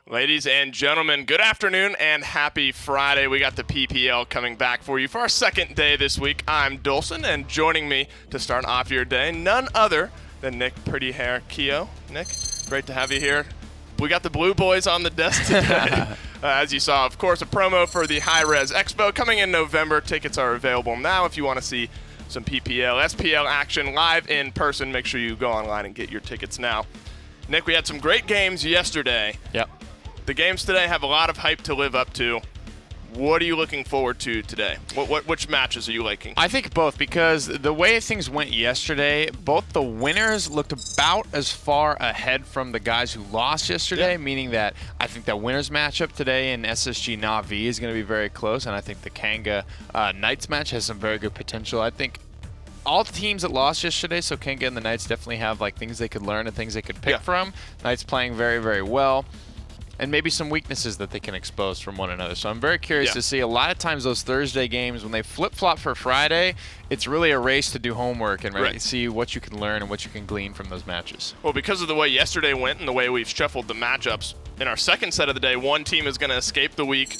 Ladies and gentlemen, good afternoon and happy Friday. We got the PPL coming back for you for our second day this week. I'm Dolson, and joining me to start off your day, none other than Nick Pretty Hair Keogh. Nick, great to have you here. We got the Blue Boys on the desk today. As you saw, of course, a promo for the High Res Expo coming in November. Tickets are available now if you want to see some PPL, SPL action live in person. Make sure you go online and get your tickets now. Nick, we had some great games yesterday. Yep. The games today have a lot of hype to live up to. What are you looking forward to today? Which matches are you liking? I think both, because the way things went yesterday, both the winners looked about as far ahead from the guys who lost yesterday, meaning that I think that winners matchup today in SSG Na'Vi is going to be very close, and I think the Kanga Knights match has some very good potential. I think all the teams that lost yesterday, so Kanga and the Knights definitely have like things they could learn and things they could pick from. Knights playing very, very well. And maybe some weaknesses that they can expose from one another. So I'm very curious to see. A lot of times those Thursday games, when they flip-flop for Friday, it's really a race to do homework and see what you can learn and what you can glean from those matches. Well, because of the way yesterday went and the way we've shuffled the matchups, in our second set of the day, one team is going to escape the week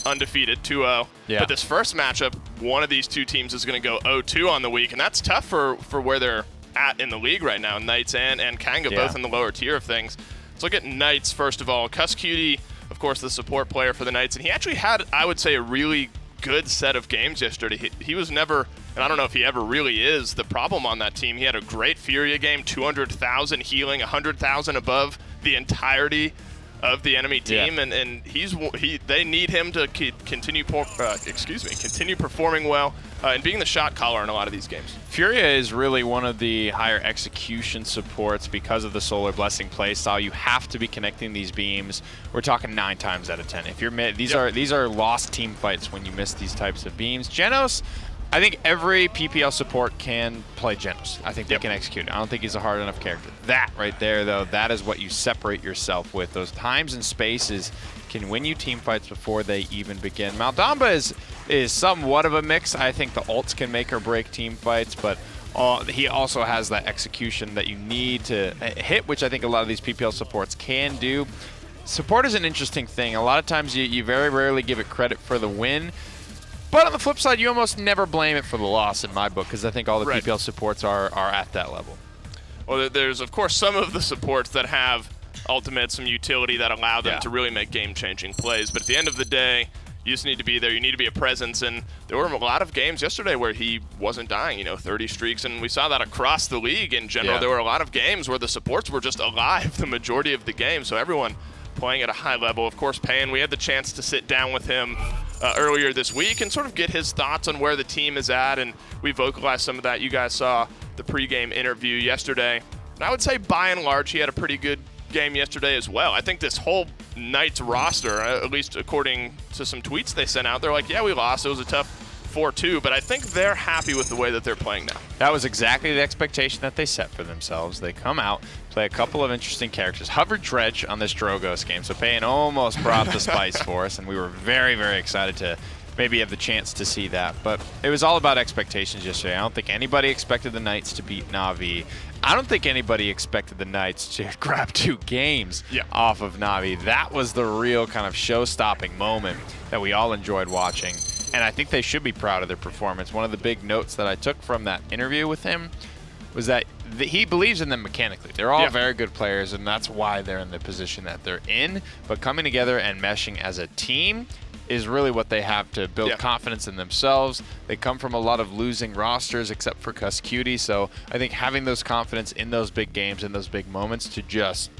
undefeated, 2-0. Yeah. But this first matchup, one of these two teams is going to go 0-2 on the week, and that's tough for where they're at in the league right now. Knights and Kanga, both in the lower tier of things. Let's look at Knights first of all. Cutie, of course, the support player for the Knights, and he actually had, I would say, a really good set of games yesterday. He was never, and I don't know if he ever really is, the problem on that team. He had a great Furia game, 200,000 healing, 100,000 above the entirety of the enemy team, and they need him to continue performing well and being the shot caller in a lot of these games. Furia is really one of the higher execution supports because of the Solar Blessing playstyle. You have to be connecting these beams. We're talking 9 times out of 10. If you're these are lost team fights when you miss these types of beams. Genos, I think every PPL support can play Genos. I think they can execute it. I don't think he's a hard enough character. That right there, though, that is what you separate yourself with. Those times and spaces can win you team fights before they even begin. Maldamba is somewhat of a mix. I think the ults can make or break team fights, but he also has that execution that you need to hit, which I think a lot of these PPL supports can do. Support is an interesting thing. A lot of times you very rarely give it credit for the win. But on the flip side, you almost never blame it for the loss in my book, because I think all the PPL supports are at that level. Well, there's, of course, some of the supports that have ultimate, some utility that allow them to really make game-changing plays. But at the end of the day, you just need to be there. You need to be a presence. And there were a lot of games yesterday where he wasn't dying, 30 streaks. And we saw that across the league in general. There were a lot of games where the supports were just alive the majority of the game. So everyone playing at a high level. Of course, Payne, we had the chance to sit down with him earlier this week and sort of get his thoughts on where the team is at, and we vocalized some of that. You guys saw the pregame interview yesterday. And I would say by and large he had a pretty good game yesterday as well. I think this whole Knights roster, at least according to some tweets they sent out, they're like, yeah, we lost. It was a tough 4-2, but I think they're happy with the way that they're playing now. That was exactly the expectation that they set for themselves. They come out, play a couple of interesting characters. Hover Dredge on this Drogos game, so Payne almost brought the spice for us, and we were very, very excited to maybe have the chance to see that. But it was all about expectations yesterday. I don't think anybody expected the Knights to beat Na'Vi. I don't think anybody expected the Knights to grab 2 games off of Na'Vi. That was the real kind of show-stopping moment that we all enjoyed watching. And I think they should be proud of their performance. One of the big notes that I took from that interview with him was that he believes in them mechanically. They're all very good players, and that's why they're in the position that they're in. But coming together and meshing as a team is really what they have to build confidence in themselves. They come from a lot of losing rosters except for Cutie. So I think having those confidence in those big games, in those big moments, to just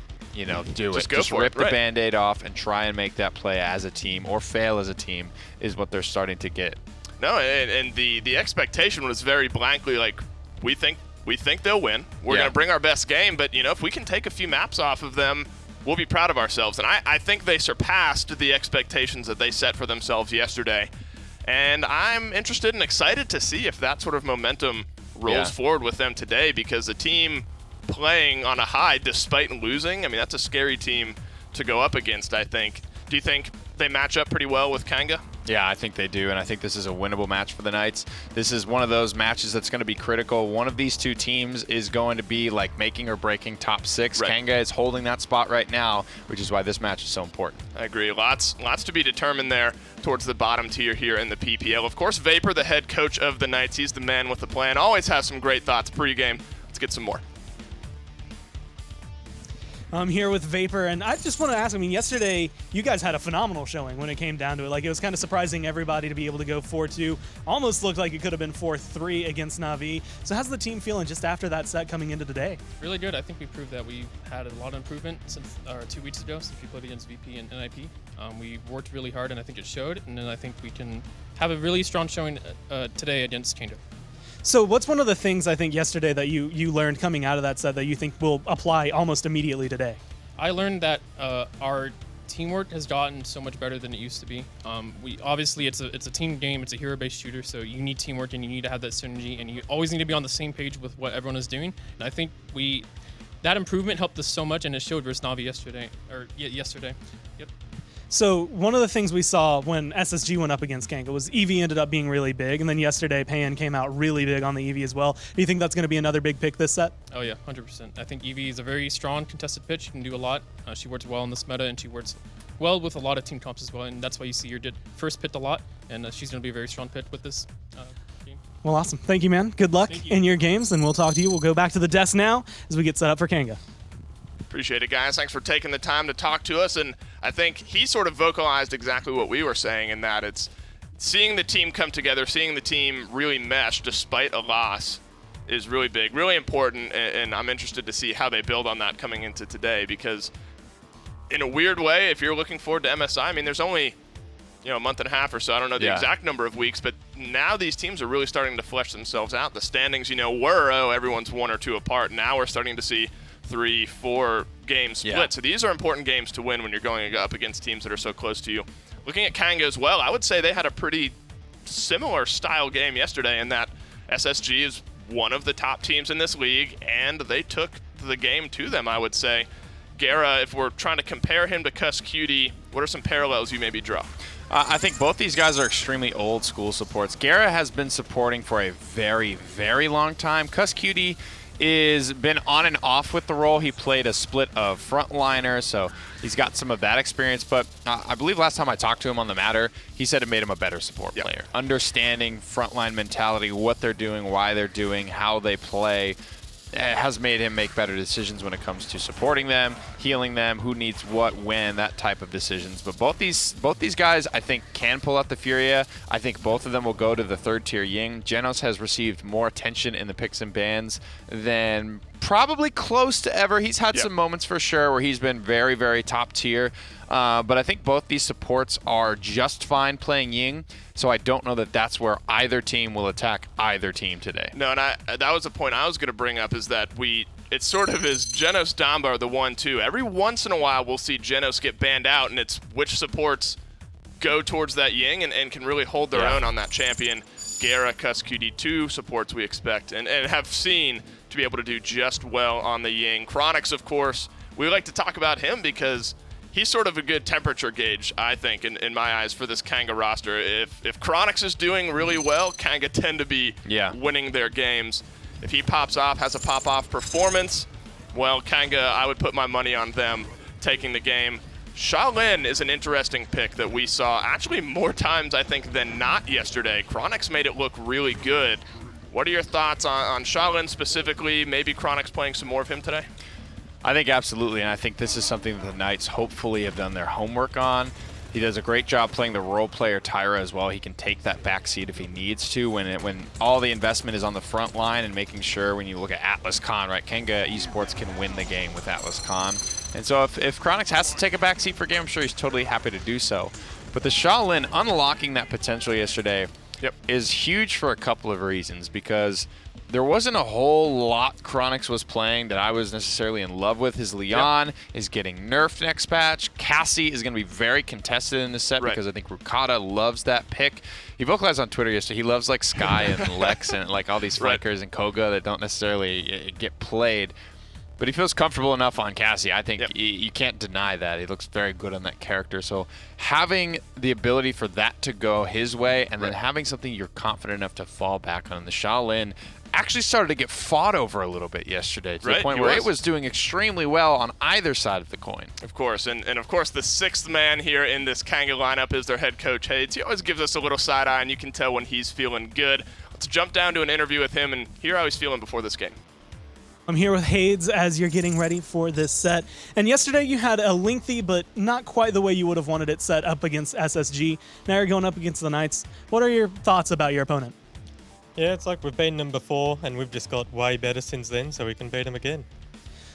just rip the Band-Aid off and try and make that play as a team or fail as a team is what they're starting to get. No, and the expectation was very blankly like, we think they'll win. We're going to bring our best game, but if we can take a few maps off of them, we'll be proud of ourselves. And I think they surpassed the expectations that they set for themselves yesterday. And I'm interested and excited to see if that sort of momentum rolls forward with them today, because the team playing on a high despite losing, I mean, that's a scary team to go up against, I think. Do you think they match up pretty well with Kanga? Yeah, I think they do, and I think this is a winnable match for the Knights. This is one of those matches that's going to be critical. One of these two teams is going to be like making or breaking top 6. Right. Kanga is holding that spot right now, which is why this match is so important. I agree. Lots to be determined there towards the bottom tier here in the PPL. Of course, Vapor, the head coach of the Knights, he's the man with the plan. Always has some great thoughts pregame. Let's get some more. I'm here with Vapor, and I just want to ask, yesterday you guys had a phenomenal showing when it came down to it. Like, it was kind of surprising everybody to be able to go 4-2. Almost looked like it could have been 4-3 against Na'Vi. So how's the team feeling just after that set coming into today? Really good. I think we proved that we had a lot of improvement since 2 weeks ago since we played against VP and NIP. We worked really hard, and I think it showed, and then I think we can have a really strong showing today against Kanga. So what's one of the things I think yesterday that you learned coming out of that set that you think will apply almost immediately today? I learned that our teamwork has gotten so much better than it used to be. We obviously it's a team game, it's a hero-based shooter, so you need teamwork and you need to have that synergy, and you always need to be on the same page with what everyone is doing. And I think that improvement helped us so much, and it showed versus Na'Vi yesterday. Yep. So one of the things we saw when SSG went up against Kanga was Eevee ended up being really big, and then yesterday Payan came out really big on the Eevee as well. Do you think that's going to be another big pick this set? Oh yeah, 100%. I think Eevee is a very strong contested pitch. She can do a lot. She works well in this meta, and she works well with a lot of team comps as well, and that's why you see her did first pit a lot, and she's going to be a very strong pit with this game. Well, awesome. Thank you, man. Good luck in your games, and we'll talk to you. We'll go back to the desk now as we get set up for Kanga. Appreciate it, guys. Thanks for taking the time to talk to us. And I think he sort of vocalized exactly what we were saying, in that it's seeing the team come together, seeing the team really mesh despite a loss is really big, really important. And I'm interested to see how they build on that coming into today, because in a weird way, if you're looking forward to MSI, there's only a month and a half or so. I don't know the exact number of weeks, but now these teams are really starting to flesh themselves out. The standings, were, everyone's 1 or 2 apart. Now we're starting to see 3-4 game split. Yeah. So these are important games to win when you're going up against teams that are so close to you. Looking at Kanga as well, I would say they had a pretty similar style game yesterday, in that SSG is one of the top teams in this league, and they took the game to them, I would say. Gara, if we're trying to compare him to Cuss Cutie, what are some parallels you maybe draw? I think both these guys are extremely old school supports. Gara has been supporting for a very, very long time. Cuss Cutie is been on and off with the role. He played a split of frontliner, so he's got some of that experience. But I believe last time I talked to him on the matter, he said it made him a better support player. Understanding frontline mentality, what they're doing, why they're doing, how they play, has made him make better decisions when it comes to supporting them, healing them, who needs what, when, that type of decisions. But both these guys, I think, can pull out the Furia. I think both of them will go to the 3rd tier Ying. Genos has received more attention in the picks and bans than probably close to ever. He's had some moments for sure where he's been very, very top tier. But I think both these supports are just fine playing Ying, so I don't know that that's where either team will attack either team today. No, and that was the point I was going to bring up, is that it sort of is Genos Damba are the 1-2. Every once in a while we'll see Genos get banned out, and it's which supports go towards that Ying and can really hold their own on that champion. Gara, Cuss Cutie, 2 supports we expect and have seen to be able to do just well on the Ying. Chronix, of course, we like to talk about him because he's sort of a good temperature gauge, I think, in my eyes, for this Kanga roster. If Chronix is doing really well, Kanga tend to be winning their games. If he pops off, has a pop-off performance, well, Kanga, I would put my money on them taking the game. Shaolin is an interesting pick that we saw actually more times, I think, than not yesterday. Chronix made it look really good. What are your thoughts on Shaolin specifically? Maybe Chronix playing some more of him today? I think absolutely, and I think this is something that the Knights hopefully have done their homework on. He does a great job playing the role player Tyra as well. He can take that back seat if he needs to when all the investment is on the front line, and making sure when you look at Atlas Khan, right? Kanga Esports can win the game with Atlas Khan. And so if Chronix has to take a back seat for a game, I'm sure he's totally happy to do so. But the Shaolin unlocking that potential yesterday is huge for a couple of reasons, because there wasn't a whole lot Chronix was playing that I was necessarily in love with. His Leon is getting nerfed next patch. Cassie is going to be very contested in this set because I think Rukata loves that pick. He vocalized on Twitter yesterday. He loves like Sky and Lex and like all these flankers and Koga that don't necessarily get played. But he feels comfortable enough on Cassie. I think you can't deny that. He looks very good on that character. So having the ability for that to go his way and then having something you're confident enough to fall back on. The Shaolin actually started to get fought over a little bit yesterday to the point where it was doing extremely well on either side of the coin. Of course. And of course, the sixth man here in this Kanga lineup is their head coach, Hades. He always gives us a little side eye, and you can tell when he's feeling good. Let's jump down to an interview with him and hear how he's feeling before this game. I'm here with Hades as you're getting ready for this set. And yesterday you had a lengthy but not quite the way you would have wanted it set up against SSG. Now you're going up against the Knights. What are your thoughts about your opponent? Yeah, it's like we've beaten them before and we've just got way better since then, so we can beat them again.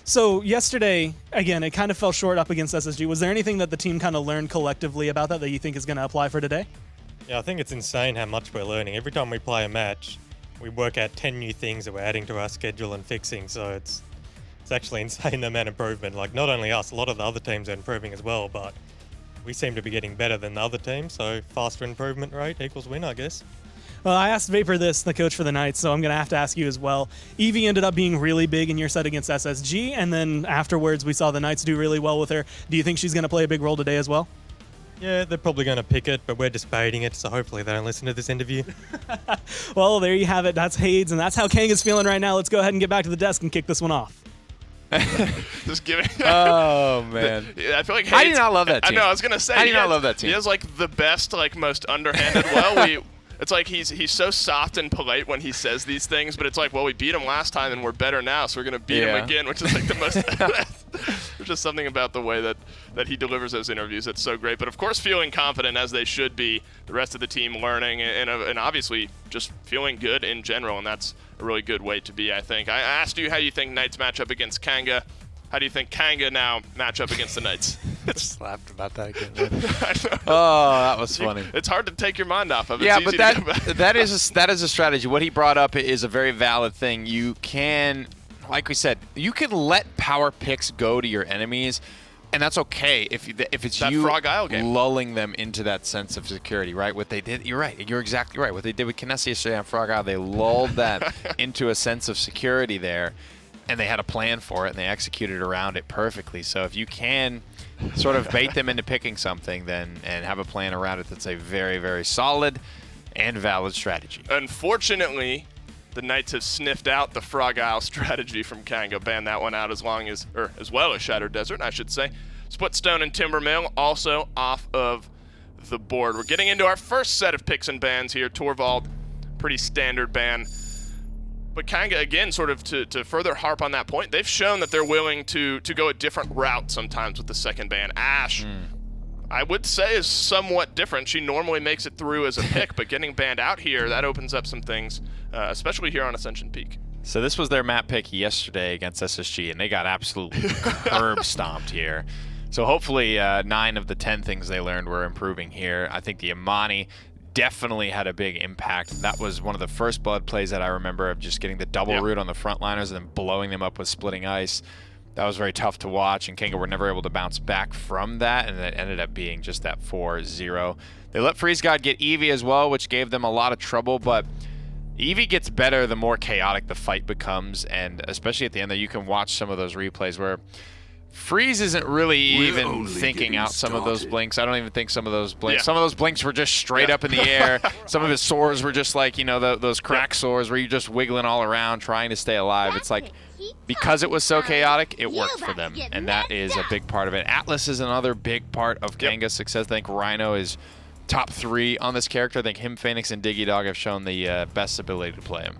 So yesterday, again, it kind of fell short up against SSG. Was there anything that the team kind of learned collectively about that you think is going to apply for today? Yeah, I think it's insane how much we're learning. Every time we play a match, we work out 10 new things that we're adding to our schedule and fixing, so it's actually insane the amount of improvement. Like, not only us, a lot of the other teams are improving as well, but we seem to be getting better than the other teams, so faster improvement rate equals win, I guess. Well, I asked Vapor this, the coach for the Knights, so I'm going to have to ask you as well. Evie ended up being really big in your set against SSG, and then afterwards we saw the Knights do really well with her. Do you think she's going to play a big role today as well? Yeah, they're probably going to pick it, but we're just baiting it, so hopefully they don't listen to this interview. Well, there you have it. That's Hades, and that's how Kanga's feeling right now. Let's go ahead and get back to the desk and kick this one off. Just giving. Oh, man. I feel like Hades, How do you not love that team? I know, I was going to say. How do you not love that team? He has, like, the best, like, most underhanded. It's like he's so soft and polite when he says these things, but it's like, well, we beat him last time and we're better now, so we're going to beat him again, which is like the most there's just something about the way that he delivers those interviews that's so great. But of course, feeling confident as they should be, the rest of the team learning and obviously just feeling good in general, and that's a really good way to be, I think. I asked you how you think Knights match up against Kanga. How do you think Kanga now match up against the Knights? Just laughed about that again. Oh, that was funny. It's hard to take your mind off of. Yeah, but that is a strategy. What he brought up is a very valid thing. You can, like we said, you can let power picks go to your enemies, and that's okay if it's that you Frog Isle game. Lulling them into that sense of security, right? What they did, you're right. You're exactly right. What they did with Kinesi yesterday on Frog Isle, they lulled that into a sense of security there. And they had a plan for it, and they executed around it perfectly. So if you can sort of bait them into picking something and have a plan around it, that's a very, very solid and valid strategy. Unfortunately, the Knights have sniffed out the Frog Isle strategy from Kanga, banned that one out as well as Shattered Desert, I should say. Splitstone and Timbermill also off of the board. We're getting into our first set of picks and bans here. Torvald, pretty standard ban. But Kanga, again, sort of to further harp on that point, they've shown that they're willing to go a different route sometimes with the second ban. Ashe, I would say, is somewhat different. She normally makes it through as a pick, but getting banned out here, that opens up some things, especially here on Ascension Peak. So this was their map pick yesterday against SSG, and they got absolutely curb stomped here. So hopefully 9 of the 10 things they learned were improving here. I think the Imani definitely had a big impact. That was one of the first blood plays that I remember of just getting the double root on the frontliners and then blowing them up with splitting ice. That was very tough to watch, and Kanga were never able to bounce back from that, and it ended up being just that 4-0. They let Freeze God get Eevee as well, which gave them a lot of trouble, but Eevee gets better the more chaotic the fight becomes, and especially at the end there, you can watch some of those replays where Freeze isn't really even thinking out some of those blinks. I don't even think some of those blinks. Some of those blinks were just straight up in the air. Some of his swords were just like, you know, those crack swords where you're just wiggling all around trying to stay alive. It's like, because it was so chaotic, it worked for them, and that is a big part of it. Atlas is another big part of Kanga's success. I think Rhino is top 3 on this character. I think him, Phoenix, and Diggy Dog have shown the best ability to play him.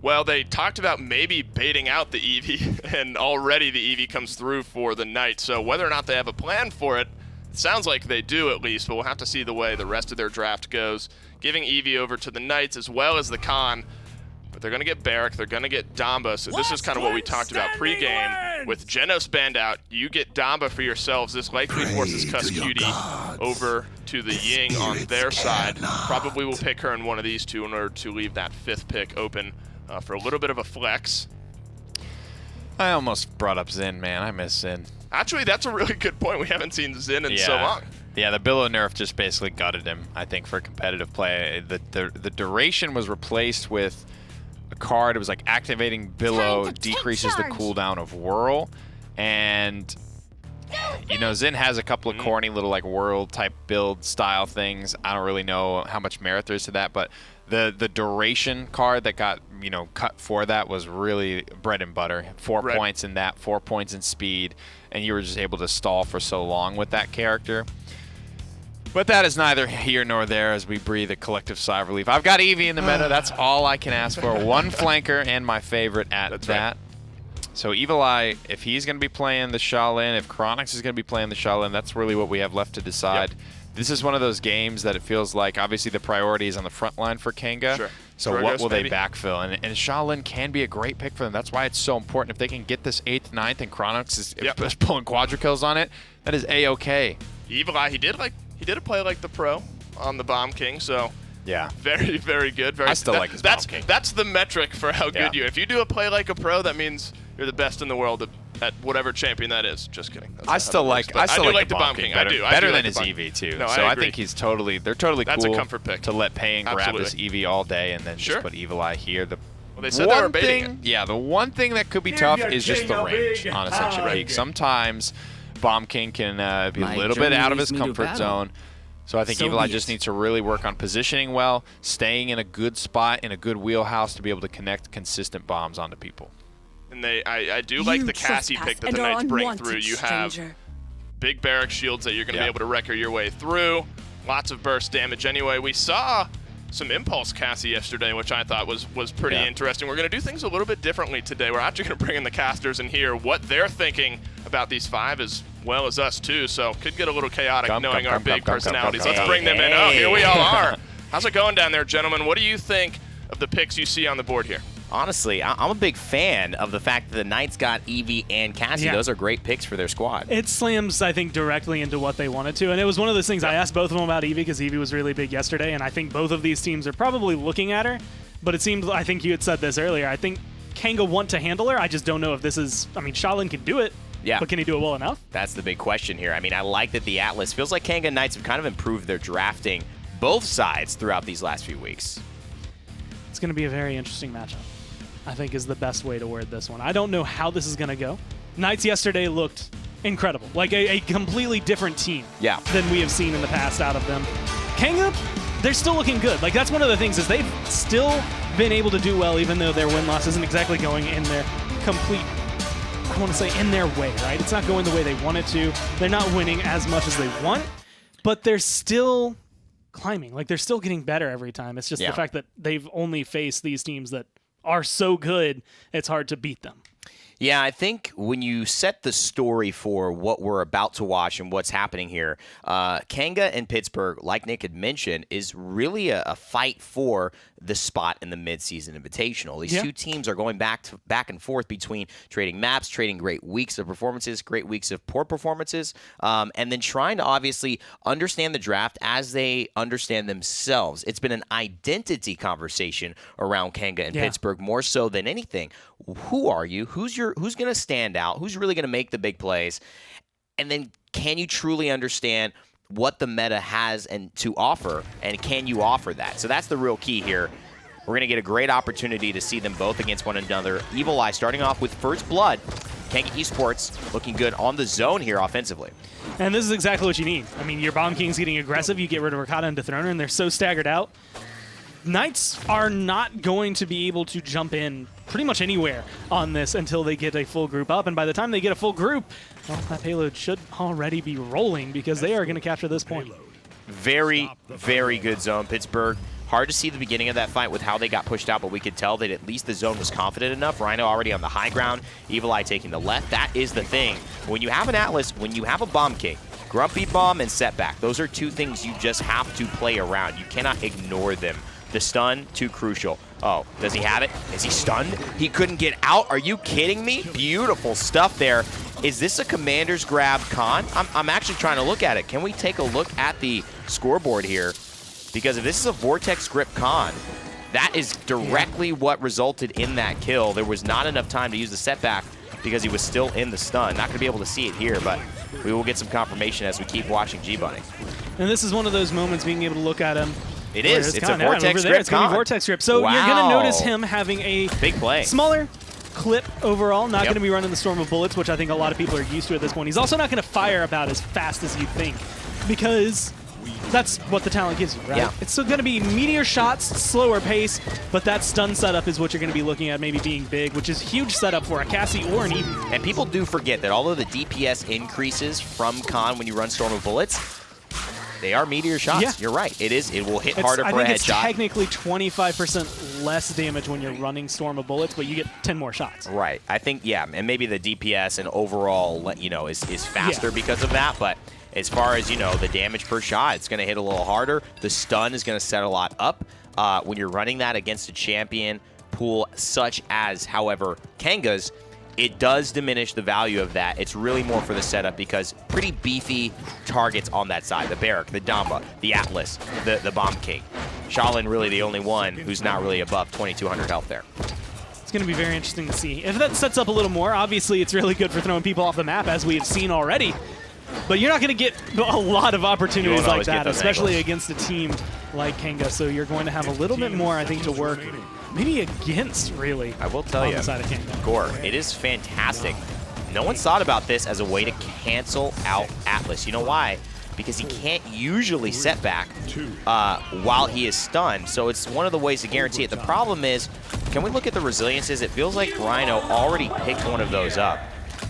Well, they talked about maybe baiting out the Eevee, and already the Eevee comes through for the Knights. So whether or not they have a plan for it, it sounds like they do at least, but we'll have to see the way the rest of their draft goes. Giving Eevee over to the Knights as well as the Khan, but they're going to get Barrack, they're going to get Damba, so this is kind of what we talked about pregame. With Genos banned out, you get Damba for yourselves. This likely forces Cuss Cutie over to the Ying on their side. Probably will pick her in one of these two in order to leave that 5th pick open for a little bit of a flex. I almost brought up Xin, man. I miss Xin. Actually, that's a really good point. We haven't seen Xin in so long. Yeah, the Billow nerf just basically gutted him, I think, for competitive play. The duration was replaced with a card. It was like activating Billow decreases the cooldown of Whirl. And, you know, Xin has a couple of corny little like Whirl type build style things. I don't really know how much merit there is to that, but the duration card that got, you know, cut for that was really bread and butter. 4 points in that, 4 points in speed, and you were just able to stall for so long with that character. But that is neither here nor there as we breathe a collective sigh of relief. I've got Eevee in the meta. That's all I can ask for. One flanker and my favorite at that. So Evil Eye, if he's going to be playing the Shaolin, if Chronix is going to be playing the Shaolin, that's really what we have left to decide. Yep. This is one of those games that it feels like, obviously, the priority is on the front line for Kanga. Sure. So what will they backfill? And Shaolin can be a great pick for them. That's why it's so important. If they can get this 8th, 9th, and Chronix is pulling quadra kills on it, that is A-OK. Evil Eye, he did a play like the pro on the Bomb King, so yeah, very, very good. I still like his Bomb King. That's the metric for how good you are. If you do a play like a pro, that means you're the best in the world at whatever champion that is. Just kidding. I still like the Bomb King better, better than his Eevee too. No, so I think they're totally That's cool a comfort pick. to let Payne grab this Eevee all day and then just put Evil Eye here. They said they were baiting it. Yeah, the one thing that could be tough is just the range on Ascension Peak. Sometimes Bomb King can be a little bit out of his comfort zone. So I think Evil Eye just needs to really work on positioning well, staying in a good spot, in a good wheelhouse to be able to connect consistent bombs onto people. And I do like the Cassie pick that the Knights bring through. You have big barrack shields that you're going to be able to wrecker your way through. Lots of burst damage anyway. We saw some Impulse Cassie yesterday, which I thought was pretty interesting. We're going to do things a little bit differently today. We're actually going to bring in the casters and hear what they're thinking about these 5 as well as us too. So could get a little chaotic knowing our big personalities. Let's bring them in. Oh, here we all are. How's it going down there, gentlemen? What do you think of the picks you see on the board here? Honestly, I'm a big fan of the fact that the Knights got Eevee and Cassie. Those are great picks for their squad. It slams, I think, directly into what they wanted to. And it was one of those things I asked both of them about Eevee because Eevee was really big yesterday. And I think both of these teams are probably looking at her. But it seems, I think you had said this earlier, I think Kanga want to handle her. I just don't know if this is, I mean, Shaolin can do it. Yeah. But can he do it well enough? That's the big question here. I mean, I like that the Atlas feels like Kanga Knights have kind of improved their drafting both sides throughout these last few weeks. It's going to be a very interesting matchup, I think, is the best way to word this one. I don't know how this is going to go. Knights yesterday looked incredible, like a completely different team than we have seen in the past out of them. Kanga, they're still looking good. Like, that's one of the things is they've still been able to do well, even though their win-loss isn't exactly going in their complete, I want to say, in their way, right? It's not going the way they want it to. They're not winning as much as they want, but they're still climbing. Like, they're still getting better every time. It's just the fact that they've only faced these teams that are so good, it's hard to beat them. Yeah, I think when you set the story for what we're about to watch and what's happening here, Kanga and Pittsburgh, like Nick had mentioned, is really a fight for the spot in the midseason invitational. These two teams are going back and forth between trading maps, trading great weeks of performances, great weeks of poor performances, and then trying to obviously understand the draft as they understand themselves. It's been an identity conversation around Kanga and Pittsburgh more so than anything. Who are you? Who's going to stand out? Who's really going to make the big plays? And then can you truly understand what the meta has and to offer, and can you offer that? So that's the real key here. We're going to get a great opportunity to see them both against one another. Evil Eye starting off with First Blood. Kanga Esports looking good on the zone here offensively. And this is exactly what you need. I mean, your Bomb King's getting aggressive. You get rid of Rakata and Dethroner, and they're so staggered out. Knights are not going to be able to jump in pretty much anywhere on this until they get a full group up. And by the time they get a full group, well, that payload should already be rolling because they are going to capture this point. Very, very good zone, Pittsburgh. Hard to see the beginning of that fight with how they got pushed out, but we could tell that at least the zone was confident enough. Rhino already on the high ground, Evil Eye taking the left. That is the thing. When you have an Atlas, when you have a Bomb King, Grumpy Bomb and Setback, those are two things you just have to play around. You cannot ignore them. The stun, too crucial. Oh, does he have it? Is he stunned? He couldn't get out? Are you kidding me? Beautiful stuff there. Is this a commander's grab con? I'm actually trying to look at it. Can we take a look at the scoreboard here? Because if this is a Vortex grip con, that is directly what resulted in that kill. There was not enough time to use the setback because he was still in the stun. Not going to be able to see it here, but we will get some confirmation as we keep watching G-Bunny. And this is one of those moments being able to look at him. It is. It's a Over Vortex there, grip it's going to be Vortex grip. So you're going to notice him having a big play. Smaller clip overall, not going to be running the storm of bullets, which I think a lot of people are used to at this point. He's also not going to fire about as fast as you think, because that's what the talent gives you, right? Yeah. It's still going to be meteor shots, slower pace, but that stun setup is what you're going to be looking at maybe being big, which is huge setup for a Cassie or an Eevee. And people do forget that although the DPS increases from Khan when you run Storm of Bullets, they are meteor shots. Yeah. You're right. It is. It will hit harder for a I think it's headshot. technically 25% less damage when you're running Storm of Bullets, but you get 10 more shots. Right. I think, yeah, and maybe the DPS and overall, is faster because of that, but as far as, the damage per shot, it's going to hit a little harder. The stun is going to set a lot up. When you're running that against a champion pool such as, however, Kanga's, it does diminish the value of that. It's really more for the setup because pretty beefy targets on that side. The Barrack, the Damba, the Atlas, the Bomb King. Shaolin really the only one who's not really above 2,200 health there. It's going to be very interesting to see. If that sets up a little more, obviously it's really good for throwing people off the map, as we have seen already. But you're not going to get a lot of opportunities like that, especially against a team like Kanga. So you're going to have a little bit more, I think, to work maybe against, really. I will tell you, on the side of Kanga. Gore, it is fantastic. No one's thought about this as a way to cancel out Atlas. You know why? Because he can't usually set back while he is stunned. So it's one of the ways to guarantee it. The problem is, can we look at the resiliences? It feels like Rhino already picked one of those up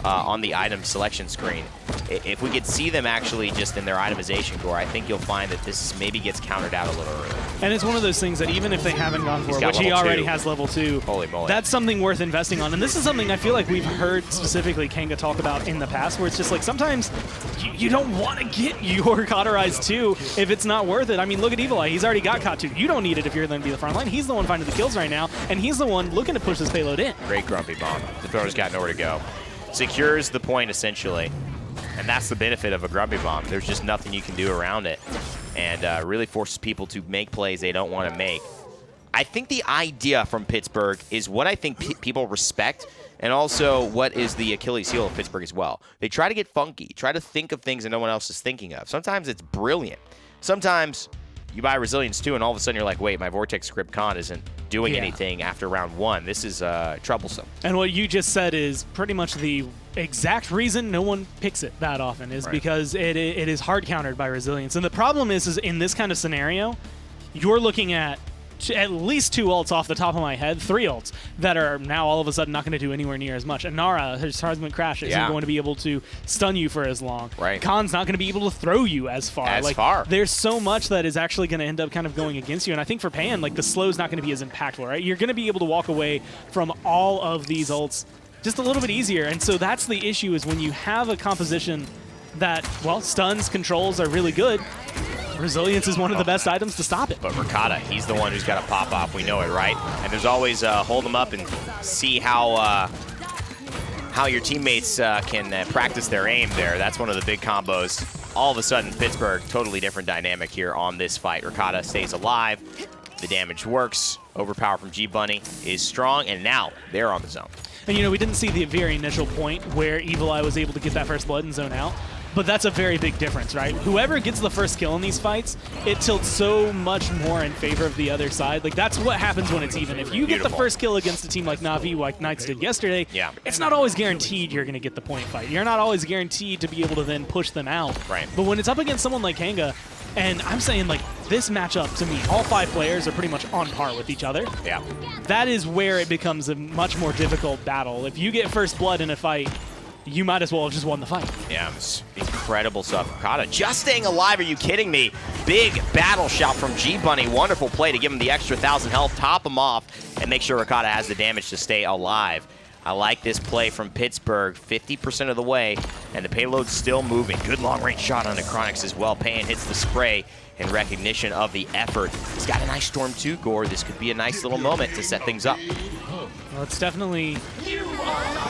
on the item selection screen. If we could see them actually just in their itemization, Gore, I think you'll find that this maybe gets countered out a little early. And it's one of those things that even if they haven't gone for it, which he already has level 2, holy moly, that's something worth investing on. And this is something I feel like we've heard specifically Kanga talk about in the past, where it's just like sometimes you don't want to get your Cauterized 2 if it's not worth it. I mean, look at Evil Eye. He's already got Caught 2. You don't need it if you're going to be the front line. He's the one finding the kills right now, and he's the one looking to push this payload in. Great Grumpy Bomb. The thrower's got nowhere to go. Secures the point, essentially. And that's the benefit of a Grumpy Bomb. There's just nothing you can do around it. And really forces people to make plays they don't want to make. I think the idea from Pittsburgh is what I think people respect, and also what is the Achilles heel of Pittsburgh as well. They try to get funky, try to think of things that no one else is thinking of. Sometimes it's brilliant. Sometimes you buy Resilience 2 and all of a sudden you're like, wait, my Vortex Script Con isn't doing anything after round 1. This is troublesome. And what you just said is pretty much the exact reason no one picks it that often is because it is hard countered by Resilience. And the problem is in this kind of scenario, you're looking at least 2 ults off the top of my head, 3 ults that are now all of a sudden not going to do anywhere near as much. Inara, her Seismic Crash, isn't going to be able to stun you for as long. Khan's not going to be able to throw you as far. There's so much that is actually going to end up kind of going against you. And I think for Pan, like, the slow's not going to be as impactful, right? You're going to be able to walk away from all of these ults just a little bit easier. And so that's the issue, is when you have a composition that, well, stuns, controls are really good, Resilience is one of the best items to stop it. But Ricotta, he's the one who's got to pop off. We know it, right? And there's always hold them up and see how your teammates can practice their aim there. That's one of the big combos. All of a sudden, Pittsburgh, totally different dynamic here on this fight. Ricotta stays alive. The damage works. Overpower from G-Bunny is strong, and now they're on the zone. And, we didn't see the very initial point where Evil Eye was able to get that first blood and zone out. But that's a very big difference, right? Whoever gets the first kill in these fights, it tilts so much more in favor of the other side. Like, that's what happens when it's even. If you get the first kill against a team like Na'Vi, like Knights did yesterday, it's not always guaranteed you're going to get the point fight. You're not always guaranteed to be able to then push them out. But when it's up against someone like Kanga, and I'm saying, like, this matchup, to me, all 5 players are pretty much on par with each other. That is where it becomes a much more difficult battle. If you get first blood in a fight, you might as well have just won the fight. Yeah, it's incredible stuff. Ricotta just staying alive. Are you kidding me? Big battle shout from G-Bunny. Wonderful play to give him the extra 1,000 health, top him off, and make sure Ricotta has the damage to stay alive. I like this play from Pittsburgh, 50% of the way, and the payload's still moving. Good long-range shot on Necronix as well. Pan hits the spray in recognition of the effort. He's got a nice Storm 2, Gore. This could be a nice little moment to set things up. Well, it's definitely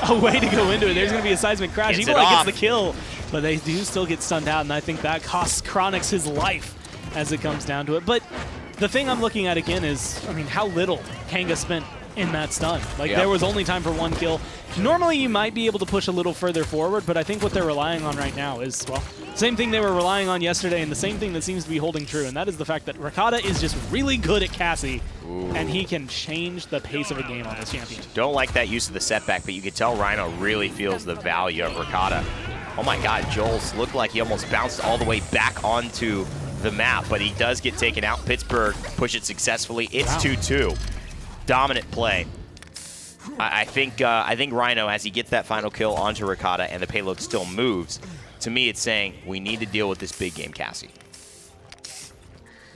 a way to go into it. There's going to be a Seismic Crash. Evil Eye gets the kill, but they do still get stunned out, and I think that costs Chronix his life as it comes down to it. But the thing I'm looking at again is, I mean, how little Kanga spent in that stun. Like, there was only time for 1 kill. Normally, you might be able to push a little further forward, but I think what they're relying on right now is, well, same thing they were relying on yesterday and the same thing that seems to be holding true, and that is the fact that Rakata is just really good at Cassie, and he can change the pace of a game on this champion. Don't like that use of the setback, but you can tell Rhino really feels the value of Rakata. Oh my god, Joel's looked like he almost bounced all the way back onto the map, but he does get taken out. Pittsburgh push it successfully. It's 2-2. Dominant play. I think Rhino, as he gets that final kill onto Rakata and the payload still moves, to me it's saying we need to deal with this big game Cassie.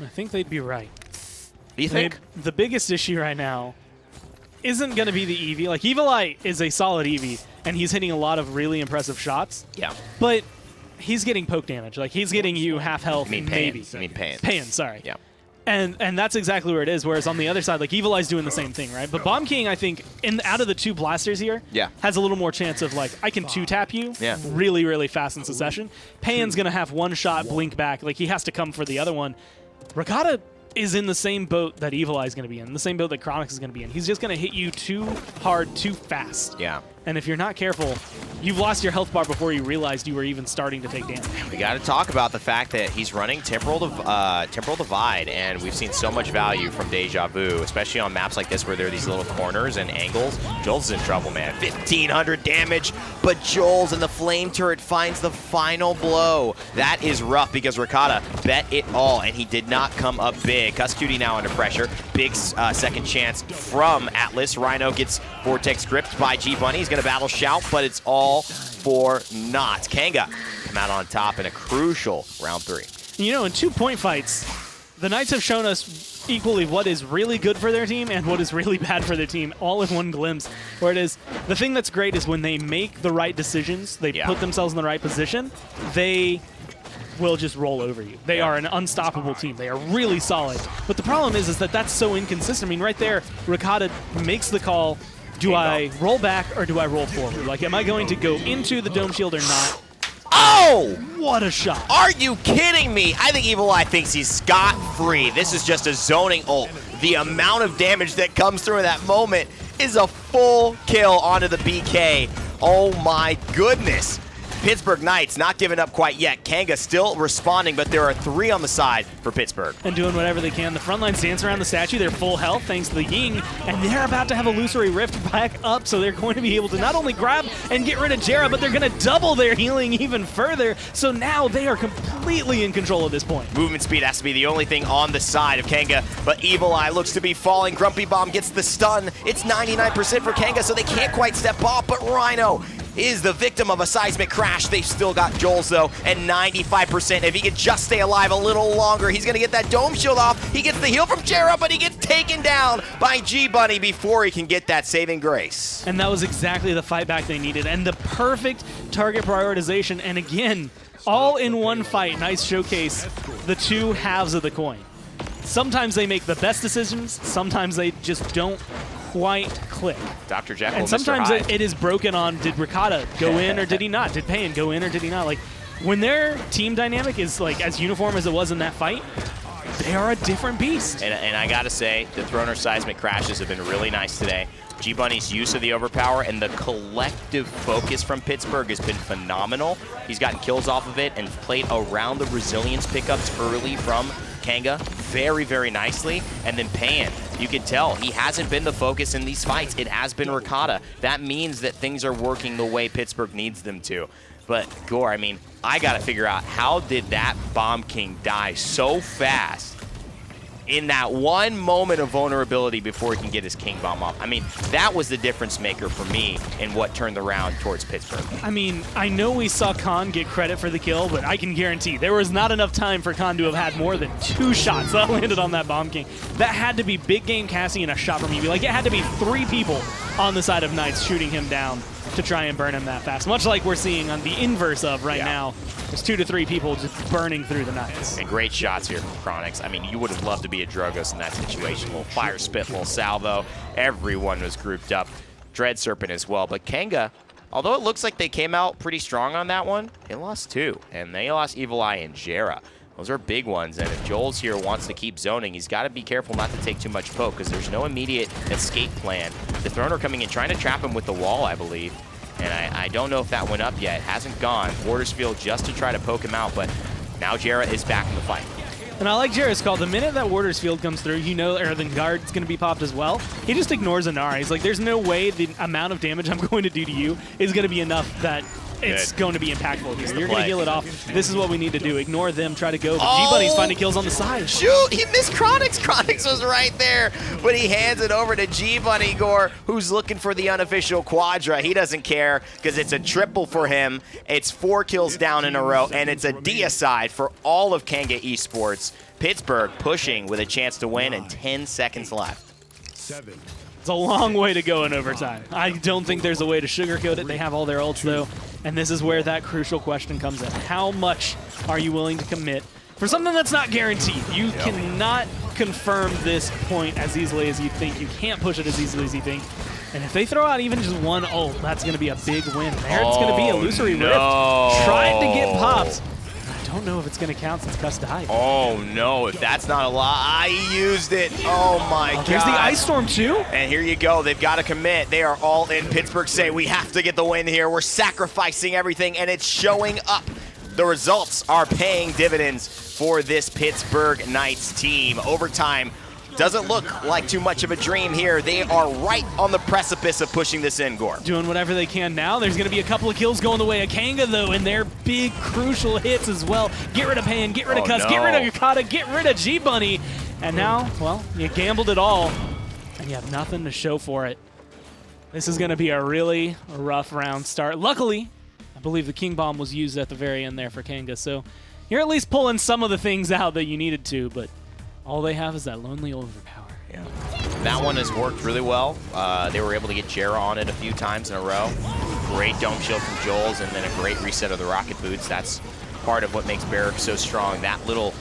I think they'd be right. Do you think? The biggest issue right now isn't going to be the Eevee. Like, Evil Eye is a solid Eevee, and he's hitting a lot of really impressive shots. Yeah. But he's getting poke damage. Like, he's getting you half health, maybe. You mean Payan. Payan, sorry. Yeah. And that's exactly where it is, whereas on the other side, like, Evil Eye's doing the same thing, right? But Bomb King, I think, out of the 2 blasters here, has a little more chance of, like, I can 2-tap you really, really fast in succession. Payan's going to have 1 shot, blink back. Like, he has to come for the other one. Rakata is in the same boat that Evil Eye is going to be in, the same boat that Chronix is going to be in. He's just going to hit you too hard, too fast. Yeah. And if you're not careful, you've lost your health bar before you realized you were even starting to take damage. We got to talk about the fact that he's running Temporal Divide, and we've seen so much value from Deja Vu, especially on maps like this where there are these little corners and angles. Joel's in trouble, man. 1,500 damage, but Joel's in the flame turret finds the final blow. That is rough because Rakata bet it all, and he did not come up big. Cuscuti now under pressure. Big second chance from Atlas. Rhino gets Vortex gripped by G-Bunny. He's going to battle Shout, but it's all for naught. Kanga come out on top in a crucial round 3. You know, in 2-point fights, the Knights have shown us equally what is really good for their team and what is really bad for their team, all in one glimpse. Where it is, the thing that's great is when they make the right decisions, they put themselves in the right position, they will just roll over you. They are an unstoppable team. They are really solid. But the problem is that that's so inconsistent. I mean, right there, Rakata makes the call, do I roll back or do I roll forward? Like, am I going to go into the dome shield or not? Oh! What a shot. Are you kidding me? I think Evil Eye thinks he's scot-free. This is just a zoning ult. The amount of damage that comes through in that moment is a full kill onto the BK. Oh my goodness. Pittsburgh Knights not giving up quite yet. Kanga still responding, but there are 3 on the side for Pittsburgh. And doing whatever they can. The front lines dance around the statue. They're full health thanks to the Ying, and they're about to have Illusory Rift back up, so they're going to be able to not only grab and get rid of Jera, but they're going to double their healing even further. So now they are completely in control at this point. Movement speed has to be the only thing on the side of Kanga, but Evil Eye looks to be falling. Grumpy Bomb gets the stun. It's 99% for Kanga, so they can't quite step off, but Rhino is the victim of a seismic crash. They've still got Joel's, though, and 95%. If he could just stay alive a little longer, he's going to get that dome shield off. He gets the heal from Jera, but he gets taken down by G-Bunny before he can get that saving grace. And that was exactly the fight back they needed, and the perfect target prioritization. And again, all in one fight. Nice showcase the 2 halves of the coin. Sometimes they make the best decisions, sometimes they just don't quite click. Dr. Jekyll, and sometimes it is broken on, did Rakata go in or did he not? Did Payan go in or did he not? Like, when their team dynamic is like as uniform as it was in that fight, they are a different beast. And I gotta say, the Throner seismic crashes have been really nice today. G-Bunny's use of the overpower and the collective focus from Pittsburgh has been phenomenal. He's gotten kills off of it and played around the resilience pickups early from Kanga very, very nicely. And then Payan, you can tell he hasn't been the focus in these fights. It has been Rakata. That means that things are working the way Pittsburgh needs them to. But Gore, I mean, I gotta figure out, how did that Bomb King die so fast in that one moment of vulnerability before he can get his King Bomb off? I mean, that was the difference maker for me in what turned the round towards Pittsburgh. I mean, I know we saw Khan get credit for the kill, but I can guarantee there was not enough time for Khan to have had more than 2 shots that landed on that Bomb King. That had to be big game Cassie and a shot from Eevee. Like, it had to be 3 people on the side of Knights shooting him down to try and burn him that fast. Much like we're seeing on the inverse of right now. There's 2 to 3 people just burning through the Knights. And great shots here from Chronix. I mean, you would have loved to be a Drogos in that situation. Little fire spit, little salvo. Everyone was grouped up. Dread Serpent as well. But Kanga, although it looks like they came out pretty strong on that one, they lost 2. And they lost Evil Eye and Jera. Those are big ones, and if Joel's here wants to keep zoning, he's got to be careful not to take too much poke because there's no immediate escape plan. The Throner coming in, trying to trap him with the wall, I believe. And I don't know if that went up yet. Hasn't gone. Watersfield just to try to poke him out, but now Jera is back in the fight. And I like Jera's call. The minute that Watersfield comes through, you know, or the guard's going to be popped as well. He just ignores Inara. He's like, there's no way the amount of damage I'm going to do to you is going to be enough that it's going to be impactful here. You're going to heal it off. This is what we need to do. Ignore them, try to go. But G-Bunny's finding kills on the side. Shoot, he missed Chronix. Chronix was right there, but he hands it over to G-Bunny Gore, who's looking for the unofficial quadra. He doesn't care because it's a triple for him. It's 4 kills down in a row, and it's a deicide for all of Kanga Esports. Pittsburgh pushing with a chance to win and 10 seconds left. It's a long way to go in overtime. I don't think there's a way to sugarcoat it. They have all their ults, though, and this is where that crucial question comes in. How much are you willing to commit for something that's not guaranteed? You cannot confirm this point as easily as you think. You can't push it as easily as you think. And if they throw out even just one ult, that's going to be a big win. There it's going to be Illusory Rift. Tried to get popped. I don't know if it's going to count since Cuss died. Oh, no. If that's not a lie, I used it. Oh, my God. There's the Ice Storm, too. And here you go. They've got to commit. They are all in. Pittsburgh say, we have to get the win here. We're sacrificing everything, and it's showing up. The results are paying dividends for this Pittsburgh Knights team. Overtime doesn't look like too much of a dream here. They are right on the precipice of pushing this in, Gore. Doing whatever they can now. There's going to be a couple of kills going the way of Kanga, though, and their big, crucial hits as well. Get rid of Pan, get rid of Cuss, get rid of Yukata, get rid of G-Bunny. And now, well, you gambled it all, and you have nothing to show for it. This is going to be a really rough round start. Luckily, I believe the King Bomb was used at the very end there for Kanga, so you're at least pulling some of the things out that you needed to, but all they have is that lonely overpower. Yeah. That one has worked really well. They were able to get Jera on it a few times in a row. Great dome shield from Joel's, and then a great reset of the rocket boots. That's part of what makes Barrack so strong. That little,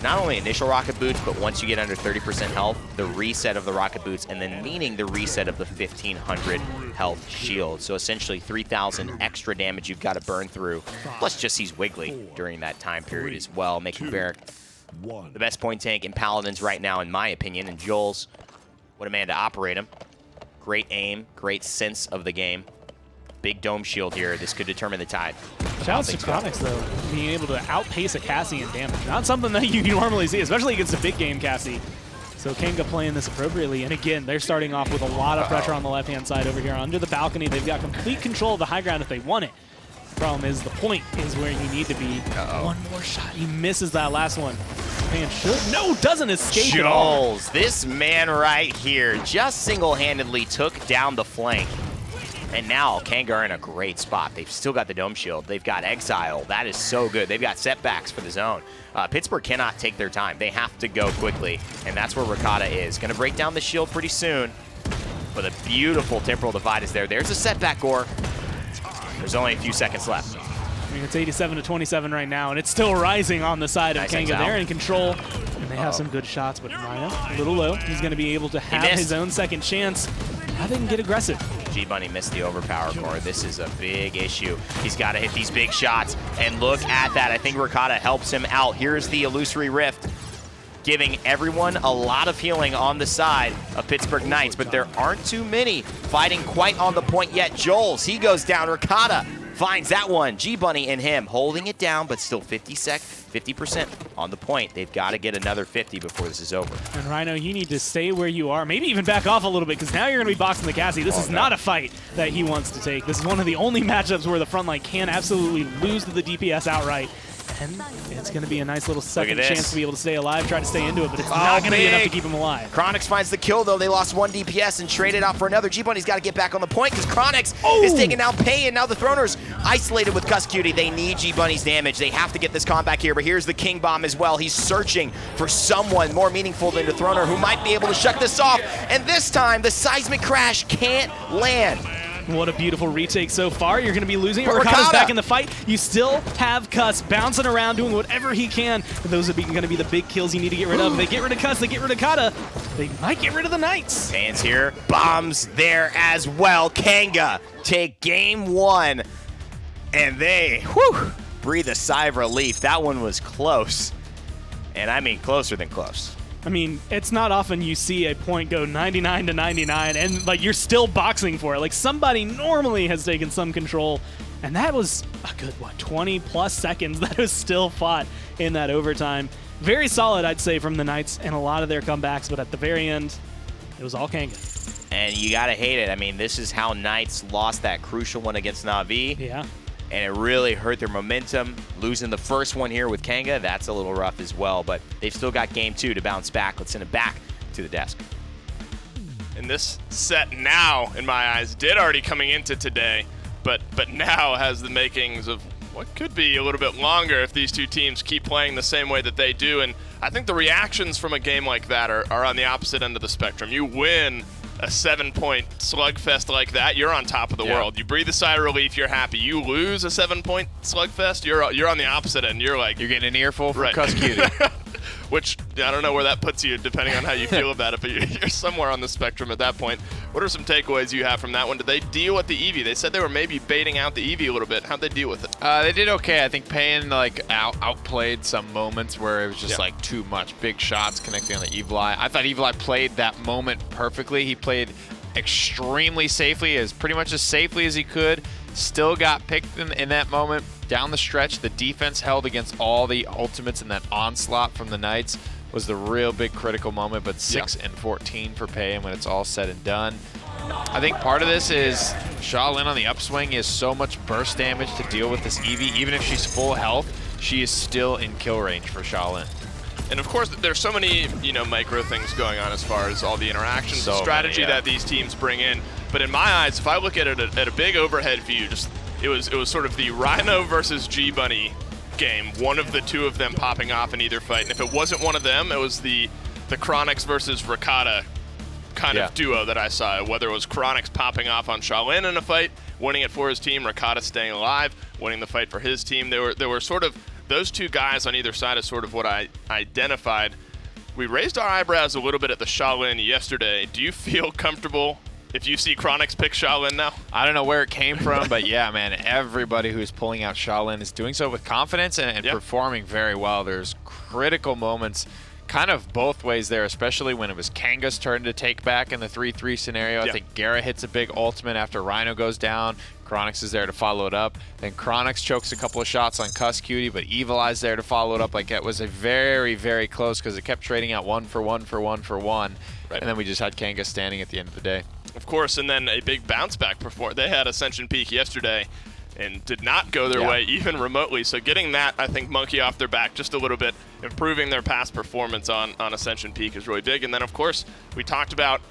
not only initial rocket boots, but once you get under 30% health, the reset of the rocket boots, and then meaning the reset of the 1,500 health shield. So essentially 3,000 extra damage you've got to burn through. Plus just he's wiggly during that time period as well, making Barrack the best point tank in Paladins right now, in my opinion. And Joel's, what a man to operate him. Great aim, great sense of the game. Big dome shield here. This could determine the tide. Shout out to Chronix, though, being able to outpace a Cassie in damage. Not something that you normally see, especially against a big game Cassie. So Kanga playing this appropriately. And again, they're starting off with a lot of pressure on the left-hand side over here. Under the balcony, they've got complete control of the high ground if they want it. Problem is, the point is where you need to be. One more shot. He misses that last one. Man, doesn't escape at all. This man right here just single-handedly took down the flank. And now Kanga are in a great spot. They've still got the dome shield. They've got Exile. That is so good. They've got setbacks for the zone. Pittsburgh cannot take their time. They have to go quickly, and that's where Rakata is. Going to break down the shield pretty soon. But a beautiful temporal divide is there. There's a setback, Gore. There's only a few seconds left. I mean, it's 87-27 right now, and it's still rising on the side of Kanga. They're in control, and they have some good shots, but Rhino, a little low. He's going to be able to have his own second chance. Now they can get aggressive. G-Bunny missed the overpower core. This is a big issue. He's got to hit these big shots, and look at that. I think Rakata helps him out. Here's the Illusory Rift, giving everyone a lot of healing on the side of Pittsburgh Knights, but there aren't too many fighting quite on the point yet. Joel's, he goes down. Rakata finds that one. G-Bunny and him holding it down, but still 50% on the point. They've got to get another 50 before this is over. And Rhino, you need to stay where you are, maybe even back off a little bit, because now you're going to be boxing the Cassie. This is not a fight that he wants to take. This is one of the only matchups where the front line can absolutely lose to the DPS outright. And it's going to be a nice little second chance to be able to stay alive, try to stay into it, but it's not going to be enough to keep him alive. Chronix finds the kill, though. They lost 1 DPS and traded out for another. G-Bunny's got to get back on the point because Chronix is taking down Pay, and now the Throner's isolated with Cuss Cutie. They need G-Bunny's damage. They have to get this comeback here, but here's the King Bomb as well. He's searching for someone more meaningful than the Throner who might be able to shut this off, and this time the seismic crash can't land. What a beautiful retake so far. You're going to be losing. Rakata's back in the fight. You still have Cuss bouncing around, doing whatever he can. Those are going to be the big kills you need to get rid of. They get rid of Cuss. They get rid of Kata. They might get rid of the Knights. Fans here. Bombs there as well. Kanga take game 1. And they breathe a sigh of relief. That one was close. And I mean closer than close. I mean, it's not often you see a point go 99 to 99 and like you're still boxing for it. Like somebody normally has taken some control, and that was a good 20 plus seconds that was still fought in that overtime. Very solid, I'd say, from the Knights and a lot of their comebacks, but at the very end, it was all Kanga. And you gotta hate it. I mean, this is how Knights lost that crucial one against Na'Vi. Yeah. And it really hurt their momentum. Losing the first one here with Kanga, that's a little rough as well, but they've still got game 2 to bounce back. Let's send it back to the desk. And this set now, in my eyes, did already coming into today, but now has the makings of what could be a little bit longer if these two teams keep playing the same way that they do. And I think the reactions from a game like that are on the opposite end of the spectrum. You win a 7-point slugfest like that, you're on top of the world. You breathe a sigh of relief, you're happy. You lose a 7-point slugfest, you're on the opposite end. You're like, you're getting an earful from Cuss Cutie. Which, I don't know where that puts you depending on how you feel about it, but you're somewhere on the spectrum at that point. What are some takeaways you have from that one? Did they deal with the Eevee? They said they were maybe baiting out the Eevee a little bit. How'd they deal with it? They did okay. I think Payan outplayed some moments where it was just like too much. Big shots connecting on the Evil Eye. I thought Evil Eye played that moment perfectly. He played extremely safely, pretty much as safely as he could. Still got picked in that moment. Down the stretch, the defense held against all the ultimates, and that onslaught from the Knights was the real big critical moment, but 6 and 14 for Payan when it's all said and done. I think part of this is Shaolin on the upswing is so much burst damage to deal with this Eevee. Even if she's full health, she is still in kill range for Shaolin. And of course, there's so many, micro things going on as far as all the interactions, the strategy that these teams bring in. But in my eyes, if I look at it at a big overhead view, it was sort of the Rhino versus G-Bunny game. One of the two of them popping off in either fight. And if it wasn't one of them, it was the Chronix versus Rakata kind of duo that I saw. Whether it was Chronix popping off on Shaolin in a fight, winning it for his team, Rakata staying alive, winning the fight for his team. There were sort of those two guys on either side is sort of what I identified. We raised our eyebrows a little bit at the Shaolin yesterday. Do you feel comfortable if you see Chronix pick Shaolin now? I don't know where it came from, but yeah, man, everybody who's pulling out Shaolin is doing so with confidence and performing very well. There's critical moments kind of both ways there, especially when it was Kanga's turn to take back in the 3-3 scenario. I think Gara hits a big ultimate after Rhino goes down. Chronix is there to follow it up. Then Chronix chokes a couple of shots on Cuss Cutie, but Evil Eye's there to follow it up. Like, it was a very, very close because it kept trading out 1 for 1 for 1 for 1. And then we just had Kanga standing at the end of the day. Of course, and then a big bounce back performance. They had Ascension Peak yesterday and did not go their way even remotely. So getting that, I think, monkey off their back just a little bit, improving their past performance on Ascension Peak is really big. And then, of course, we talked about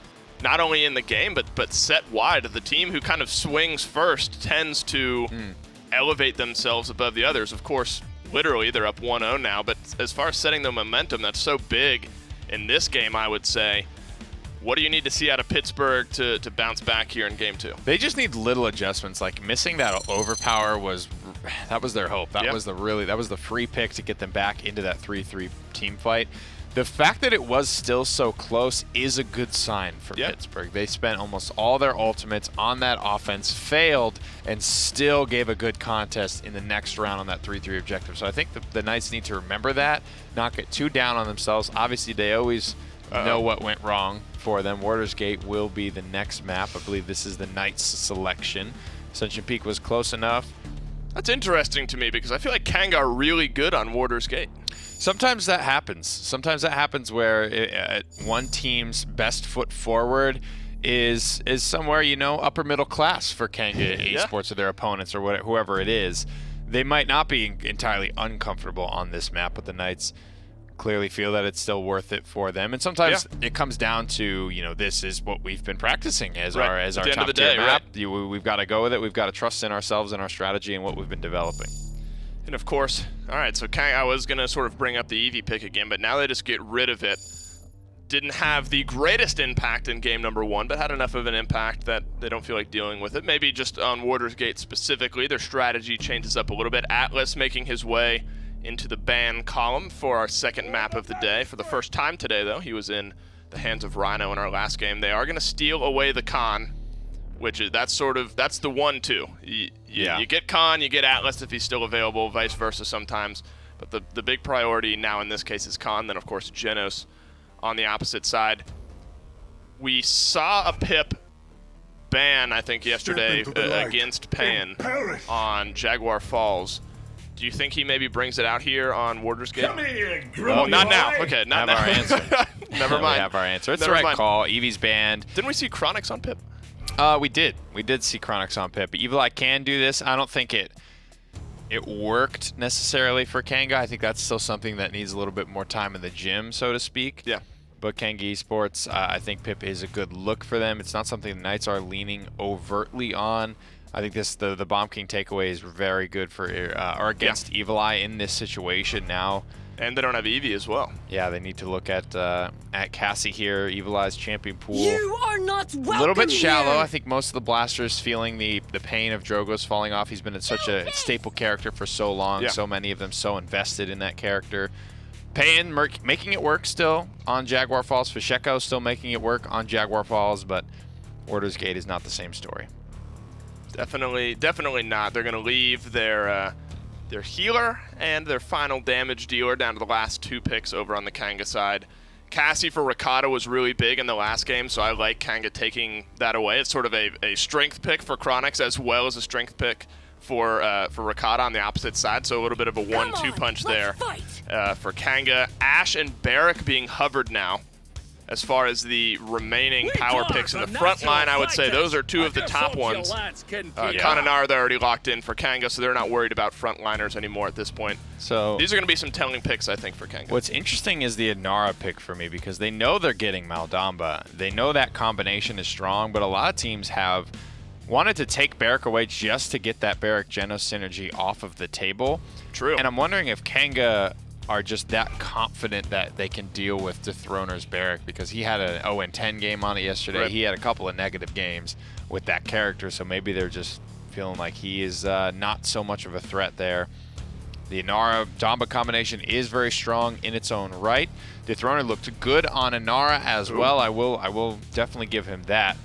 not only in the game, but set wide. The team who kind of swings first tends to elevate themselves above the others. Of course, literally, they're up 1-0 now. But as far as setting the momentum, that's so big in this game, I would say. What do you need to see out of Pittsburgh to bounce back here in Game 2? They just need little adjustments. Like, missing that overpower was their hope. That was the free pick to get them back into that 3-3 team fight. The fact that it was still so close is a good sign for Pittsburgh. They spent almost all their ultimates on that offense, failed, and still gave a good contest in the next round on that 3-3 objective. So I think the Knights need to remember that, not get too down on themselves. Obviously, they always know what went wrong for them. Warder's Gate will be the next map. I believe this is the Knights selection. Ascension Peak was close enough. That's interesting to me because I feel like Kanga are really good on Warder's Gate. Sometimes that happens. Sometimes that happens where one team's best foot forward is somewhere, upper middle class for Kanga Esports or their opponents or whoever it is. They might not be entirely uncomfortable on this map, but the Knights clearly feel that it's still worth it for them. And sometimes it comes down to, this is what we've been practicing as our top tier map. We've got to go with it. We've got to trust in ourselves and our strategy and what we've been developing. And of course, all right, so I was going to sort of bring up the Eevee pick again, but now they just get rid of it. Didn't have the greatest impact in game number 1, but had enough of an impact that they don't feel like dealing with it. Maybe just on Warder's Gate specifically, their strategy changes up a little bit. Atlas making his way into the ban column for our second map of the day. For the first time today, though, he was in the hands of Rhino in our last game. They are going to steal away the Khan, which is that's the 1-2. You get Khan, you get Atlas if he's still available, vice versa sometimes. But the big priority now in this case is Khan, then of course Genos on the opposite side. We saw a Pip ban, I think, yesterday against Pan on Jaguar Falls. Do you think he maybe brings it out here on Warder's Gate? Well, not now. Okay, not now. Our answer. Never mind. We have our answer. It's Never the right mind. call. Eevee's banned. Didn't we see Chronix on Pip? We did. We did see Chronix on Pip. Evil Eye can do this. I don't think it worked necessarily for Kanga. I think that's still something that needs a little bit more time in the gym, so to speak. Yeah. But Kanga Esports, I think Pip is a good look for them. It's not something the Knights are leaning overtly on. I think the Bomb King takeaway is very good for or against Evil Eye in this situation now. And they don't have Eevee as well. Yeah, they need to look at Cassie here, Evil Eye's champion pool. You are not welcome. A little bit shallow. Here. I think most of the blasters feeling the pain of Drogo's falling off. He's been in such a staple character for so long. Yeah. So many of them so invested in that character. Payan making it work still on Jaguar Falls. Fasheko still making it work on Jaguar Falls, but Warder's Gate is not the same story. Definitely not. They're going to leave their healer and their final damage dealer down to the last 2 picks over on the Kanga side. Cassie for Ricotta was really big in the last game, so I like Kanga taking that away. It's sort of a strength pick for Chronix as well as a strength pick for Ricotta on the opposite side, so a little bit of a 1-2 punch there for Kanga. Ash and Barrack being hovered now. As far as the remaining power picks in the front line, I would say those are 2 of the top ones. Kananara, they're already locked in for Kanga, so they're not worried about frontliners anymore at this point. So these are going to be some telling picks, I think, for Kanga. What's interesting is the Inara pick for me, because they know they're getting Maldamba. They know that combination is strong, but a lot of teams have wanted to take Barrack away just to get that Barrack Genos synergy off of the table. True. And I'm wondering if Kanga are just that confident that they can deal with Dethroner's Barrack, because he had an 0-10 game on it yesterday. Right. He had a couple of negative games with that character, so maybe they're just feeling like he is not so much of a threat there. The Inara-Damba combination is very strong in its own right. Dethroner looked good on Inara as well. I will definitely give him that.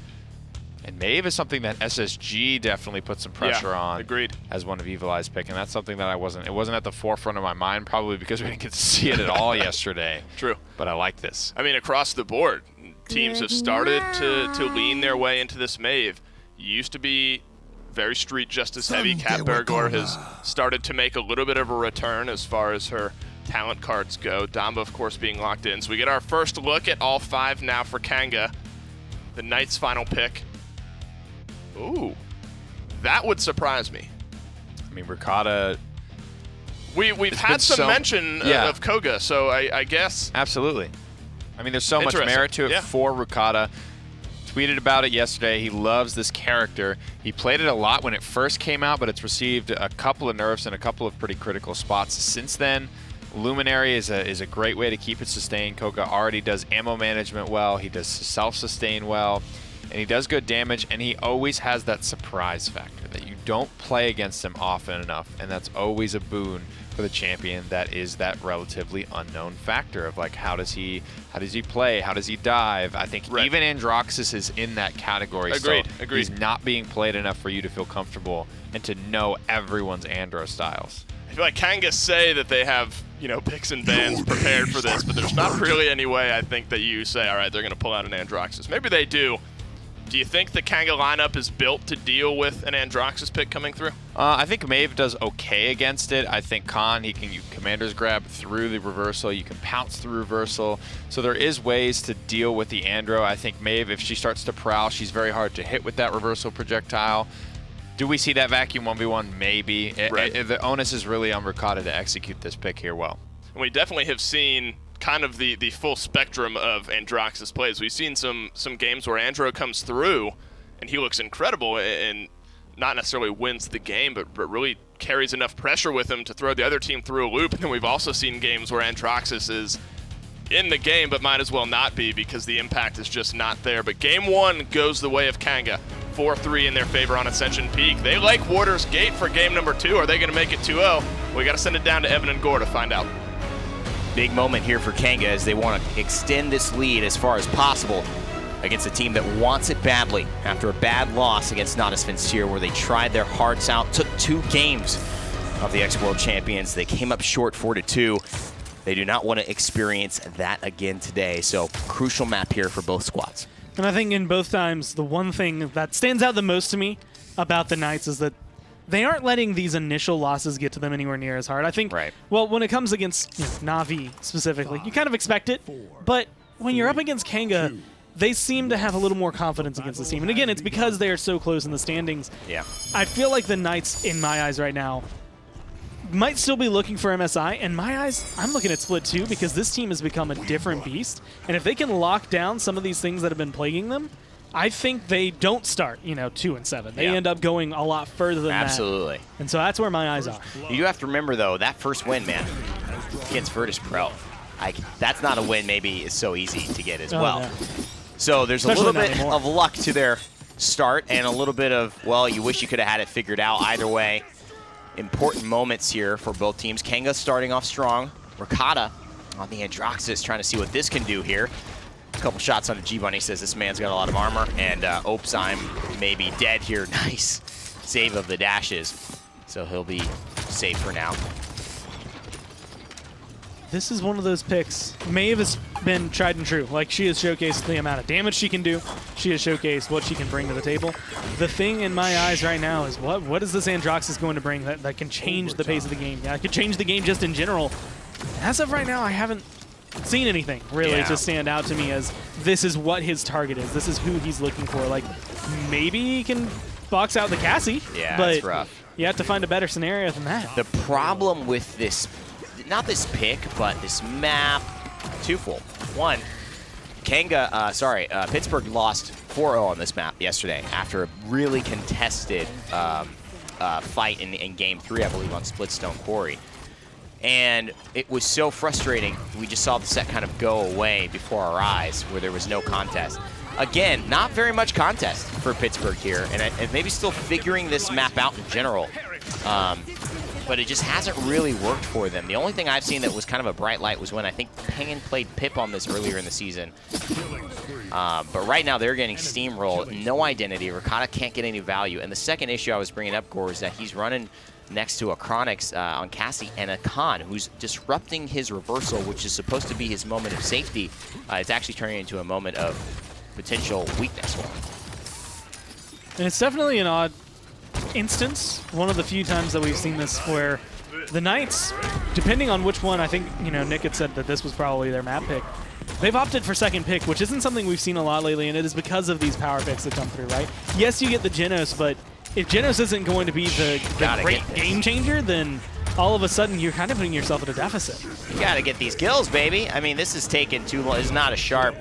And Maeve is something that SSG definitely put some pressure on. Agreed. As one of Evil Eye's pick, and that's something that it wasn't at the forefront of my mind, probably because we didn't get to see it at all yesterday. True. But I like this. I mean, across the board, teams have started to lean their way into this Maeve. Used to be very street justice heavy. Kat Bergor has started to make a little bit of a return as far as her talent cards go. Damba, of course, being locked in. So we get our first look at all 5 now for Kanga. The Knights' final pick. Ooh, that would surprise me. I mean, Ricotta. We've had some mention of Koga, so I guess. Absolutely. I mean, there's so much merit to it for Ricotta. Tweeted about it yesterday. He loves this character. He played it a lot when it first came out, but it's received a couple of nerfs and a couple of pretty critical spots since then. Luminary is a great way to keep it sustained. Koga already does ammo management well. He does self-sustain well. And he does good damage, and he always has that surprise factor that you don't play against him often enough, and that's always a boon for the champion. That is that relatively unknown factor of, like, how does he play, how does he dive. I think even Androxus is in that category. Agreed. He's not being played enough for you to feel comfortable and to know everyone's Andro styles. I feel like Kanga say that they have, picks and bans prepared for this, but there's not really any way I think that you say, all right, they're going to pull out an Androxus. Maybe they do. Do you think the Kanga lineup is built to deal with an Androxus pick coming through? I think Maeve does okay against it. I think Khan, you can Commander's Grab through the reversal. You can pounce through reversal. So there is ways to deal with the Andro. I think Maeve, if she starts to prowl, she's very hard to hit with that reversal projectile. Do we see that vacuum 1v1? Maybe. The onus is really on Ricotta to execute this pick here well. And we definitely have seen kind of the full spectrum of Androxus plays. We've seen some games where Andro comes through and he looks incredible and not necessarily wins the game, but really carries enough pressure with him to throw the other team through a loop. And then we've also seen games where Androxus is in the game but might as well not be because the impact is just not there. But game 1 goes the way of Kanga. 4-3 in their favor on Ascension Peak. They like Warder's Gate for game number 2. Are they going to make it 2-0? We got to send it down to Evan and Gore to find out. Big moment here for Kanga as they want to extend this lead as far as possible against a team that wants it badly after a bad loss against Natus Vincere where they tried their hearts out, took 2 games of the ex-world champions. They came up short 4-2. They do not want to experience that again today. So crucial map here for both squads. And I think in both times, the one thing that stands out the most to me about the Knights is that they aren't letting these initial losses get to them anywhere near as hard. I think, well, when it comes against Na'Vi specifically, you kind of expect it. But when you're up against Kanga, they seem to have a little more confidence against this team. And again, it's because they are so close in the standings. Yeah. I feel like the Knights, in my eyes right now, might still be looking for MSI. In my eyes, I'm looking at Split 2 because this team has become a different beast. And if they can lock down some of these things that have been plaguing them, I think they don't start, 2-7. They end up going a lot further than that. Absolutely. And so that's where my eyes are. You do have to remember, though, that first win, man, against Virtus Pro, that's not a win maybe is so easy to get as well. No. So there's Especially a little bit of luck to their start and a little bit of, well, you wish you could have had it figured out. Either way, important moments here for both teams. Kanga starting off strong. Ricotta on the Androxus trying to see what this can do here. A couple shots on the G-Bunny, says this man's got a lot of armor. And oops, I'm maybe dead here. Nice save of the dashes. So he'll be safe for now. This is one of those picks. Maeve has been tried and true. Like, she has showcased the amount of damage she can do. She has showcased what she can bring to the table. The thing in my eyes right now is what is this Androxus going to bring that can change the pace of the game? Yeah, it could change the game just in general. As of right now, I haven't seen anything really to stand out to me as this is what his target is. This is who he's looking for. Like, maybe he can box out the Cassie. Yeah, but that's rough. You have to find a better scenario than that. The problem with this, not this pick, but this map, twofold. One, Pittsburgh lost 4-0 on this map yesterday after a really contested fight in Game 3, I believe, on Splitstone Quarry. And it was so frustrating. We just saw the set kind of go away before our eyes where there was no contest. Again, not very much contest for Pittsburgh here, and maybe still figuring this map out in general. But it just hasn't really worked for them. The only thing I've seen that was kind of a bright light was when I think Penguin played Pip on this earlier in the season. But right now they're getting steamrolled, no identity. Ricotta can't get any value. And the second issue I was bringing up, Gore, is that he's running next to a Chronix on Cassie and a Khan, who's disrupting his reversal, which is supposed to be his moment of safety. It's actually turning into a moment of potential weakness for him. And it's definitely an odd instance, one of the few times that we've seen this where the Knights, depending on which one, I think, Nick had said that this was probably their map pick. They've opted for second pick, which isn't something we've seen a lot lately, and it is because of these power picks that come through, right? Yes, you get the Genos, but if Genos isn't going to be the great game changer, then all of a sudden you're kind of putting yourself at a deficit. You gotta get these kills, baby. I mean, this is taking too long. It's not a sharp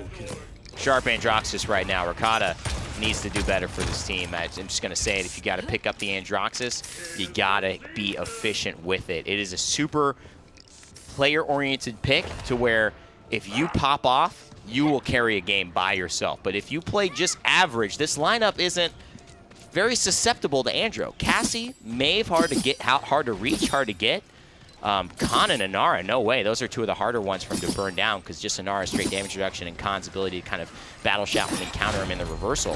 Androxus right now. Ricotta needs to do better for this team. I'm just going to say it. If you got to pick up the Androxus, you got to be efficient with it. It is a super player-oriented pick to where if you pop off, you will carry a game by yourself. But if you play just average, this lineup isn't very susceptible to Andro. Cassie, Maeve, hard to get, hard to reach, hard to get. Khan and Inara, no way. Those are two of the harder ones for him to burn down because just Inara's straight damage reduction and Khan's ability to kind of battle shout and counter him in the reversal.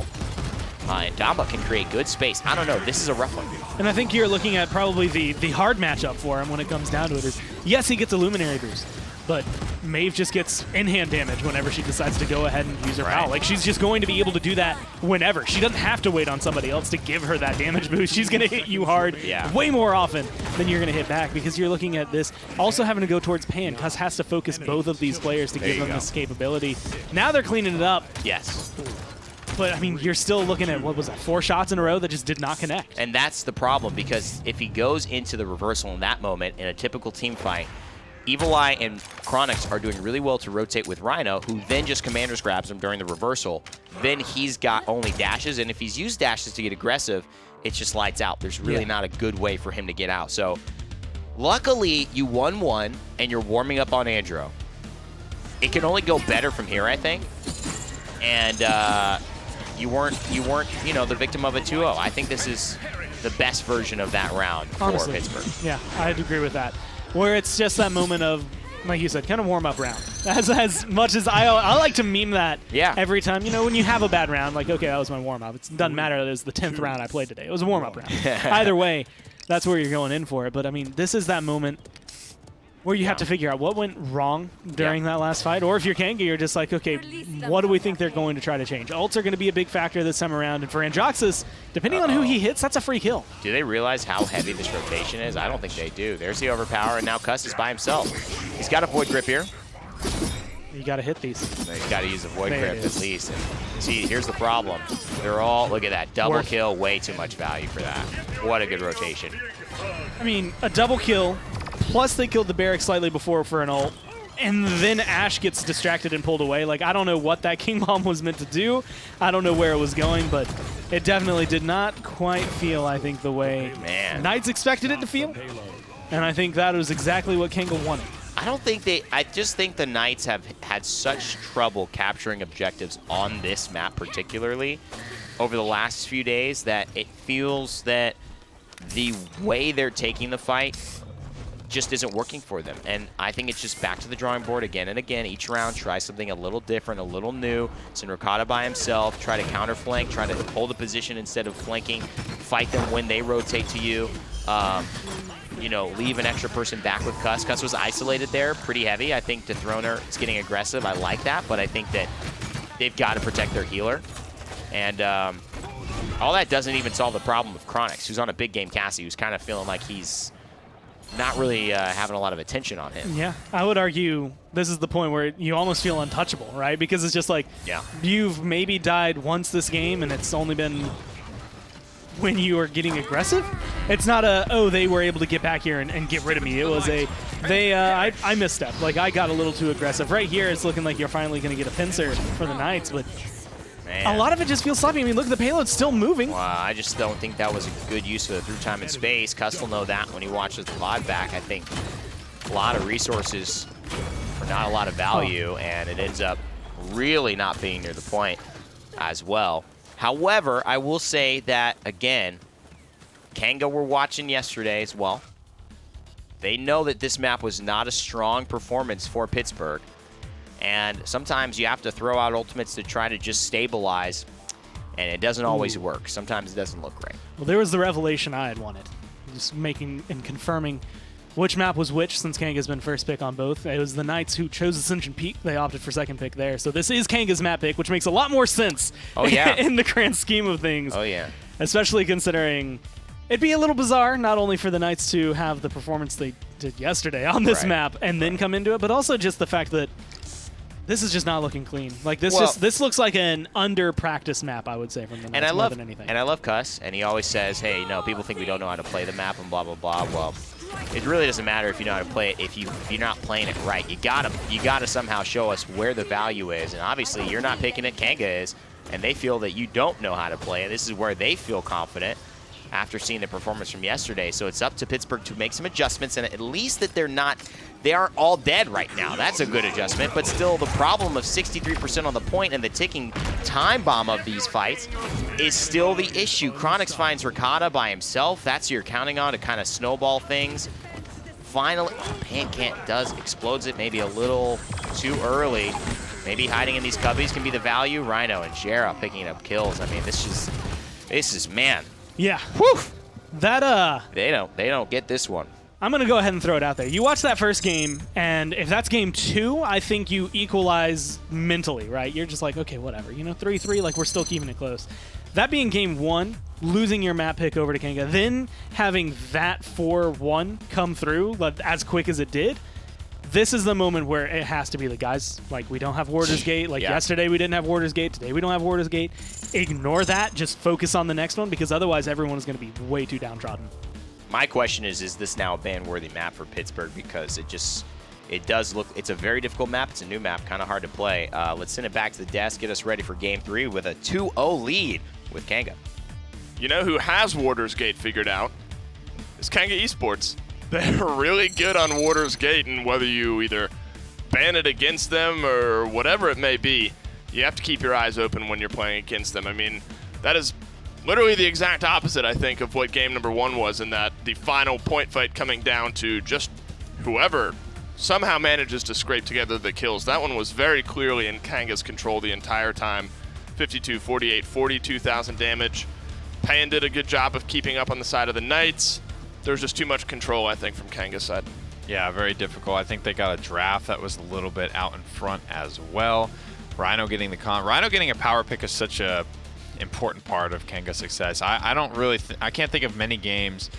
And Damba can create good space. I don't know. This is a rough one. And I think you're looking at probably the hard matchup for him when it comes down to it is, yes, he gets a Luminary boost, but Maeve just gets in-hand damage whenever she decides to go ahead and use her power. Like, she's just going to be able to do that whenever. She doesn't have to wait on somebody else to give her that damage boost. She's going to hit you hard way more often than you're going to hit back because you're looking at this also having to go towards Pan because has to focus both of these players to give them this capability. Now they're cleaning it up. Yes. But, I mean, you're still looking at, what was that, 4 shots in a row that just did not connect. And that's the problem because if he goes into the reversal in that moment in a typical team fight, Evil Eye and Chronix are doing really well to rotate with Rhino, who then just Commander's grabs him during the reversal. Then he's got only dashes, and if he's used dashes to get aggressive, it's just lights out. There's really not a good way for him to get out. So luckily, you won one, and you're warming up on Andro. It can only go better from here, I think. And you weren't, the victim of a 2-0. I think this is the best version of that round for Pittsburgh. Yeah, I'd agree with that. Where it's just that moment of, like you said, kind of warm-up round. As much as I like to meme that every time. When you have a bad round, like, okay, that was my warm-up. It doesn't matter that it was the 10th round I played today. It was a warm-up round. Either way, that's where you're going in for it. But I mean, this is that moment where you have to figure out what went wrong during that last fight. Or if you're Kanga, you're just like, okay, what do we think they're going to try to change? Ults are going to be a big factor this time around. And for Androxus, depending on who he hits, that's a free kill. Do they realize how heavy this rotation is? I don't think they do. There's the overpower, and now Cuss is by himself. He's got a Void Grip here. You got to hit these. He's got to use a Void Grip at least. And see, here's the problem. They're all, look at that, double kill, way too much value for that. What a good rotation. I mean, a double kill, plus they killed the Barrack slightly before for an ult, and then Ashe gets distracted and pulled away. Like, I don't know what that King Bomb was meant to do. I don't know where it was going, but it definitely did not quite feel, I think, the way Knights expected it to feel. And I think that was exactly what Kanga wanted. I just think the Knights have had such trouble capturing objectives on this map particularly over the last few days that it feels that the way they're taking the fight just isn't working for them. And I think it's just back to the drawing board again and again. Each round, try something a little different, a little new. Send Ricotta by himself, try to counter flank, try to hold a position instead of flanking, fight them when they rotate to you. You know, leave an extra person back with Cuss. Cuss was isolated there, pretty heavy. I think Dethroner is getting aggressive. I like that, but I think that they've got to protect their healer. And all that doesn't even solve the problem with Chronix, who's on a big game Cassie, who's kind of feeling like he's not really having a lot of attention on him. Yeah, I would argue this is the point where you almost feel untouchable, right? Because it's just like, you've maybe died once this game, and it's only been when you are getting aggressive. It's not they were able to get back here and get rid of me. It was I misstepped. Like, I got a little too aggressive. Right here, it's looking like you're finally going to get a pincer for the Knights, but a lot of it just feels sloppy. I mean, look, the payload's still moving. I just don't think that was a good use of the through time and space. Cuss will know that when he watches the VOD back. I think a lot of resources for not a lot of value, and it ends up really not being near the point as well. However, I will say that, again, Kanga were watching yesterday as well. They know that this map was not a strong performance for Pittsburgh. And sometimes you have to throw out ultimates to try to just stabilize, and it doesn't always work. Sometimes it doesn't look great. Well, there was the revelation I had wanted. Just making and confirming which map was which, since Kanga's been first pick on both. It was the Knights who chose Ascension Peak. They opted for second pick there. So this is Kanga's map pick, which makes a lot more sense in the grand scheme of things. Oh, yeah. Especially considering it'd be a little bizarre, not only for the Knights to have the performance they did yesterday on this map and then come into it, but also just the fact that this is just not looking clean. Like, this looks like an under-practice map, I would say, from the Knights more than anything. And I love Cuss, and he always says, hey, no, people think we don't know how to play the map and blah, blah, blah. Well, it really doesn't matter if you know how to play it if you're not playing it right. You gotta somehow show us where the value is, and obviously you're not picking it, Kanga is, and they feel that you don't know how to play it. This is where they feel confident after seeing the performance from yesterday. So it's up to Pittsburgh to make some adjustments, and at least that they aren't all dead right now. That's a good adjustment, but still the problem of 63% on the point and the ticking time bomb of these fights is still the issue. Chronix finds Ricotta by himself. That's who you're counting on to kind of snowball things. Finally, explodes it maybe a little too early. Maybe hiding in these cubbies can be the value. Rhino and Jera picking up kills. I mean, this is man. Yeah. Whew. That They don't get this one. I'm going to go ahead and throw it out there. You watch that first game, and if that's game 2, I think you equalize mentally, right? You're just like, okay, whatever. 3-3, like, we're still keeping it close. That being game 1, losing your map pick over to Kanga, then having that 4-1 come through as quick as it did, this is the moment where it has to be the guys. Like, we don't have Warder's Gate. Like, yesterday we didn't have Warder's Gate. Today we don't have Warder's Gate. Ignore that. Just focus on the next one, because otherwise everyone is going to be way too downtrodden. My question is this now a ban-worthy map for Pittsburgh? Because it does look, it's a very difficult map. It's a new map, kind of hard to play. Let's send it back to the desk, get us ready for game 3 with a 2-0 lead with Kanga. You know who has Warder's Gate figured out? It's Kanga Esports. They're really good on Warder's Gate, and whether you either ban it against them or whatever it may be, you have to keep your eyes open when you're playing against them. I mean, that is literally the exact opposite, I think, of what game number 1 was, in that the final point fight coming down to just whoever somehow manages to scrape together the kills. That one was very clearly in Kanga's control the entire time. 52-48, 42,000 damage. Payan did a good job of keeping up on the side of the Knights. there's just too much control, I think, from Kanga's side. Yeah, very difficult. I think they got a draft that was a little bit out in front as well. Rhino getting a power pick is such a important part of Kanga's success. I don't really I can't think of many games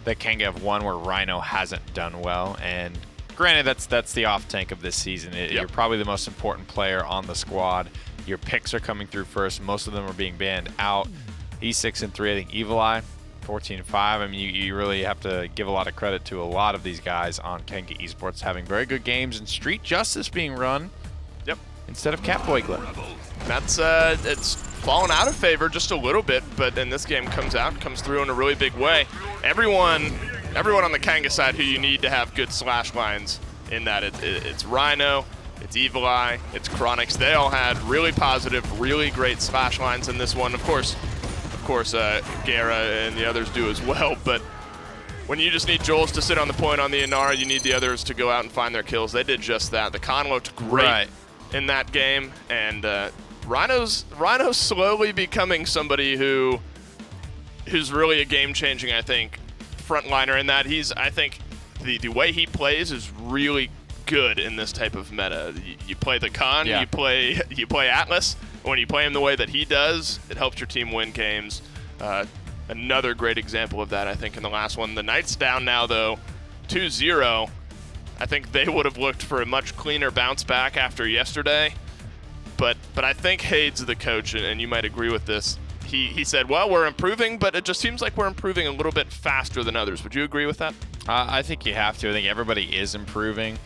that Kanga have won where Rhino hasn't done well, and granted that's the off tank of this season. You're probably the most important player on the squad. Your picks are coming through first. Most of them are being banned out. He's 6-3. I think Evil Eye 14-5. I mean, you really have to give a lot of credit to a lot of these guys on Kanga Esports having very good games and Street Justice being run instead of Catboy. That's it's fallen out of favor just a little bit, but then this game comes through in a really big way. Everyone on the Kanga side who you need to have good slash lines in that. It's Rhino, it's Evil Eye, it's Chronix. They all had really positive, really great slash lines in this one. Of course, Gara and the others do as well, but when you just need Joels to sit on the point on the Inara, you need the others to go out and find their kills. They did just that. The Con looked great in that game, and Rhino's slowly becoming somebody who's really a game-changing, I think, frontliner in that I think the way he plays is really good in this type of meta. You play the Con, you play Atlas. When you play him the way that he does, it helps your team win games. Another great example of that, I think, in the last one. The Knights down now, though, 2-0. I think they would have looked for a much cleaner bounce back after yesterday. But I think Hades, the coach, and you might agree with this, he said, well, we're improving, but it just seems like we're improving a little bit faster than others. Would you agree with that? I think you have to. I think everybody is improving.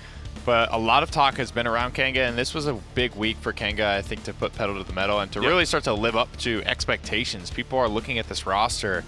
But a lot of talk has been around Kanga, and this was a big week for Kanga, I think, to put pedal to the metal and to really start to live up to expectations. People are looking at this roster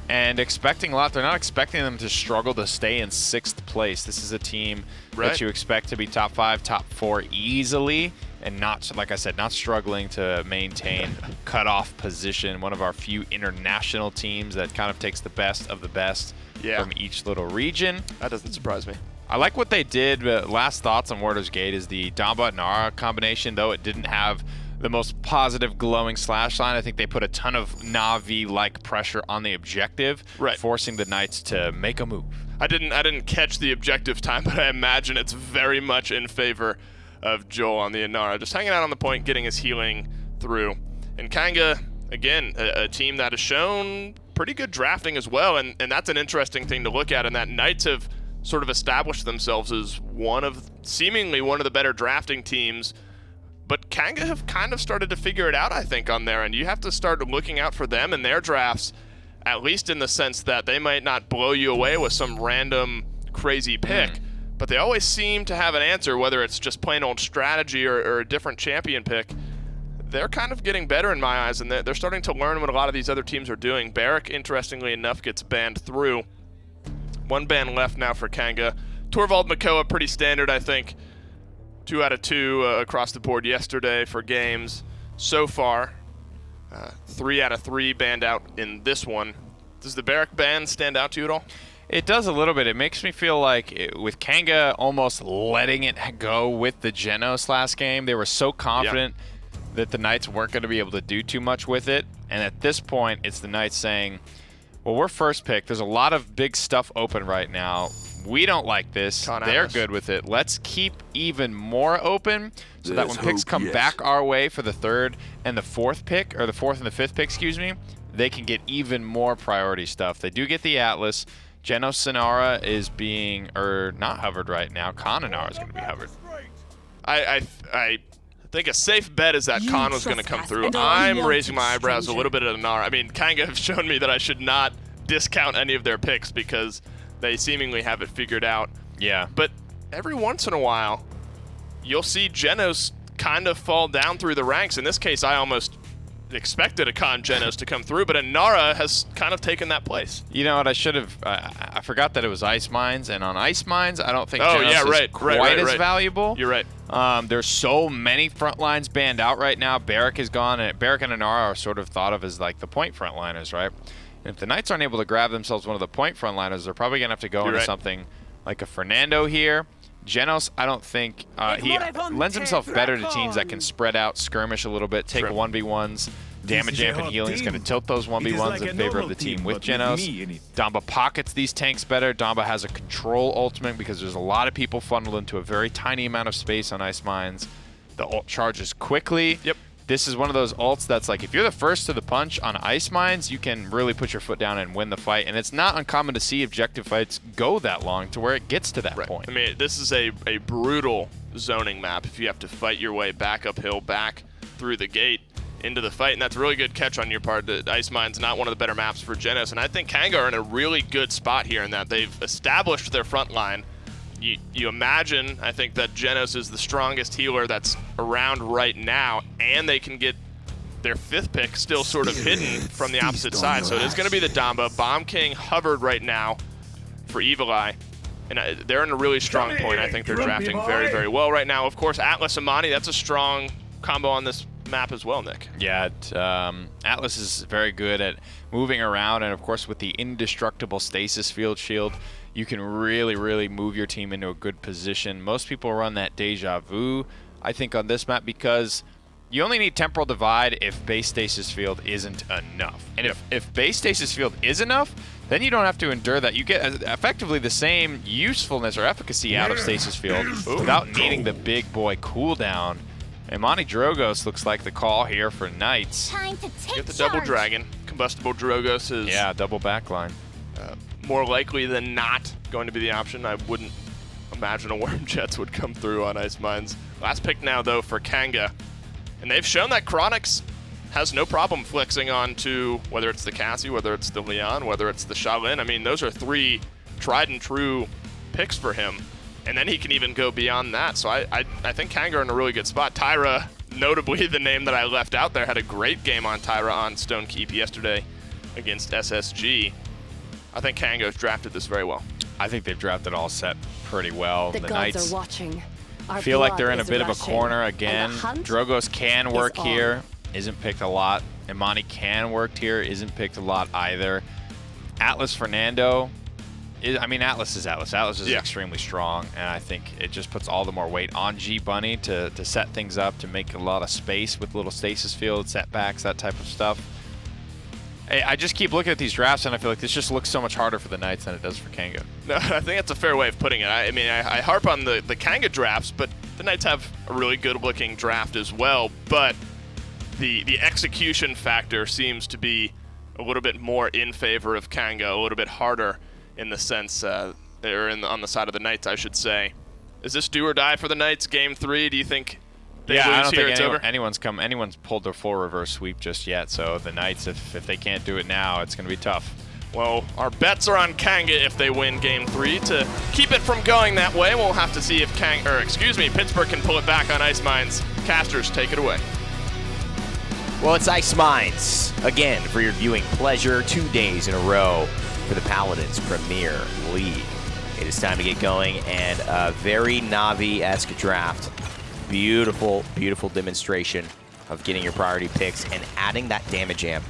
and expecting a lot. They're not expecting them to struggle to stay in 6th place. This is a team that you expect to be top 5, top 4 easily, and not, like I said, not struggling to maintain cutoff position. One of our few international teams that kind of takes the best of the best from each little region. That doesn't surprise me. I like what they did. Last thoughts on Warder's Gate is the Damba and Nara combination, though it didn't have the most positive glowing slash line. I think they put a ton of Na'Vi-like pressure on the objective, forcing the Knights to make a move. I didn't catch the objective time, but I imagine it's very much in favor of Joel on the Inara, just hanging out on the point, getting his healing through. And Kanga, again, a team that has shown pretty good drafting as well, and that's an interesting thing to look at, and that Knights have sort of established themselves as seemingly one of the better drafting teams. But Kanga have kind of started to figure it out, I think, on there, and you have to start looking out for them in their drafts, at least in the sense that they might not blow you away with some random crazy pick, but they always seem to have an answer, whether it's just plain old strategy or a different champion pick. They're kind of getting better in my eyes, and they're starting to learn what a lot of these other teams are doing. Barrack, interestingly enough, gets banned through. 1 ban left now for Kanga. Torvald Makoa, pretty standard, I think. 2 out of 2 across the board yesterday for games so far. 3 out of 3 banned out in this one. Does the Barrack ban stand out to you at all? It does a little bit. It makes me feel like with Kanga almost letting it go with the Genos last game, they were so confident that the Knights weren't going to be able to do too much with it. And at this point, it's the Knights saying, well, we're first pick. There's a lot of big stuff open right now. We don't like this. They're good with it. Let's keep even more open so that when picks come back our way for the 3rd and the 4th pick, or the 4th and the 5th pick, excuse me, they can get even more priority stuff. They do get the Atlas. Genos Sonara is being, not hovered right now. Kananara is going to be hovered. I think a safe bet is that Khan was going to come through. I'm raising my eyebrows a little bit at Nara. I mean, Kanga have shown me that I should not discount any of their picks because they seemingly have it figured out. Yeah. But every once in a while, you'll see Genos kind of fall down through the ranks. In this case, I almost expected a Khan Genos to come through, but Nara has kind of taken that place. You know what? I should have. I forgot that it was Ice Mines, and on Ice Mines, I don't think Genos is quite as valuable. You're right. There's so many front lines banned out right now. Barrack is gone, and Barrack and Nara are sort of thought of as like the point frontliners, right? And if the Knights aren't able to grab themselves one of the point frontliners, they're probably going to have to go into something like a Fernando here. Genos, I don't think, he lends himself better to teams that can spread out, skirmish a little bit, take 1v1s, damage amp and healing is going to tilt those 1v1s in favor of the team with Genos. Damba pockets these tanks better. Damba has a control ultimate because there's a lot of people funneled into a very tiny amount of space on Ice Mines. The ult charges quickly. Yep. This is one of those ults that's like, if you're the first to the punch on Ice Mines, you can really put your foot down and win the fight. And it's not uncommon to see objective fights go that long to where it gets to that point. I mean, this is a brutal zoning map if you have to fight your way back uphill, back through the gate into the fight. And that's a really good catch on your part. The Ice Mine's not one of the better maps for Genos. And I think Kanga are in a really good spot here in that they've established their front line. You imagine, I think, that Genos is the strongest healer that's around right now, and they can get their 5th pick still sort of hidden from the opposite side. So it is going to be the Damba. Bomb King hovered right now for Evil Eye, and they're in a really strong point. I think they're drafting very, very well right now. Of course, Atlas Amani, that's a strong combo on this map as well, Nick. Yeah, Atlas is very good at moving around, and of course with the indestructible stasis field shield, you can really, really move your team into a good position. Most people run that Deja Vu, I think, on this map because you only need Temporal Divide if base stasis field isn't enough. And if base stasis field is enough, then you don't have to endure that. You get effectively the same usefulness or efficacy out of stasis field without needing the big boy cooldown. Imani Drogos looks like the call here for Knights. Time to take Get the double dragon. Combustible Drogos is double backline. More likely than not going to be the option. I wouldn't imagine a Worm Jets would come through on Ice Mines. Last pick now, though, for Kanga. And they've shown that Chronix has no problem flexing onto whether it's the Cassie, whether it's the Leon, whether it's the Shaolin. I mean, those are 3 tried and true picks for him. And then he can even go beyond that. So I think Kanga are in a really good spot. Tyra, notably the name that I left out there, had a great game on Tyra on Stone Keep yesterday against SSG. I think Kanga's drafted this very well. I think they've drafted all set pretty well. The gods Knights are watching. Our feel like blood they're in a is bit of a rushing, corner and again. the hunt Drogos can work is on. here, isn't picked a lot. Imani can work here, isn't picked a lot either. Atlas Fernando, Atlas is Atlas. Atlas is extremely strong, and I think it just puts all the more weight on G Bunny to set things up, to make a lot of space with little stasis field, setbacks, that type of stuff. I just keep looking at these drafts, and I feel like this just looks so much harder for the Knights than it does for Kanga. No, I think that's a fair way of putting it. I mean, I harp on the Kanga drafts, but the Knights have a really good-looking draft as well. But the execution factor seems to be a little bit more in favor of Kanga, a little bit harder in the sense, they're on the side of the Knights, I should say. Is this do or die for the Knights? Game 3, do you think? I don't think anyone's pulled their full reverse sweep just yet. So the Knights, if they can't do it now, it's going to be tough. Well, our bets are on Kanga if they win Game 3 to keep it from going that way. We'll have to see if Pittsburgh can pull it back on Ice Mines. Casters, take it away. Well, it's Ice Mines again for your viewing pleasure. 2 days in a row for the Paladins Premier League. It is time to get going, and a very Na'Vi-esque draft. Beautiful, beautiful demonstration of getting your priority picks and adding that damage amp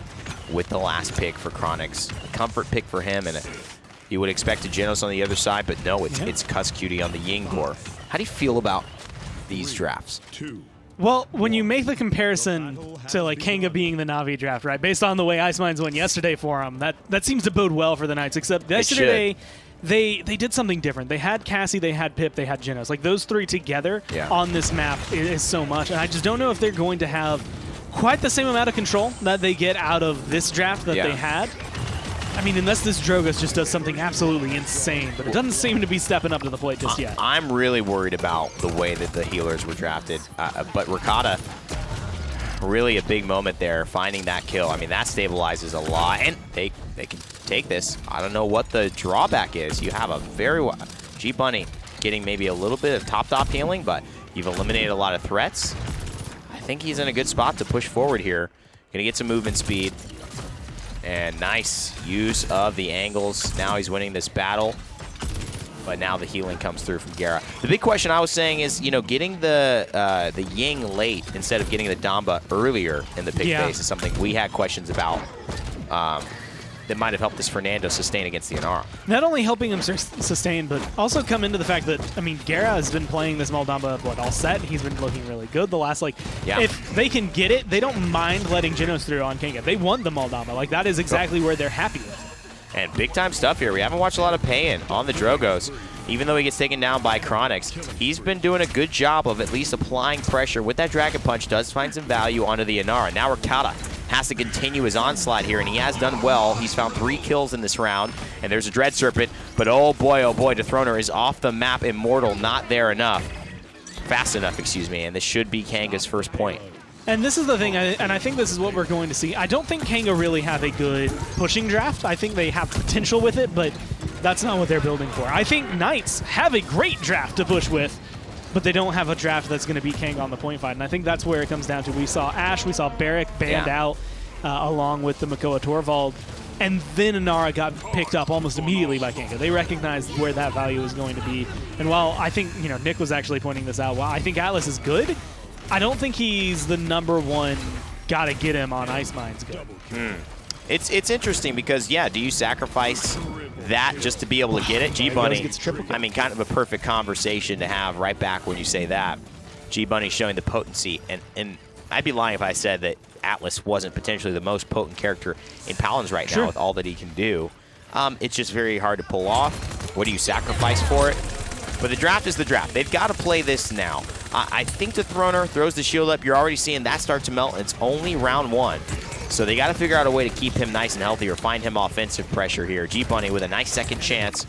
with the last pick for Chronix. A comfort pick for him, and you would expect a Genos on the other side, but no, it's Cuss Cutie on the Ying core. How do you feel about these drafts? Well, when you make the comparison to like Kanga being the Na'Vi draft, right, based on the way Ice Mines went yesterday for him, that seems to bode well for the Knights, except yesterday they did something different. They had Cassie, they had Pip, they had Genos. Like, those 3 together on this map is so much, and I just don't know if they're going to have quite the same amount of control that they get out of this draft that they had. I mean, unless this Drogus just does something absolutely insane, but it doesn't seem to be stepping up to the plate just yet. I'm really worried about the way that the healers were drafted, but Rakata, really a big moment there, finding that kill. I mean, that stabilizes a lot, and they can take this. I don't know what the drawback is. You have a very G-Bunny getting maybe a little bit of top healing, but you've eliminated a lot of threats. I think he's in a good spot to push forward here. Gonna get some movement speed. And nice use of the angles. Now he's winning this battle. But now the healing comes through from Gara. The big question I was saying is, getting the Ying late instead of getting the Damba earlier in the pick phase is something we had questions about. that might have helped this Fernando sustain against the Inara. Not only helping him sustain, but also come into the fact that, I mean, Guerra has been playing this Moldamba, all set. He's been looking really good the last, if they can get it, they don't mind letting Genos through on Kanga. They want the Moldamba. That is exactly where they're happy with it. And big-time stuff here. We haven't watched a lot of Payin on the Drogos. Even though he gets taken down by Chronix, he's been doing a good job of at least applying pressure with that Dragon Punch. Does find some value onto the Inara. Now Ricotta has to continue his onslaught here, and he has done well. He's found 3 kills in this round, and there's a Dread Serpent, but oh boy, Dethroner is off the map. Immortal not there fast enough, excuse me, and this should be Kanga's first point. And this is the thing, and I think this is what we're going to see. I don't think Kanga really have a good pushing draft. I think they have potential with it, but that's not what they're building for. I think Knights have a great draft to push with, but they don't have a draft that's going to beat Kanga on the point fight. And I think that's where it comes down to. We saw Ashe, we saw Barrick banned out along with the Makoa Torvald, and then Inara got picked up almost immediately by Kanga. They recognized where that value is going to be. And while I think, Nick was actually pointing this out, while I think Atlas is good, I don't think he's the #1 gotta get him on Ice Mines good. It's interesting because, do you sacrifice that just to be able to get it? G-Bunny, I mean, kind of a perfect conversation to have right back when you say that. G-Bunny showing the potency, and I'd be lying if I said that Atlas wasn't potentially the most potent character in Paladins right now with all that he can do. It's just very hard to pull off. What do you sacrifice for it? But the draft is the draft. They've got to play this now. I think Dethroner throws the shield up. You're already seeing that start to melt. It's only round 1. So they got to figure out a way to keep him nice and healthy or find him offensive pressure here. G-Bunny with a nice second chance.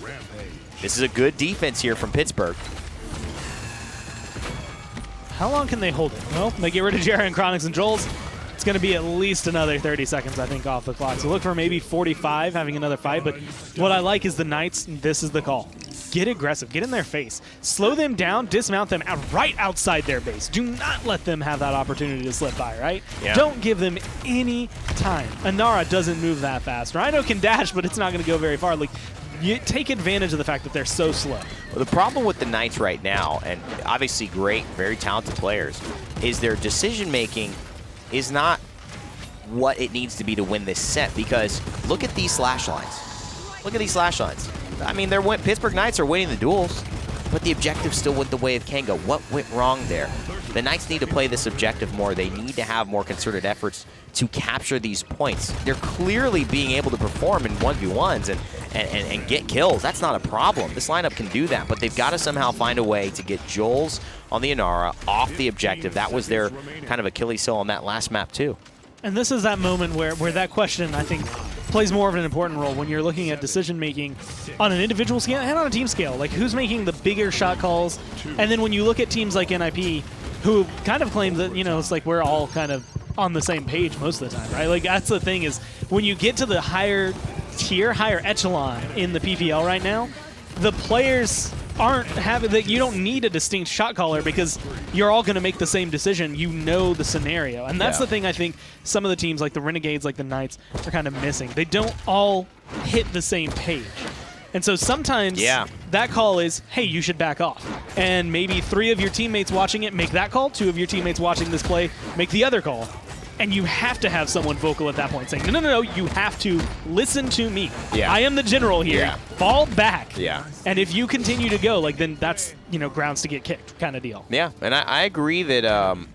This is a good defense here from Pittsburgh. How long can they hold it? Well, they get rid of Jera and Chronix and Joels. It's going to be at least another 30 seconds, I think, off the clock. So look for maybe 45 having another fight. But what I like is the Knights, this is the call. Get aggressive. Get in their face. Slow them down. Dismount them right outside their base. Do not let them have that opportunity to slip by, right? Yeah. Don't give them any time. Inara doesn't move that fast. Rhino can dash, but it's not going to go very far. You take advantage of the fact that they're so slow. Well, the problem with the Knights right now, and obviously great, very talented players, is their decision-making is not what it needs to be to win this set, because look at these slash lines. Look at these slash lines. I mean, Pittsburgh Knights are winning the duels, but the objective still went the way of Kanga. What went wrong there? The Knights need to play this objective more. They need to have more concerted efforts to capture these points. They're clearly being able to perform in 1v1s and get kills. That's not a problem. This lineup can do that, but they've got to somehow find a way to get Joels on the Inara off the objective. That was their kind of Achilles heel on that last map, too. And this is that moment where that question, I think, plays more of an important role when you're looking at decision-making on an individual scale and on a team scale. Who's making the bigger shot calls? And then when you look at teams like NIP, who kind of claim that, it's like we're all kind of on the same page most of the time, right? That's the thing is when you get to the higher tier, higher echelon in the PPL right now, the players aren't having that. You don't need a distinct shot caller because you're all going to make the same decision. You know the scenario, and that's the thing. I think some of the teams like the Renegades, like the Knights, are kind of missing. They don't all hit the same page, and so sometimes that call is, hey, you should back off, and maybe 3 of your teammates watching it make that call. 2 of your teammates watching this play make the other call. And you have to have someone vocal at that point saying, no, you have to listen to me. Yeah. I am the general here. Yeah. Fall back. Yeah. And if you continue to go, then that's, grounds to get kicked kind of deal. Yeah, and I agree that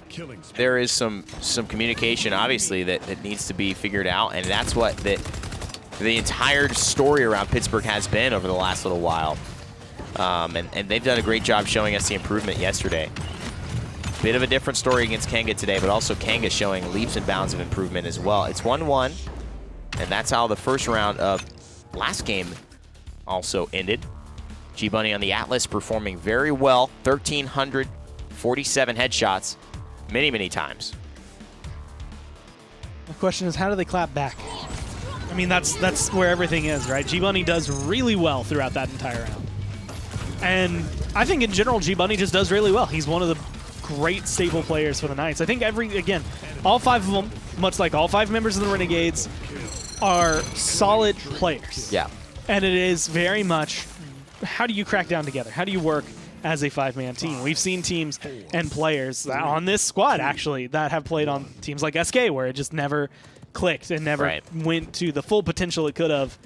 there is some communication, obviously, that needs to be figured out, and that's what the entire story around Pittsburgh has been over the last little while. And they've done a great job showing us the improvement yesterday. Bit of a different story against Kanga today, but also Kanga showing leaps and bounds of improvement as well. It's 1-1, and that's how the first round of last game also ended. G-Bunny on the Atlas performing very well. 1,347 headshots many, many times. The question is, how do they clap back? I mean, that's where everything is, right? G-Bunny does really well throughout that entire round. And I think in general, G-Bunny just does really well. He's one of the great staple players for the Knights. I think all 5 of them, much like all 5 members of the Renegades, are solid players. Yeah. And it is very much, how do you crack down together? How do you work as a 5-man team? We've seen teams and players on this squad, actually, that have played on teams like SK, where it just never clicked and never Right. went to the full potential it could have.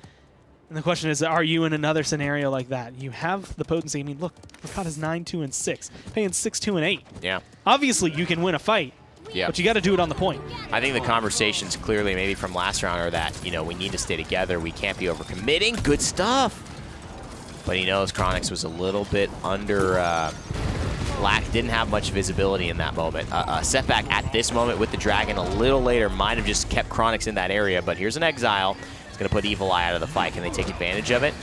And the question is, are you in another scenario like that? You have the potency. I mean, look, Rakata's 9-2-6, paying 6-2-8. Yeah. Obviously, you can win a fight, Yeah. but you got to do it on the point. I think the conversations clearly maybe from last round are that, you know, we need to stay together. We can't be overcommitting. Good stuff. But he knows Chronix was a little bit under, didn't have much visibility in that moment. A setback at this moment with the Dragon a little later might have just kept Chronix in that area, but here's an Exile. It's going to put Evil Eye out of the fight. Can they take advantage of it?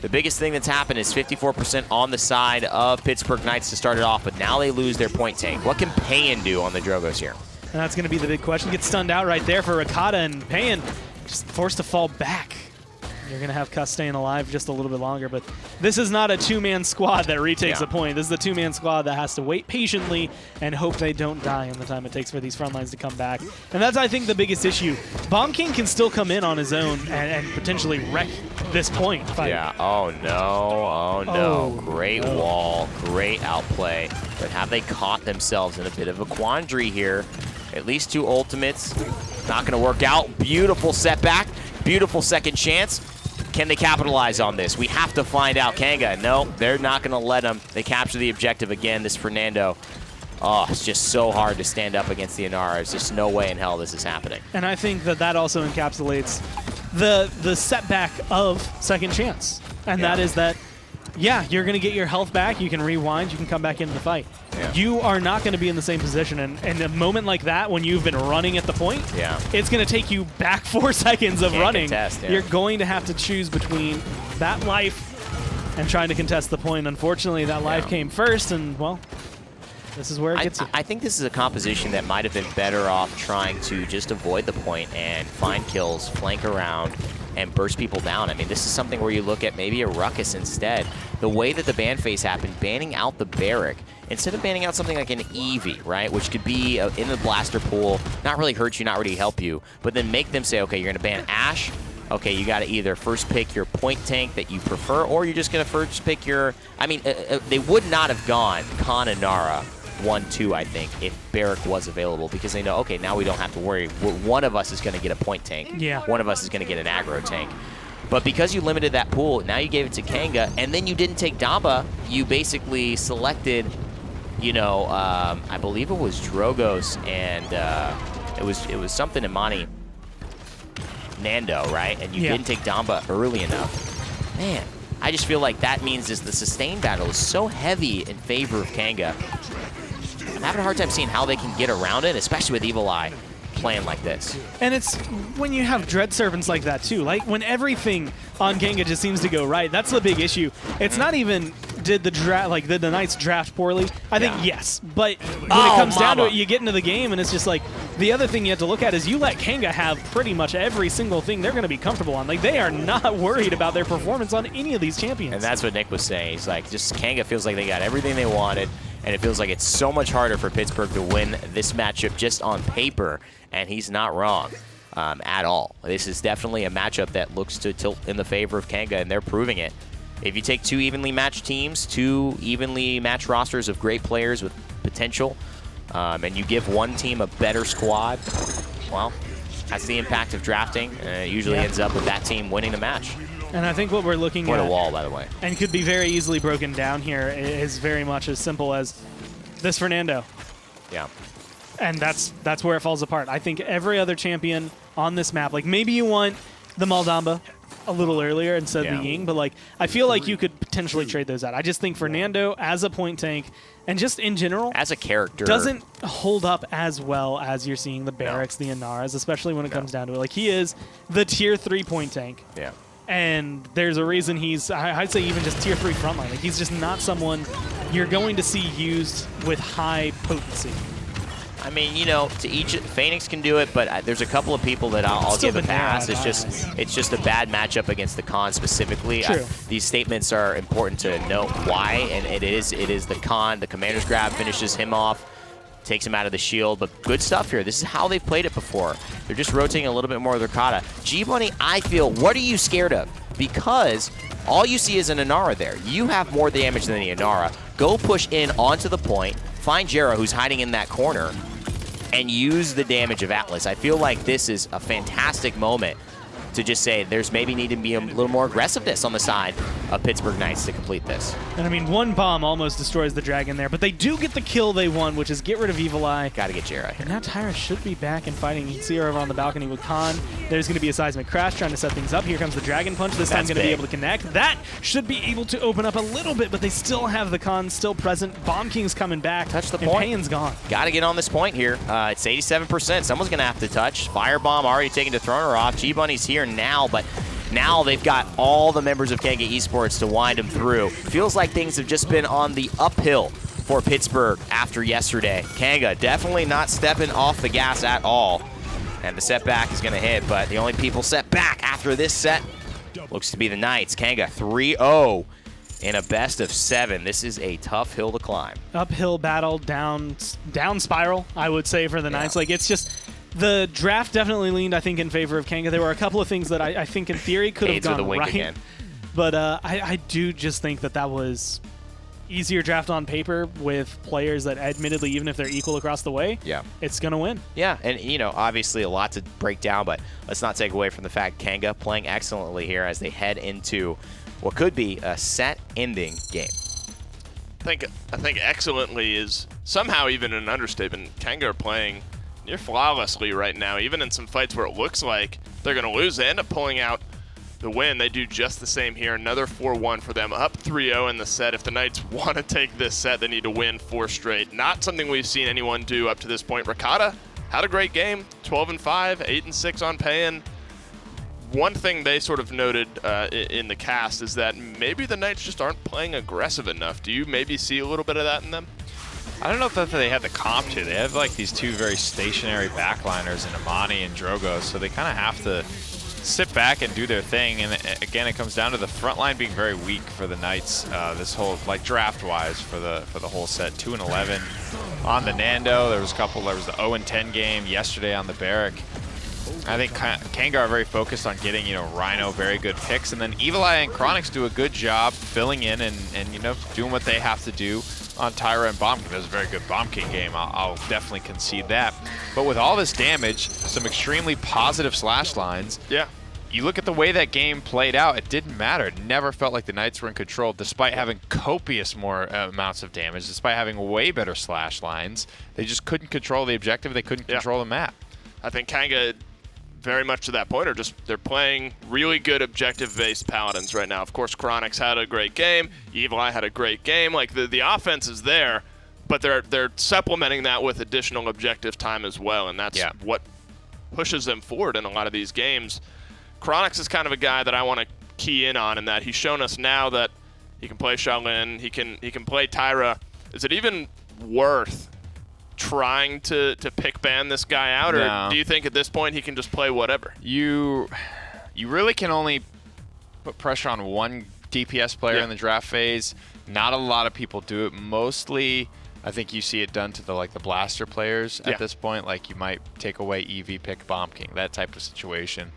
The biggest thing that's happened is 54% on the side of Pittsburgh Knights to start it off, but now they lose their point tank. What can Payan do on the Drogos here? And that's going to be the big question. Gets stunned out right there for Rakata, and Payan just forced to fall back. You're going to have Cuss staying alive just a little bit longer, but this is not a two-man squad that retakes a point. This is the two-man squad that has to wait patiently and hope they don't die in the time it takes for these front lines to come back. And that's, I think, the biggest issue. Bomb King can still come in on his own and potentially wreck this point fight. Yeah, oh no, great wall, great outplay. But have they caught themselves in a bit of a quandary here? At least 2 ultimates, not gonna work out. Beautiful setback, beautiful second chance. Can they capitalize on this? We have to find out. Kanga, no, they're not gonna let them. They capture the objective again, this Fernando. Oh, it's just so hard to stand up against the Inara. There's just no way in hell this is happening. And I think that that also encapsulates the setback of second chance. And that is that, yeah, you're going to get your health back. You can rewind. You can come back into the fight. Yeah. You are not going to be in the same position. And in a moment like that, when you've been running at the point, it's going to take you back 4 seconds of running. Contest, You're going to have to choose between that life and trying to contest the point. Unfortunately, that life came first, and, well, this is where it gets you. I think this is a composition that might have been better off trying to just avoid the point and find kills, flank around, and burst people down. I mean, this is something where you look at maybe a Ruckus instead. The way that the ban phase happened, banning out the Barrack, instead of banning out something like an Eevee, right, which could be in the blaster pool, not really hurt you, not really help you, but then make them say, okay, you're going to ban Ashe. Okay, you got to either first pick your point tank that you prefer, or you're just going to first pick your... I mean, they would not have gone Kananara 1-2, I think, if Barrack was available, because they know, okay, now we don't have to worry. One of us is going to get a point tank. Yeah. One of us is going to get an aggro tank. But because you limited that pool, now you gave it to Kanga, and then you didn't take Damba, you basically selected, you know, I believe it was Drogos, and it was something Imani Nando, right? And you didn't take Damba early enough. Man, I just feel like that means is the sustain battle is so heavy in favor of Kanga. I'm having a hard time seeing how they can get around it, especially with Evil Eye playing like this. And it's when you have Dread Serpents like that too, like when everything on Kanga just seems to go right, that's the big issue. It's not even did the Knights draft poorly? I think yes, but when it comes down to it, you get into the game and it's just like, the other thing you have to look at is you let Kanga have pretty much every single thing they're going to be comfortable on. Like, they are not worried about their performance on any of these champions. And that's what Nick was saying. He's like, just Kanga feels like they got everything they wanted, and it feels like it's so much harder for Pittsburgh to win this matchup just on paper, and he's not wrong at all. This is definitely a matchup that looks to tilt in the favor of Kanga, and they're proving it. If you take 2 evenly matched teams, 2 evenly matched rosters of great players with potential, and you give one team a better squad, well, that's the impact of drafting, and it usually ends up with that team winning the match. And I think what we're looking What at, a wall, by the way, and could be very easily broken down here, is very much as simple as this Fernando. Yeah. And that's where it falls apart. I think every other champion on this map, like maybe you want the Maldamba a little earlier instead of the Ying, but like I feel like you could potentially trade those out. I just think Fernando as a point tank and just in general as a character doesn't hold up as well as you're seeing the Barracks, the Inaras, especially when it comes down to it. Like, he is the tier 3 point tank. Yeah. And there's a reason he's, I'd say even just tier 3 frontline. Like, he's just not someone you're going to see used with high potency. I mean, you know, to each, Phoenix can do it, but there's a couple of people that I'll give a pass. It's just a bad matchup against the Khan specifically. True. These statements are important to note why, and it is the Khan. The commander's grab finishes him off, takes him out of the shield, but good stuff here. This is how they've played it before. They're just rotating a little bit more of their kata. G-Bunny, I feel, what are you scared of? Because all you see is an Inara there. You have more damage than the Inara. Go push in onto the point, find Jera, who's hiding in that corner, and use the damage of Atlas. I feel like this is a fantastic moment to just say there's maybe need to be a little more aggressiveness on the side of Pittsburgh Knights to complete this. And I mean, one bomb almost destroys the dragon there, but they do get the kill they want, which is get rid of Evil Eye. Gotta get Jera here. And now Tyra should be back and fighting. You can see her over on the balcony with Khan. There's going to be a seismic crash trying to set things up. Here comes the Dragon Punch. This time going to be able to connect. That should be able to open up a little bit, but they still have the Khan still present. Bomb King's coming back. Touch the and point. Payan's gone. Gotta get on this point here. It's 87%. Someone's gonna have to touch. Firebomb already taken to Throner off. G-Bunny's here now, but now they've got all the members of Kanga Esports to wind them through. Feels like things have just been on the uphill for Pittsburgh after yesterday. Kanga definitely not stepping off the gas at all. And the setback is going to hit, but the only people set back after this set looks to be the Knights. Kanga 3-0 in a best of 7. This is a tough hill to climb. Uphill battle, down spiral, I would say, for the Knights. Like, it's just... The draft definitely leaned, I think, in favor of Kanga. There were a couple of things that I think, in theory, could have gone right. Again. But I do just think that was easier draft on paper with players that, admittedly, even if they're equal across the way, it's going to win. Yeah, and, you know, obviously a lot to break down, but let's not take away from the fact Kanga playing excellently here as they head into what could be a set-ending game. I think excellently is somehow even an understatement. Kanga are playing near flawlessly right now, even in some fights where it looks like they're going to lose. They end up pulling out the win. They do just the same here. Another 4-1 for them, up 3-0 in the set. If the Knights want to take this set, they need to win 4 straight. Not something we've seen anyone do up to this point. Ricotta had a great game, 12-5, 8-6 on Payan. One thing they sort of noted in the cast is that maybe the Knights just aren't playing aggressive enough. Do you maybe see a little bit of that in them? I don't know if that's what they had the comp to. They have like these two very stationary backliners in Amani and Drogo, so they kind of have to sit back and do their thing. And again, it comes down to the front line being very weak for the Knights. This whole, like, draft-wise for the whole set. 2-11 on the Nando. There was a couple. There was the 0-10 game yesterday on the Barrack. I think Kanga are very focused on getting, you know, Rhino very good picks, and then Evil Eye and Chronix do a good job filling in and you know, doing what they have to do on Tyra and Bomb King. It was a very good Bomb King game. I'll definitely concede that. But with all this damage, some extremely positive slash lines. Yeah. You look at the way that game played out, it didn't matter. It never felt like the Knights were in control, despite having copious more amounts of damage, despite having way better slash lines. They just couldn't control the objective. They couldn't control the map. I think Kanga, very much to that point, they're playing really good objective-based Paladins right now. Of course, Chronix had a great game. Evil Eye had a great game. Like, the offense is there, but they're supplementing that with additional objective time as well, and that's what pushes them forward in a lot of these games. Chronix is kind of a guy that I want to key in on, in that he's shown us now that he can play Shaolin, he can play Tyra. Is it even worth trying to pick ban this guy out, or do you think at this point he can just play whatever? You really can only put pressure on one DPS player in the draft phase. Not a lot of people do it. Mostly, I think you see it done to the blaster players at this point. Like, you might take away EV, pick Bomb King, that type of situation.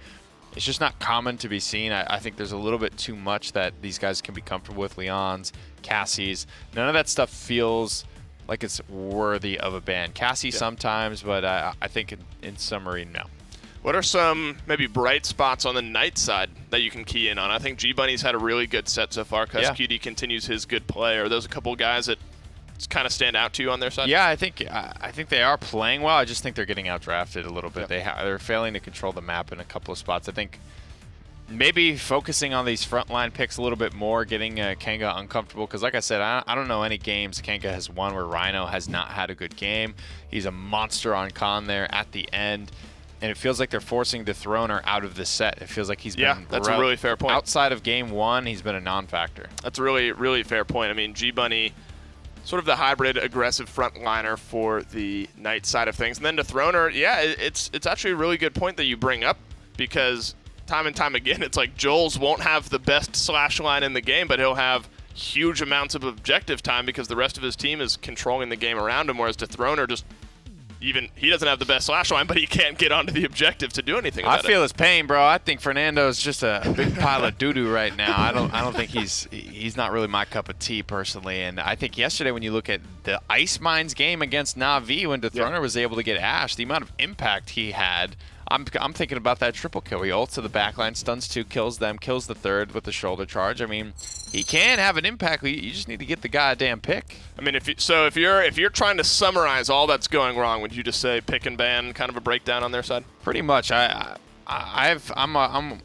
It's just not common to be seen. I think there's a little bit too much that these guys can be comfortable with. Leon's, Cassie's, none of that stuff feels like it's worthy of a ban. Cassie sometimes, but I think in summary, no. What are some maybe bright spots on the Knight side that you can key in on? I think G-Bunny's had a really good set so far. QD continues his good play. Are those a couple of guys that kind of stand out to you on their side? Yeah, I think they are playing well. I just think they're getting outdrafted a little bit. They're failing to control the map in a couple of spots. I think maybe focusing on these frontline picks a little bit more, getting Kanga uncomfortable. Because like I said, I don't know any games Kanga has won where Rhino has not had a good game. He's a monster on Khan there at the end. And it feels like they're forcing the Throner out of the set. It feels like he's been that's a really fair point. Outside of game 1, he's been a non-factor. That's a really, really fair point. I mean, G-Bunny, sort of the hybrid aggressive frontliner for the Knight side of things. And then to Throner, it's actually a really good point that you bring up, because time and time again, it's like Joel's won't have the best slash line in the game, but he'll have huge amounts of objective time because the rest of his team is controlling the game around him, whereas to Throner, just even he doesn't have the best slash line, but he can't get onto the objective to do anything about I feel his pain, bro. I think Fernando's just a big pile of doo-doo right now. I don't think he's not really my cup of tea personally. And I think yesterday when you look at the Ice Mines game against Na'Vi when Dethroner was able to get Ashe, the amount of impact he had, I'm thinking about that triple kill. He ults to the backline, stuns 2, kills them, kills the third with the shoulder charge. I mean, he can have an impact. You just need to get the goddamn pick. I mean, if you're trying to summarize all that's going wrong, would you just say pick and ban, kind of a breakdown on their side? Pretty much. I'm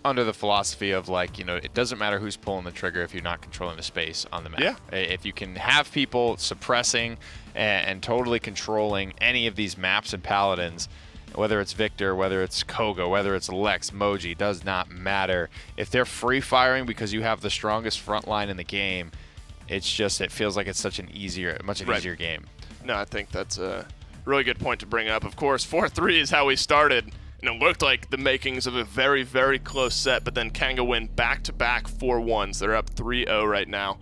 under the philosophy of, like, you know, it doesn't matter who's pulling the trigger if you're not controlling the space on the map. Yeah. If you can have people suppressing and totally controlling any of these maps and Paladins, whether it's Victor, whether it's Koga, whether it's Lex, Moji, does not matter. If they're free firing because you have the strongest front line in the game, it feels like it's such an much easier game. No, I think that's a really good point to bring up. Of course, 4-3 is how we started, and it looked like the makings of a very, very close set, but then Kanga win back-to-back 4-1s. They're up 3-0 right now.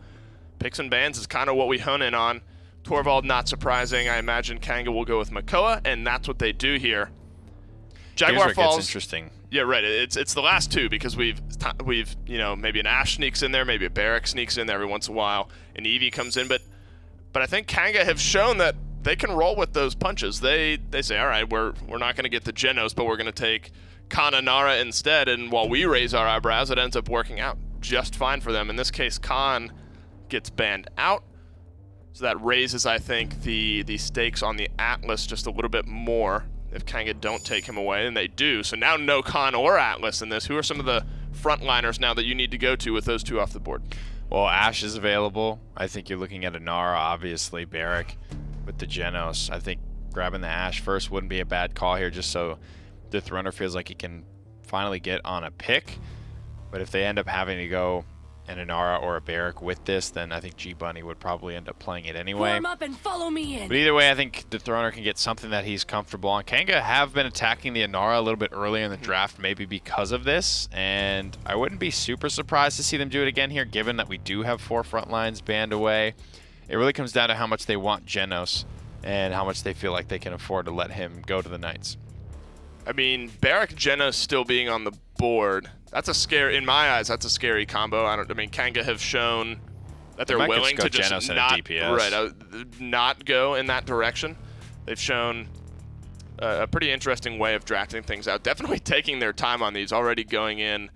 Picks and bans is kind of what we hone in on. Torvald, not surprising. I imagine Kanga will go with Makoa, and that's what they do here. Jaguar Falls. Gets interesting. Yeah, right. It's the last two because we've maybe an Ashe sneaks in there, maybe a Barrack sneaks in there every once in a while, and Eevee comes in, but I think Kanga have shown that they can roll with those punches. They say, all right, we're not going to get the Genos, but we're going to take Kana Nara instead, and while we raise our eyebrows, it ends up working out just fine for them. In this case, Khan gets banned out. So that raises, I think, the stakes on the Atlas just a little bit more if Kanga don't take him away, and they do. So now no Khan or Atlas in this. Who are some of the frontliners now that you need to go to with those two off the board? Well, Ashe is available. I think you're looking at Inara, obviously, Barrack with the Genos. I think grabbing the Ashe first wouldn't be a bad call here, just so Dethroner feels like he can finally get on a pick. But if they end up having to go an Inara or a Barrack with this, then I think G-Bunny would probably end up playing it anyway. Form up and follow me in. But either way, I think Dethroner can get something that he's comfortable on. Kanga have been attacking the Inara a little bit earlier in the draft, maybe because of this, and I wouldn't be super surprised to see them do it again here, given that we do have 4 front lines banned away. It really comes down to how much they want Genos and how much they feel like they can afford to let him go to the Knights. I mean, Barrack Genos still being on the board, that's a scary, in my eyes, that's a scary combo. I mean, Kanga have shown that they're willing to just not go in that direction. They've shown a pretty interesting way of drafting things out. Definitely taking their time on these, already going in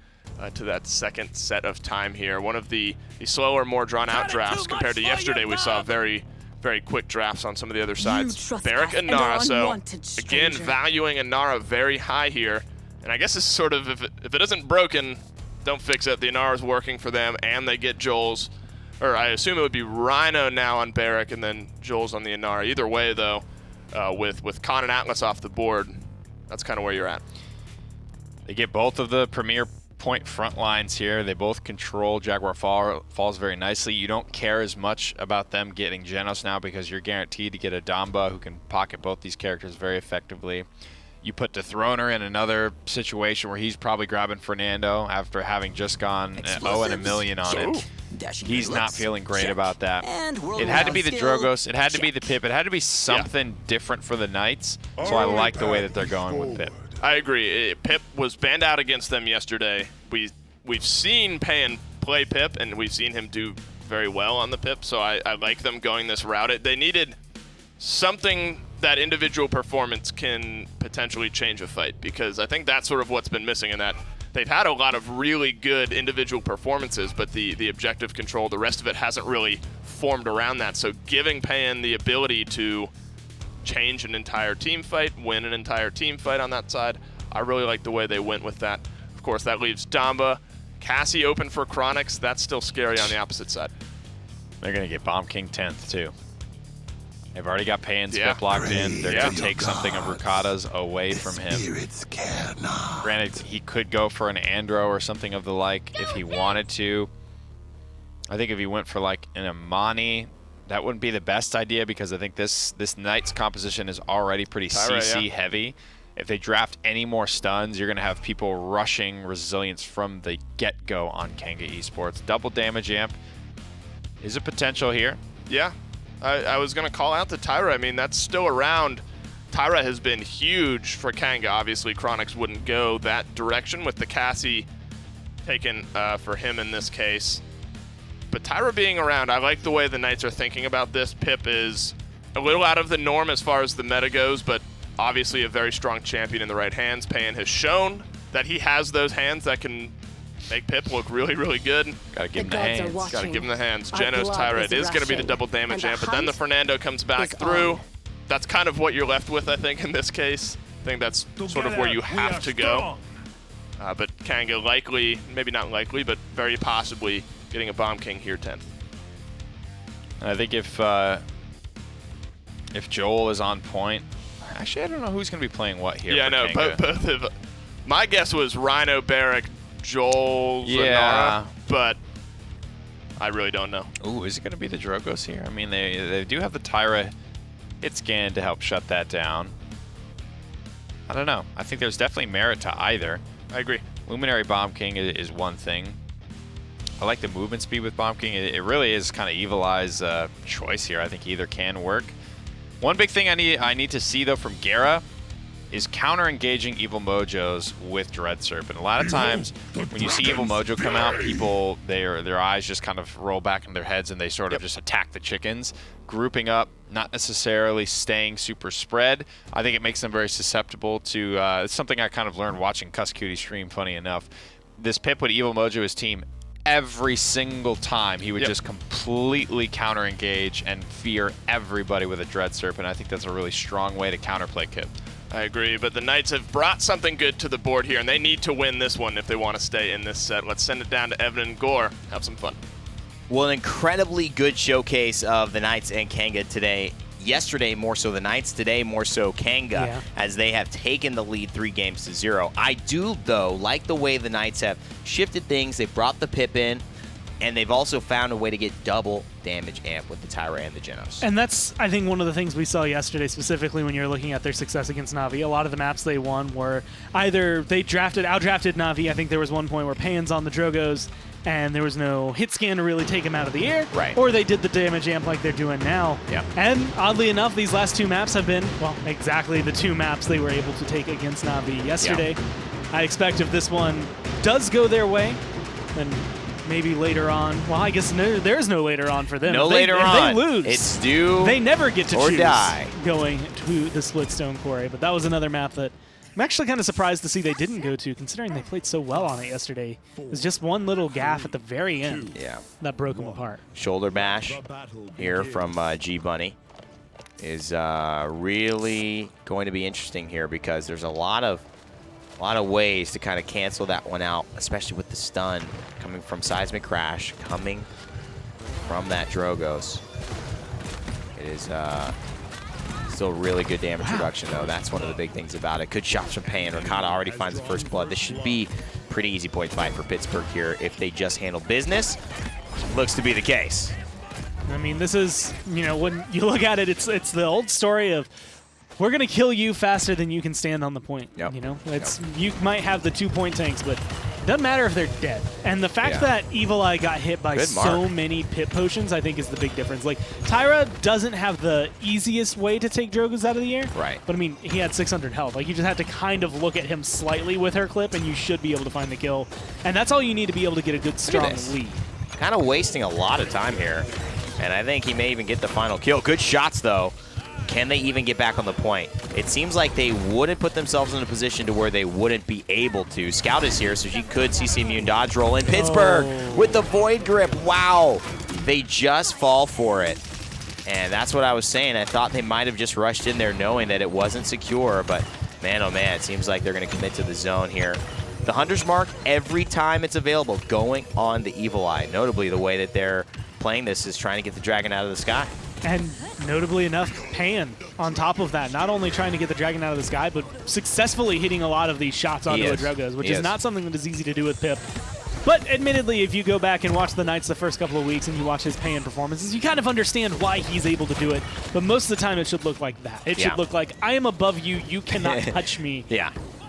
to that second set of time here. One of the slower, more drawn-out drafts compared to yesterday. We saw very, very quick drafts on some of the other sides. Barrack and Nara, so again, valuing Inara very high here. And I guess it's sort of, if it isn't broken, don't fix it. The Inara's working for them, and they get Joel's, or I assume it would be Rhino now on Barrack and then Joel's on the Inara. Either way, though, with Khan and Atlas off the board, that's kind of where you're at. They get both of the premier point front lines here. They both control Jaguar Falls very nicely. You don't care as much about them getting Genos now because you're guaranteed to get a Damba who can pocket both these characters very effectively. You put Dethroner in another situation where he's probably grabbing Fernando after having just gone 0-1 million on it. He's not feeling great about that. It had to be the Drogos, it had to be the Pip, it had to be something different for the Knights, so I like the way that they're going with Pip. I agree. Pip was banned out against them yesterday. We've seen Pan play Pip, and we've seen him do very well on the Pip, so I like them going this route. They needed something that individual performance can potentially change a fight, because I think that's sort of what's been missing in that. They've had a lot of really good individual performances, but the objective control, the rest of it hasn't really formed around that. So giving Pan the ability to change an entire team fight, win an entire team fight on that side, I really like the way they went with that. Of course, that leaves Damba. Cassie open for Chronix. That's still scary on the opposite side. They're going to get Bomb King 10th, too. They've already got Pan's Pip locked in. They're going to take something of Rukata's away from him. Granted, he could go for an Andro or something of the like if he wanted to. I think if he went for like an Amani, that wouldn't be the best idea, because I think this Knight's composition is already pretty CC heavy. If they draft any more stuns, you're going to have people rushing Resilience from the get-go on Kanga Esports. Double damage amp is a potential here. Yeah. I was going to call out the Tyra. I mean, that's still around. Tyra has been huge for Kanga. Obviously, Chronix wouldn't go that direction with the Cassie taken for him in this case. But Tyra being around, I like the way the Knights are thinking about this. Pip is a little out of the norm as far as the meta goes, but obviously a very strong champion in the right hands. Payan has shown that he has those hands that can make Pip look really, really good. Gotta give him the hands. Gotta give him the hands. Genos Tyra, it is going to be the double damage amp, but then the Fernando comes back through. That's kind of what you're left with, I think, in this case. I think that's sort of where you have to go. But Kanga likely, maybe not likely, but very possibly getting a Bomb King here 10th. And I think if Joel is on point, actually I don't know who's going to be playing what here. Yeah, I know. Both of my guess was Rhino, Barrack, Joel, Zanara, but I really don't know. Ooh, is it going to be the Drogos here? I mean, they do have the Tyra hit scan to help shut that down. I don't know. I think there's definitely merit to either. I agree. Luminary Bomb King is one thing. I like the movement speed with Bomb King. It really is kind of Evil Eye's choice here. I think either can work. One big thing I need to see, though, from Gera is counter-engaging Evil Mojos with Dread Serpent. A lot of times when you see Evil Mojo come out, people, their eyes just kind of roll back in their heads and they sort of just attack the chickens. Grouping up, not necessarily staying super spread. I think it makes them very susceptible to, it's something I kind of learned watching Cuss Cutie stream, funny enough. This Pip would Evil Mojo his team every single time. He would just completely counter-engage and fear everybody with a Dread Serpent. I think that's a really strong way to counterplay Kip. I agree, but the Knights have brought something good to the board here, and they need to win this one if they want to stay in this set. Let's send it down to Evan and Gore. Have some fun. Well, an incredibly good showcase of the Knights and Kanga today. Yesterday, more so the Knights. Today, more so Kanga, as they have taken the lead 3-0. I do, though, like the way the Knights have shifted things. They've brought the Pip in, and they've also found a way to get double damage amp with the Tyra and the Genos. And that's, I think, one of the things we saw yesterday, specifically when you're looking at their success against Na'Vi. A lot of the maps they won were either they outdrafted Na'Vi. I think there was one point where Payan's on the Drogos, and there was no hit scan to really take him out of the air. Right. Or they did the damage amp like they're doing now. Yeah. And oddly enough, these last two maps have been, well, exactly the two maps they were able to take against Na'Vi yesterday. Yeah. I expect if this one does go their way, then maybe later on. Well, I guess there's no later on for them. No if later on. If they lose, It's do they never get to or choose die. going to the Splitstone Quarry. But that was another map that I'm actually kind of surprised to see they didn't go to, considering they played so well on it yesterday. It was just one little gaff at the very end that broke them apart. Shoulder bash here from G Bunny is really going to be interesting here because there's a lot of ways to kind of cancel that one out, especially with the stun coming from Seismic Crash, coming from that Drogos. It is still really good damage reduction, though. That's one of the big things about it. Good shots from Payan. Ricotta already finds the first blood. This should be pretty easy point fight for Pittsburgh here if they just handle business. Looks to be the case. I mean, this is, you know, when you look at it, it's the old story of we're going to kill you faster than you can stand on the point. Yep. You know, you might have the 2-point tanks, but it doesn't matter if they're dead. And the fact that Evil Eye got hit by so many pit potions, I think, is the big difference. Like, Tyra doesn't have the easiest way to take Drogos out of the air. Right. But, I mean, he had 600 health. Like, you just have to kind of look at him slightly with her clip, and you should be able to find the kill. And that's all you need to be able to get a good, strong lead. Kind of wasting a lot of time here. And I think he may even get the final kill. Good shots, though. Can they even get back on the point? It seems like they wouldn't put themselves in a position to where they wouldn't be able to. Scout is here, so she could CC immune dodge roll in. Pittsburgh with the Void Grip. Wow. They just fall for it. And that's what I was saying. I thought they might have just rushed in there knowing that it wasn't secure. But, man, oh, man, it seems like they're going to commit to the zone here. The Hunter's Mark, every time it's available, going on the Evil Eye. Notably, the way that they're playing this is trying to get the dragon out of the sky. And notably enough, Payan on top of that, not only trying to get the dragon out of the sky, but successfully hitting a lot of these shots onto a Drogos, which is not something that is easy to do with Pip. But admittedly, if you go back and watch the Knights the first couple of weeks and you watch his Payan performances, you kind of understand why he's able to do it. But most of the time, it should look like that. It should look like, I am above you, you cannot touch me.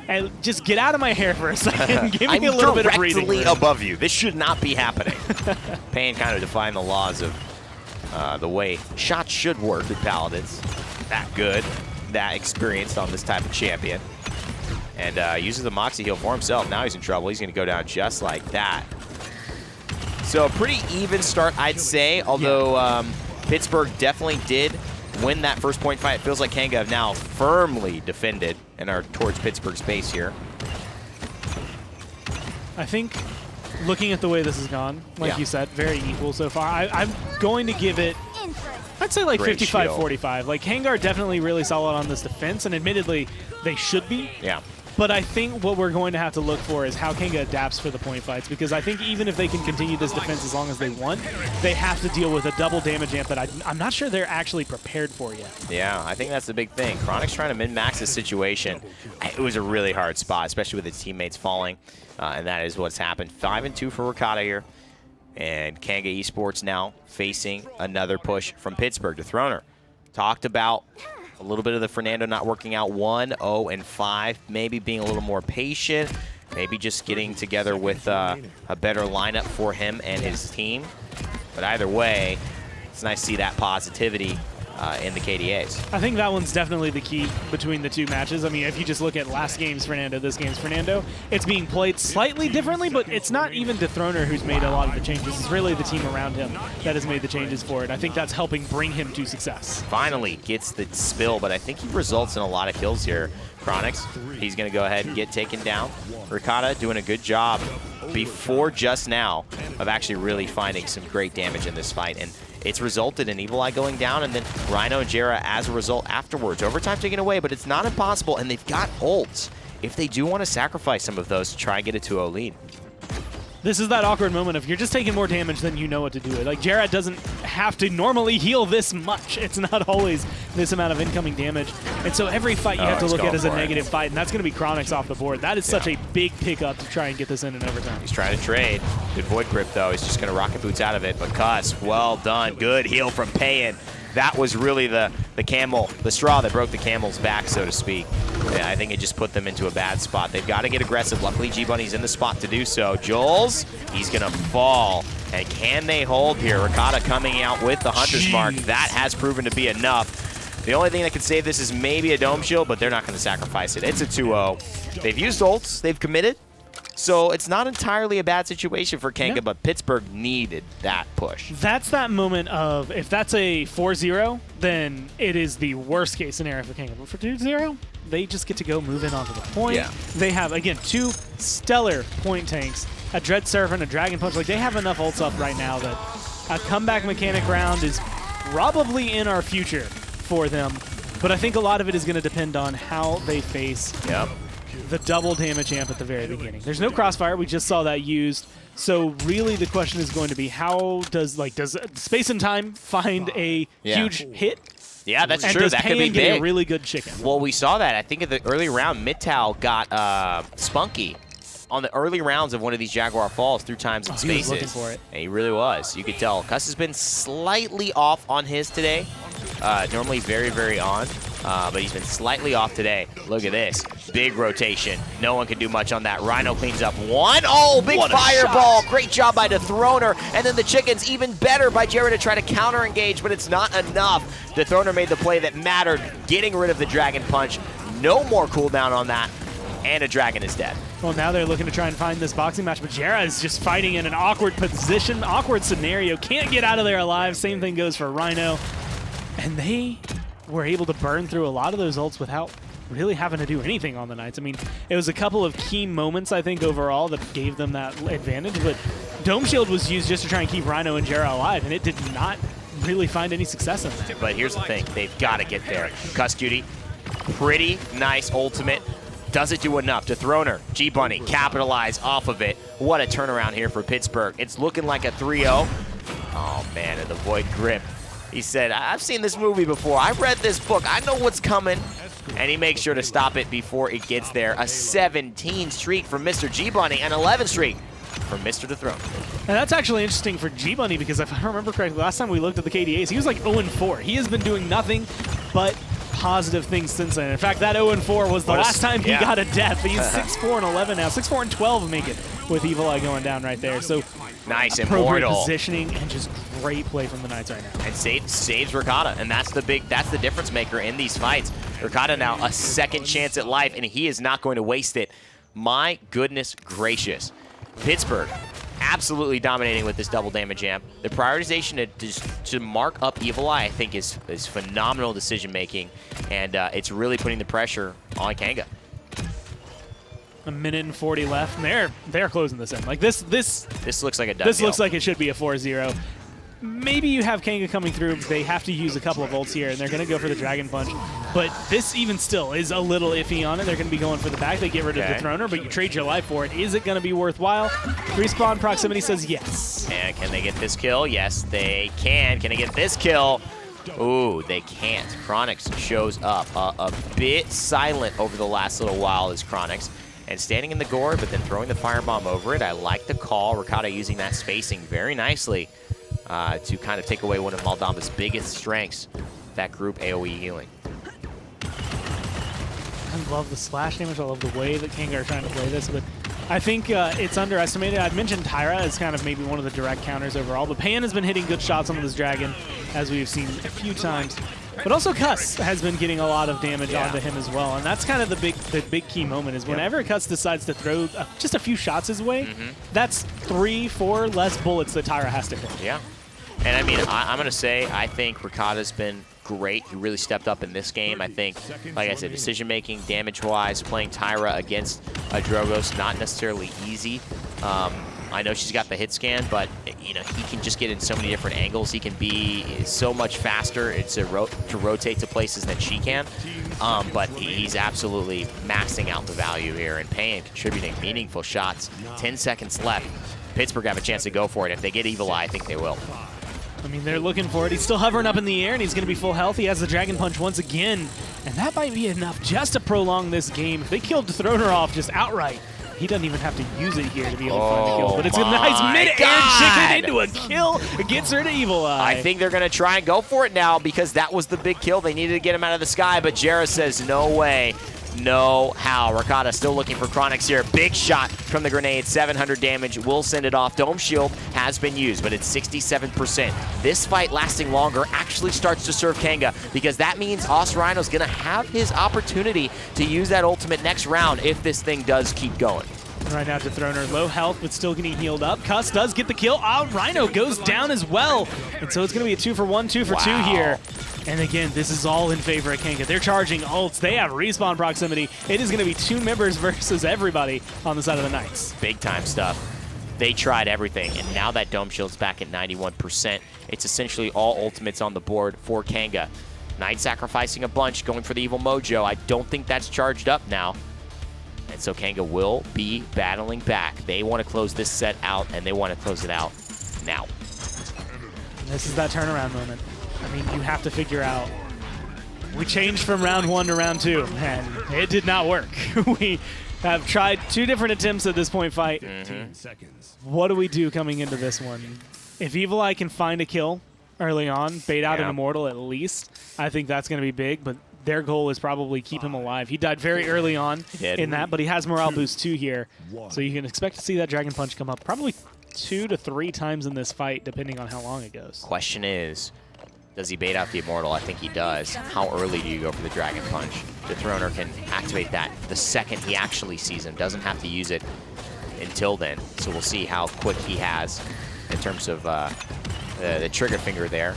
And just get out of my hair for a second. Give me a little bit of breathing room. I'm directly above you. This should not be happening. Payan kind of defying the laws of the way shots should work with Paladins. That good. that experienced on this type of champion. And uses the Moxie heal for himself. Now he's in trouble. He's going to go down just like that. So a pretty even start, I'd say, although Pittsburgh definitely did win that first point fight. It feels like Kanga have now firmly defended and are towards Pittsburgh's base here. I think looking at the way this has gone, like you said, very equal so far. I'm going to give it, I'd say like 55-45. Like Kanga are definitely really solid on this defense, and admittedly, they should be. Yeah. But I think what we're going to have to look for is how Kanga adapts for the point fights, because I think even if they can continue this defense as long as they want, they have to deal with a double damage amp that I'm not sure they're actually prepared for yet. Yeah, I think that's the big thing. Chronic's trying to min-max this situation. It was a really hard spot, especially with his teammates falling, and that is what's happened. 5-2 for Ricotta here, and Kanga Esports now facing another push from Pittsburgh. Dethroner talked about a little bit of the Fernando not working out. 1-0-5, maybe being a little more patient, maybe just getting together with a better lineup for him and his team. But either way, it's nice to see that positivity in the KDAs. I think that one's definitely the key between the two matches. I mean, if you just look at last game's Fernando, this game's Fernando, it's being played slightly differently, but it's not even Dethroner who's made a lot of the changes. It's really the team around him that has made the changes for it. I think that's helping bring him to success. Finally gets the spill, but I think he results in a lot of kills here. Chronix, he's going to go ahead and get taken down. Ricotta doing a good job before just now of actually really finding some great damage in this fight. And it's resulted in Evil Eye going down, and then Rhino and Jera as a result afterwards. Overtime taken away, but it's not impossible, and they've got ults if they do want to sacrifice some of those to try and get a 2-0 lead. This is that awkward moment of you're just taking more damage than you know what to do with. Like, Jared doesn't have to normally heal this much. It's not always this amount of incoming damage. And so every fight you have to look at as a negative fight, and that's going to be Chronix off the board. That is such a big pickup to try and get this in overtime. He's trying to trade. Good Void Grip, though. He's just going to rocket boots out of it. But Cuss, well done. Good heal from Payan. That was really the camel, the straw that broke the camel's back, so to speak. Yeah, I think it just put them into a bad spot. They've got to get aggressive. Luckily, G-Bunny's in the spot to do so. Jules, he's going to fall. And can they hold here? Ricotta coming out with the Hunter's Mark. That has proven to be enough. The only thing that could save this is maybe a Dome Shield, but they're not going to sacrifice it. It's a 2-0. They've used ults. They've committed. So it's not entirely a bad situation for Kanga, but Pittsburgh needed that push. That's that moment of, if that's a 4-0, then it is the worst case scenario for Kanga. But for 2-0, they just get to go move in onto the point. Yeah. They have, again, two stellar point tanks, a Dread Serpent, a Dragon Punch. Like, they have enough ults up right now that a comeback mechanic round is probably in our future for them. But I think a lot of it is going to depend on how they face the double damage amp at the very beginning. There's no crossfire. We just saw that used. So really the question is going to be, how does space and time find a huge hit? Yeah, that's and true. Does that could be Payan get big. a really good chicken? Well, we saw that. I think in the early round, Midtow got Spunky on the early rounds of one of these Jaguar Falls through times and spaces. He was looking for it. And he really was. You could tell. Cuss has been slightly off on his today. Normally very, very on. But he's been slightly off today. Look at this. Big rotation. No one can do much on that. Rhino cleans up one. Oh, big fireball. Great job by Dethroner. And then the chickens even better by Jared to try to counter-engage, but it's not enough. Dethroner made the play that mattered, getting rid of the Dragon Punch. No more cooldown on that. And a dragon is dead. Well, now they're looking to try and find this boxing match, but Jera is just fighting in an awkward position, awkward scenario. Can't get out of there alive. Same thing goes for Rhino. And they were able to burn through a lot of those ults without really having to do anything on the Knights. I mean, it was a couple of key moments, I think, overall that gave them that advantage, but Dome Shield was used just to try and keep Rhino and Jera alive, and it did not really find any success in that. But here's the thing. They've got to get there. Cuss Duty, pretty nice ultimate. Does it do enough? Dethroner, G-Bunny, capitalize off of it. What a turnaround here for Pittsburgh. It's looking like a 3-0. Oh, man, and the Void Grip. He said, I've seen this movie before. I read this book. I know what's coming. And he makes sure to stop it before it gets there. A 17 streak from Mr. G-Bunny, an 11 streak from Mr. Dethroner. And that's actually interesting for G-Bunny because if I remember correctly, last time we looked at the KDAs, he was like 0-4. He has been doing nothing but positive things since then. In fact, that 0-4 was the last time he got a death. He's 6-4-11 now. 6-4-12 make it with Evil Eye going down right there. So Nice, appropriate Immortal. positioning, and just great play from the Knights right now. And saves Ricotta, and that's the difference maker in these fights. Ricotta now a second chance at life, and he is not going to waste it. My goodness gracious. Pittsburgh absolutely dominating with this double damage amp. The prioritization to mark up Evil Eye, I think, is phenomenal decision making, and it's really putting the pressure on Kanga. A minute and 40 left, and they're closing this in. Like this looks like a done This deal. looks like it should be a 4-0. Maybe you have Kanga coming through. They have to use a couple of ults here, and they're going to go for the Dragon Punch. But this even still is a little iffy on it. They're going to be going for the back. They get rid of the Throner, but you trade your life for it. Is it going to be worthwhile? Respawn proximity says yes. And can they get this kill? Yes, they can. Can they get this kill? Ooh, they can't. Chronix shows up. A bit silent over the last little while is Chronix. And standing in the gourd, but then throwing the firebomb over it. I like the call. Ricotta using that spacing very nicely to kind of take away one of Maldamba's biggest strengths, that group AoE healing. I love the splash damage. I love the way that Kanga are trying to play this, but I think it's underestimated. I've mentioned Tyra as kind of maybe one of the direct counters overall, but Pan has been hitting good shots on this Dragon, as we've seen a few times. But also Cuss has been getting a lot of damage onto him as well, and that's kind of the big key moment is whenever Cuss decides to throw just a few shots his way, that's 3-4 less bullets that Tyra has to hit. Yeah. And I mean, I'm going to say, I think Ricotta's been great. He really stepped up in this game. I think, like I said, decision-making, damage-wise, playing Tyra against a Drogos, not necessarily easy. I know she's got the hit scan, but you know he can just get in so many different angles. He can be so much faster to rotate to places than she can. But he's absolutely maxing out the value here and paying, contributing meaningful shots. 10 seconds left. Pittsburgh have a chance to go for it. If they get Evil Eye, I think they will. I mean, they're looking for it. He's still hovering up in the air, and he's going to be full health. He has the Dragon Punch once again, and that might be enough just to prolong this game. If they killed Throner off just outright, he doesn't even have to use it here to be able to find the kill. But it's a nice mid-air chicken into a kill. It gets rid of Evil Eye. I think they're going to try and go for it now because that was the big kill. They needed to get him out of the sky, but Jera says no way. No how. Ricotta still looking for Chronix here. Big shot from the grenade. 700 damage. Will send it off. Dome Shield has been used, but it's 67%. This fight lasting longer actually starts to serve Kanga because that means Os Rhino's going to have his opportunity to use that ultimate next round if this thing does keep going. Right now to Throner, low health, but still getting healed up. Cuss does get the kill. Rhino goes down as well. And so it's going to be a 2-for-1, 2-for-2 here. And again, this is all in favor of Kanga. They're charging ults. They have respawn proximity. It is going to be 2 members versus everybody on the side of the Knights. Big time stuff. They tried everything, and now that Dome Shield's back at 91%. It's essentially all ultimates on the board for Kanga. Knight sacrificing a bunch, going for the Evil Mojo. I don't think that's charged up now. And so Kanga will be battling back. They want to close this set out, and they want to close it out now. This is that turnaround moment. I mean, you have to figure out. We changed from round 1 to round 2, and it did not work. We have tried 2 different attempts at this point fight. What do we do coming into this one? If Evil Eye can find a kill early on, bait out an Immortal at least, I think that's going to be big, but their goal is probably keep him alive. He died very early on in that, but he has morale boost 2 here. So you can expect to see that Dragon Punch come up probably 2 to 3 times in this fight, depending on how long it goes. Question is, does he bait out the Immortal? I think he does. How early do you go for the Dragon Punch? The Throner can activate that the second he actually sees him. Doesn't have to use it until then. So we'll see how quick he has in terms of the trigger finger there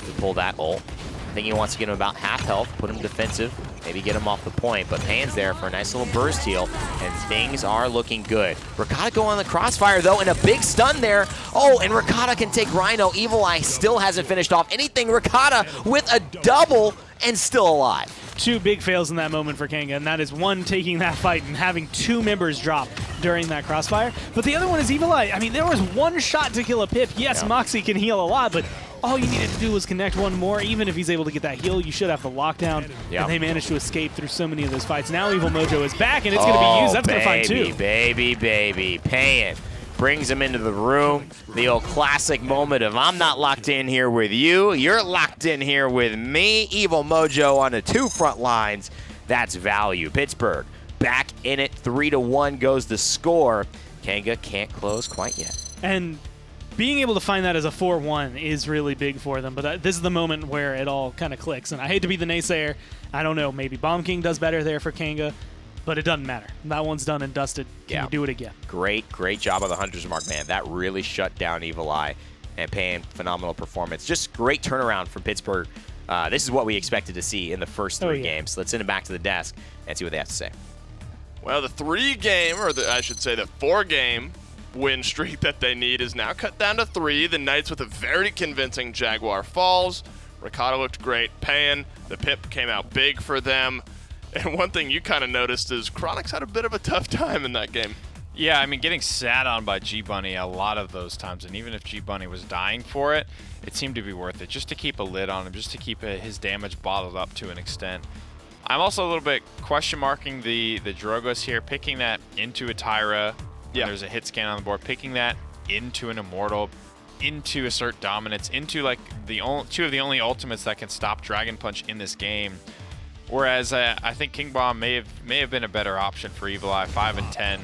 to pull that ult. I think he wants to get him about half health, put him defensive, maybe get him off the point, but Pan's there for a nice little burst heal, and things are looking good. Ricotta go on the crossfire, though, and a big stun there. Oh, and Ricotta can take Rhino. Evil Eye still hasn't finished off anything. Ricotta with a double and still alive. 2 big fails in that moment for Kanga, and that is one, taking that fight and having 2 members drop during that crossfire. But the other one is Evil Eye. I mean, there was 1 shot to kill a Pip. Yes, Moxie can heal a lot, but all you needed to do was connect 1 more. Even if he's able to get that heal, you should have the lockdown. And they managed to escape through so many of those fights. Now Evil Mojo is back, and it's going to be used. That's going to find 2. Baby. Pan brings him into the room. The old classic moment of I'm not locked in here with you. You're locked in here with me. Evil Mojo on the 2 front lines. That's value. Pittsburgh back in it. 3-1 goes the score. Kanga can't close quite yet. And being able to find that as a 4-1 is really big for them. But this is the moment where it all kind of clicks. And I hate to be the naysayer. I don't know. Maybe Bomb King does better there for Kanga. But it doesn't matter. That one's done and dusted. Can you do it again? Great job of the Hunter's Mark, man. That really shut down Evil Eye and Pan. Phenomenal performance. Just great turnaround from Pittsburgh. This is what we expected to see in the first 3 games. Let's send it back to the desk and see what they have to say. Well, the 3-game, or I should say the 4-game win streak that they need is now cut down to 3. The Knights with a very convincing Jaguar Falls. Ricotta looked great. Pan, the Pip came out big for them. And one thing you kind of noticed is Chronix had a bit of a tough time in that game. Yeah, I mean, getting sat on by G-Bunny a lot of those times, and even if G-Bunny was dying for it, it seemed to be worth it, just to keep a lid on him, just to keep his damage bottled up to an extent. I'm also a little bit question marking the Drogos here, picking that into a Tyra. Yeah. There's a hit scan on the board, picking that into an Immortal, into Assert Dominance, into like two of the only ultimates that can stop Dragon Punch in this game. Whereas I think King Bomb may have been a better option for Evil Eye. 5 and 10,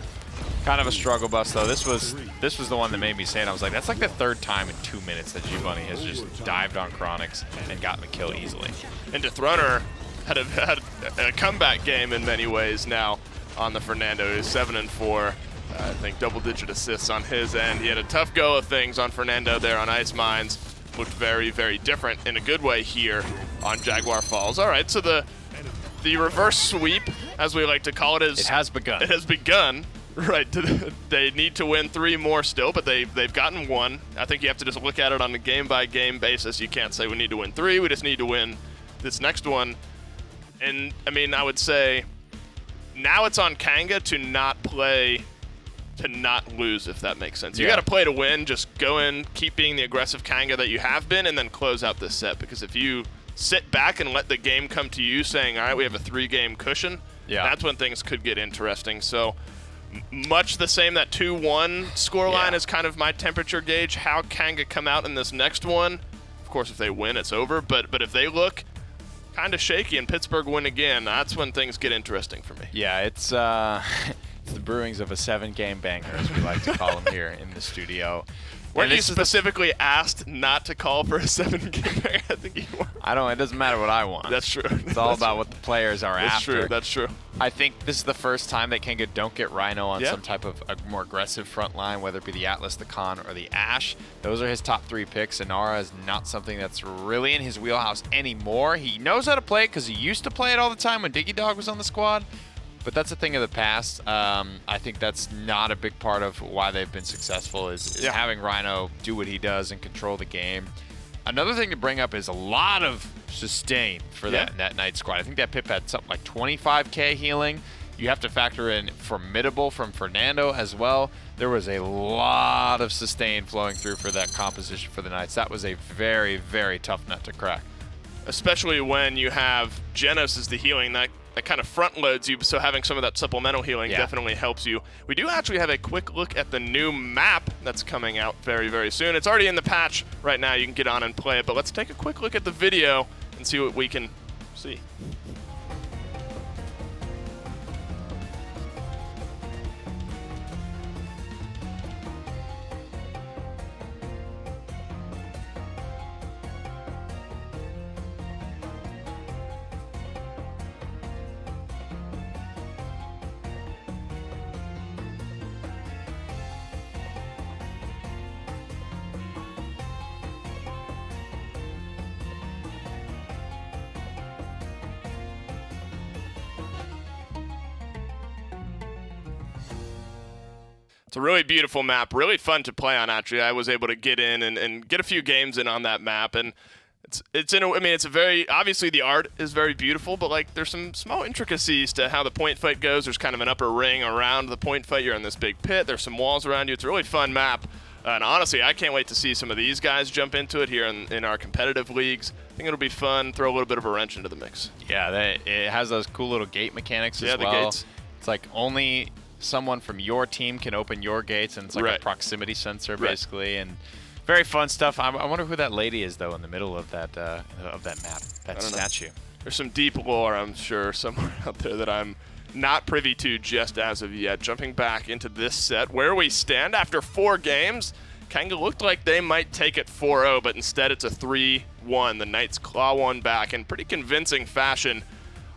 kind of a struggle bus though. This was the one that made me say it. I was like, that's like the 3rd time in 2 minutes that G-Bunny has just dived on Chronix and gotten the kill easily. And Dethroner had a comeback game in many ways now on the Fernando. He's 7 and 4. I think double-digit assists on his end. He had a tough go of things on Fernando there on Ice Mines. Looked very, very different in a good way here on Jaguar Falls. All right, so the reverse sweep, as we like to call it, it has begun. It has begun. Right. They need to win 3 more still, but they've gotten 1. I think you have to just look at it on a game-by-game basis. You can't say we need to win 3. We just need to win this next one. And, I mean, I would say now it's on Kanga to not play to not lose, if that makes sense. You got to play to win. Just go in, keep being the aggressive Kanga that you have been, and then close out this set. Because if you sit back and let the game come to you saying, all right, we have a 3-game cushion, that's when things could get interesting. So much the same, that 2-1 scoreline is kind of my temperature gauge. How Kanga come out in this next one? Of course, if they win, it's over. But if they look kind of shaky and Pittsburgh win again, that's when things get interesting for me. Yeah, it's the brewings of a 7-game banger, as we like to call them here in the studio. Weren't you specifically asked not to call for a 7-game banger? I think you were. It doesn't matter what I want. That's true. It's all about what the players are after. That's true. I think this is the first time that Kanga don't get Rhino on some type of a more aggressive front line, whether it be the Atlas, the Khan, or the Ashe. Those are his top 3 picks. Inara is not something that's really in his wheelhouse anymore. He knows how to play it because he used to play it all the time when Diggy Dog was on the squad. But that's a thing of the past. I think that's not a big part of why they've been successful is having Rhino do what he does and control the game. Another thing to bring up is a lot of sustain for that Knight squad. I think that Pip had something like 25k healing. You have to factor in Formidable from Fernando as well. There was a lot of sustain flowing through for that composition for the Knights. That was a very, very tough nut to crack. Especially when you have Genos as the healing, that kind of front loads you, so having some of that supplemental healing definitely helps you. We do actually have a quick look at the new map that's coming out very, very soon. It's already in the patch right now. You can get on and play it, but let's take a quick look at the video and see what we can see. It's a really beautiful map, really fun to play on, actually. I was able to get in and get a few games in on that map, and it's a very, obviously the art is very beautiful, but like there's some small intricacies to how the point fight goes. There's kind of an upper ring around the point fight. You're in this big pit. There's some walls around you. It's a really fun map. And honestly, I can't wait to see some of these guys jump into it here in our competitive leagues. I think it'll be fun, throw a little bit of a wrench into the mix. Yeah, it has those cool little gate mechanics as well. Yeah, the gates. It's like only someone from your team can open your gates, and it's like a proximity sensor basically, and very fun stuff. I wonder who that lady is though in the middle of that map, that statue. There's some deep lore, I'm sure, somewhere out there that I'm not privy to just as of yet. Jumping back into this set, where we stand after 4 games, Kanga looked like they might take it 4-0, but instead it's a 3-1. The Knights claw one back in pretty convincing fashion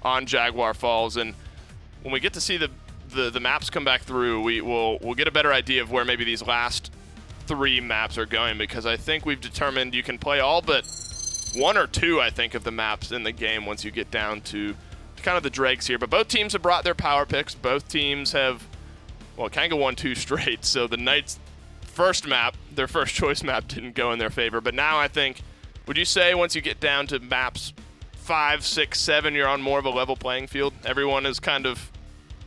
on Jaguar Falls, and when we get to see the maps come back through, we'll get a better idea of where maybe these last 3 maps are going, because I think we've determined you can play all but 1 or 2, I think, of the maps in the game once you get down to kind of the dregs here. But both teams have brought their power picks. Both teams have, well, Kanga won 2 straight, so the Knights' first map, their first choice map, didn't go in their favor. But now I think, would you say once you get down to maps 5, 6, 7, you're on more of a level playing field? Everyone is kind of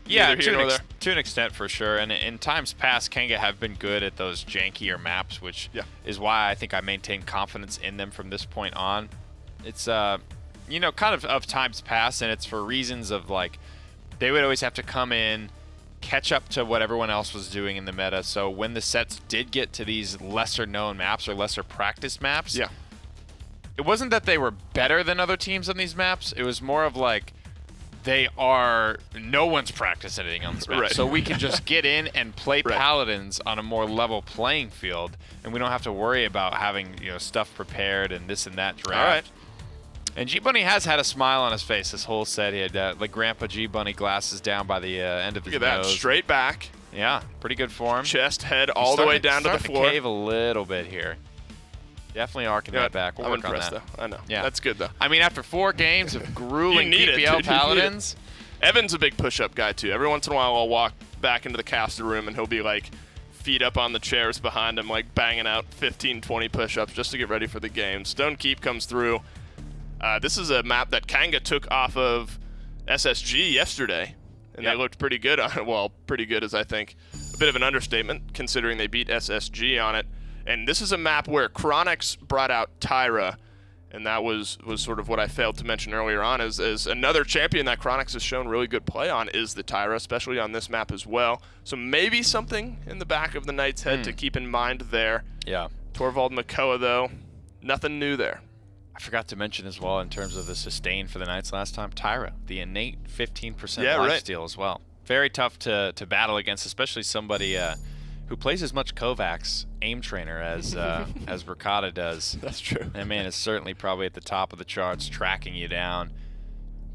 yeah, neither here nor there. To an extent for sure. And in times past, Kanga have been good at those jankier maps, which is why I think I maintain confidence in them from this point on. It's you know, kind of times past, and it's for reasons of like they would always have to come in, catch up to what everyone else was doing in the meta. So when the sets did get to these lesser known maps or lesser practice maps, it wasn't that they were better than other teams on these maps. It was more of like no one's practiced anything on this map. Right. So we can just get in and play Paladins on a more level playing field, and we don't have to worry about having, you know, stuff prepared and this and that draft. All right. And G-Bunny has had a smile on his face this whole set. He had like Grandpa G-Bunny glasses down by the end of his nose. Look at that, straight back. Yeah, pretty good form. Chest, head, all the way down to the floor. To cave a little bit here. Definitely arcing that back. We'll I'm work impressed, on that. though. I know. Yeah. That's good, though. I mean, after 4 games of grueling You need it, PPL dude. Paladins. Evan's a big push-up guy, too. Every once in a while, I'll walk back into the caster room, and he'll be, like, feet up on the chairs behind him, like, banging out 15, 20 push-ups just to get ready for the game. Stone Keep comes through. This is a map that Kanga took off of SSG yesterday, and they looked pretty good on it. Well, pretty good is, I think, a bit of an understatement, considering they beat SSG on it. And this is a map where Chronix brought out Tyra, and that was sort of what I failed to mention earlier on, is another champion that Chronix has shown really good play on is the Tyra, especially on this map as well. So maybe something in the back of the Knights' head to keep in mind there. Yeah. Torvald Makoa, though, nothing new there. I forgot to mention as well, in terms of the sustain for the Knights last time, Tyra, the innate 15% lifesteal as well. Very tough to battle against, especially somebody who plays as much Kovacs aim trainer as Ricotta does. That's true. That man is certainly probably at the top of the charts, tracking you down.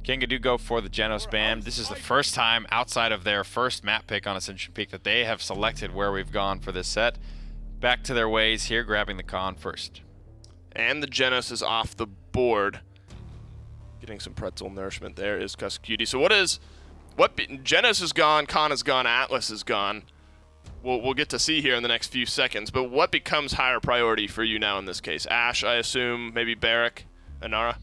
Kanga do go for the Genos Bam. This is the first time outside of their first map pick on Ascension Peak that they have selected where we've gone for this set. Back to their ways here, grabbing the Khan first. And the Genos is off the board. Getting some pretzel nourishment there is Cuscutie. So Genos is gone, Khan is gone, Atlas is gone. We'll get to see here in the next few seconds, but what becomes higher priority for you now in this case? Ash, I assume, maybe Barrick, Inara?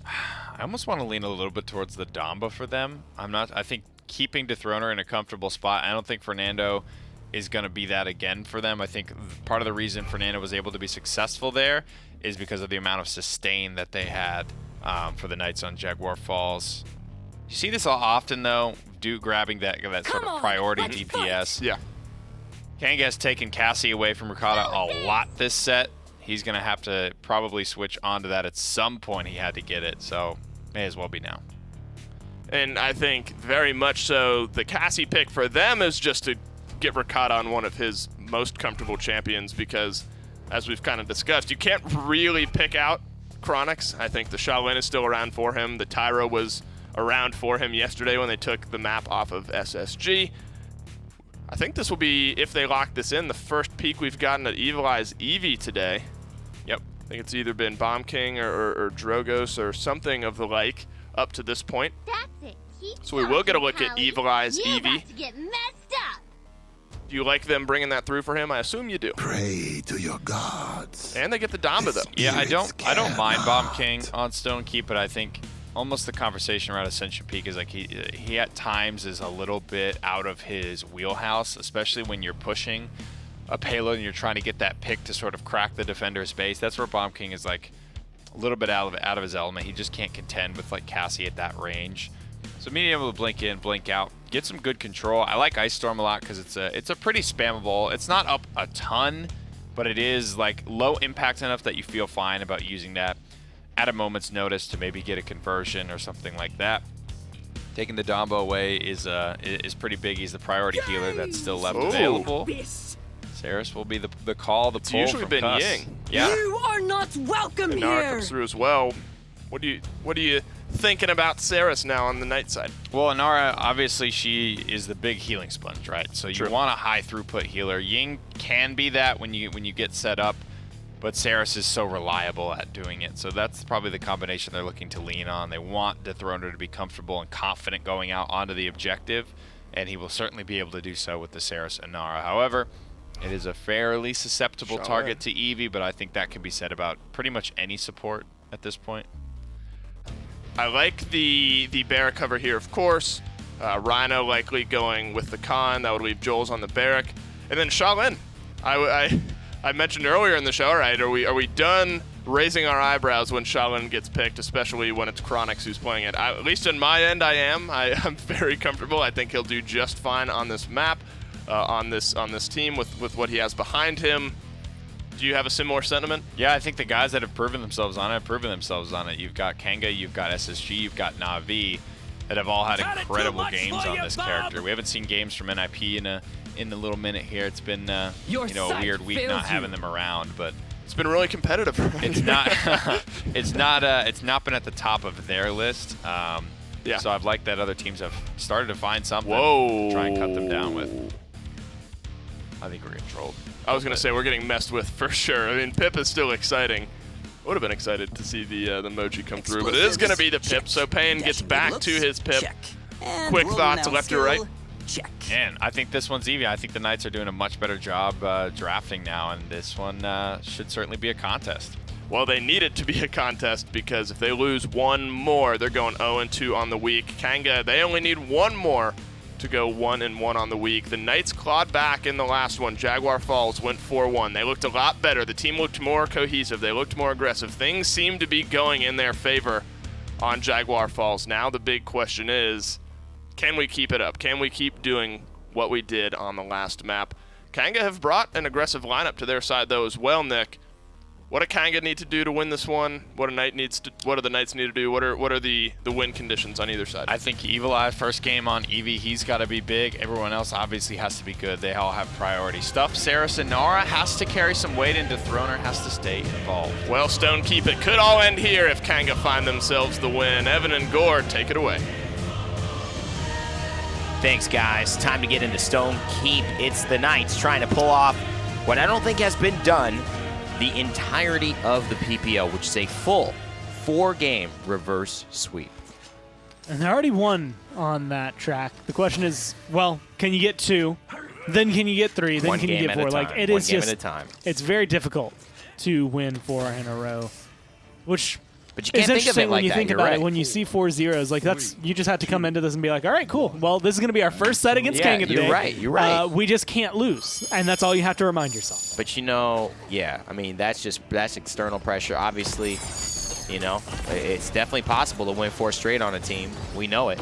I almost want to lean a little bit towards the Damba for them. I think keeping Dethroner in a comfortable spot, I don't think Fernando is going to be that again for them. I think part of the reason Fernando was able to be successful there is because of the amount of sustain that they had for the Knights on Jaguar Falls. You see this often, though, grabbing that sort of priority DPS. Yeah. Kanga has taken Cassie away from Ricotta a lot this set. He's going to have to probably switch onto that at some point. He had to get it, so may as well be now. And I think very much so the Cassie pick for them is just to get Ricotta on one of his most comfortable champions, because, as we've kind of discussed, you can't really pick out Chronix. I think the Shaolin is still around for him. The Tyra was around for him yesterday when they took the map off of SSG. I think this will be, if they lock this in, the first peek we've gotten at Evil Eye's Eevee today. Yep. I think it's either been Bomb King or Drogos or something of the like up to this point. That's it. Keep So we will get a look talking, at Callie. Evil Eye's You're Eevee. about to get messed up. Do you like them bringing that through for him? I assume you do. Pray to your gods. And they get the Damba, though. Yeah, I don't mind Bomb cannot. King on Stone Keep, but I think almost the conversation around Ascension Peak is like he at times is a little bit out of his wheelhouse, especially when you're pushing a payload and you're trying to get that pick to sort of crack the defender's base. That's where Bomb King is like a little bit out of his element. He just can't contend with like Cassie at that range. So being able to blink in, blink out, get some good control. I like Ice Storm a lot because it's a pretty spammable. It's not up a ton, but it is like low impact enough that you feel fine about using that at a moment's notice to maybe get a conversion or something like that. Taking the Dombo away is pretty big. He's the priority healer that's still left available. Saris will be the call, the It's pull usually from been Cuss. Ying. Yeah. You are not welcome And Nara here. comes through as well. What are you thinking about Saris now on the Knight side? Well, Nara, obviously, she is the big healing sponge, right? So True. you want a high throughput healer. Ying can be that when you get set up, but Saris is so reliable at doing it. So that's probably the combination they're looking to lean on. They want Dethroner to be comfortable and confident going out onto the objective, and he will certainly be able to do so with the Saris and Nara. However, it is a fairly susceptible target to Eevee, but I think that can be said about pretty much any support at this point. I like the barrack cover here, of course. Rhino likely going with the Khan. That would leave Joel's on the barrack. And then Shaolin. I mentioned earlier in the show, right, are we done raising our eyebrows when Shaolin gets picked, especially when it's Chronix who's playing it? At least in my end, I am. I'm very comfortable. I think he'll do just fine on this map, on this team with what he has behind him. Do you have a similar sentiment? Yeah, I think the guys that have proven themselves on it have proven themselves on it. You've got Kanga, you've got SSG, you've got Na'Vi that have all had incredible games on this character. We haven't seen games from NIP in a little minute here. It's been a weird week not having them around, but It's been really competitive. it's not it's not been at the top of their list. Yeah. So I've liked that other teams have started to find something Whoa. to try and cut them down with. I think we're getting trolled. I was going to say we're getting messed with for sure. I mean, Pip is still exciting. I would have been excited to see the Moji come through, but it is going to be the Pip, so Payne gets back to his Pip. Quick thoughts, left or right? Check. And I think this one's Eevee. I think the Knights are doing a much better job drafting now, and this one should certainly be a contest. Well, they need it to be a contest because if they lose one more, they're going 0-2 on the week. Kanga, they only need one more to go 1-1 on the week. The Knights clawed back in the last one. Jaguar Falls went 4-1. They looked a lot better. The team looked more cohesive. They looked more aggressive. Things seem to be going in their favor on Jaguar Falls. Now the big question is, can we keep it up? Can we keep doing what we did on the last map? Kanga have brought an aggressive lineup to their side, though, as well, Nick. What do Kanga need to do to win this one? What do the Knights need to do? What are the win conditions on either side? I think Evil Eye, first game on Eevee, he's got to be big. Everyone else obviously has to be good. They all have priority stuff. Saris and Nara has to carry some weight, and Dethroner has to stay involved. Well, Stone Keep, it could all end here if Kanga find themselves the win. Evan and Gore, take it away. Thanks, guys. Time to get into Stone Keep. It's the Knights trying to pull off what I don't think has been done the entirety of the PPL, which is a full 4-game reverse sweep. And they already won on that track. The question is, well, can you get 2? Then can you get 3? Then One can you game get at 4? a Like time. it One is game just at a time. It's very difficult to win 4 in a row, which But you can't is think of interesting it when like you that. think You're about right. it. When you see 4 zeros, like that's you just have to come into this and be like, all right, cool. Well, this is going to be our first set against Kanga today. You're right. You're right. We just can't lose, and that's all you have to remind yourself. But yeah, I mean, that's external pressure. Obviously, it's definitely possible to win 4 straight on a team. We know it.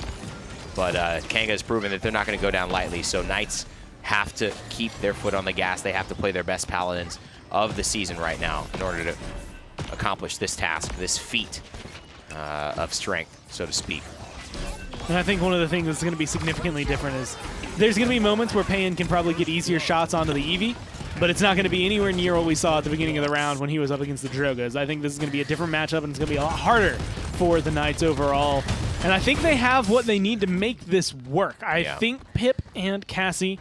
But Kanga has proven that they're not going to go down lightly. So Knights have to keep their foot on the gas. They have to play their best Paladins of the season right now in order to accomplish this task, this feat of strength, so to speak. And I think one of the things that's going to be significantly different is there's going to be moments where Payne can probably get easier shots onto the Eevee, but it's not going to be anywhere near what we saw at the beginning of the round when he was up against the Drogas. I think this is going to be a different matchup, and it's going to be a lot harder for the Knights overall. And I think they have what they need to make this work. I think Pip and Cassie,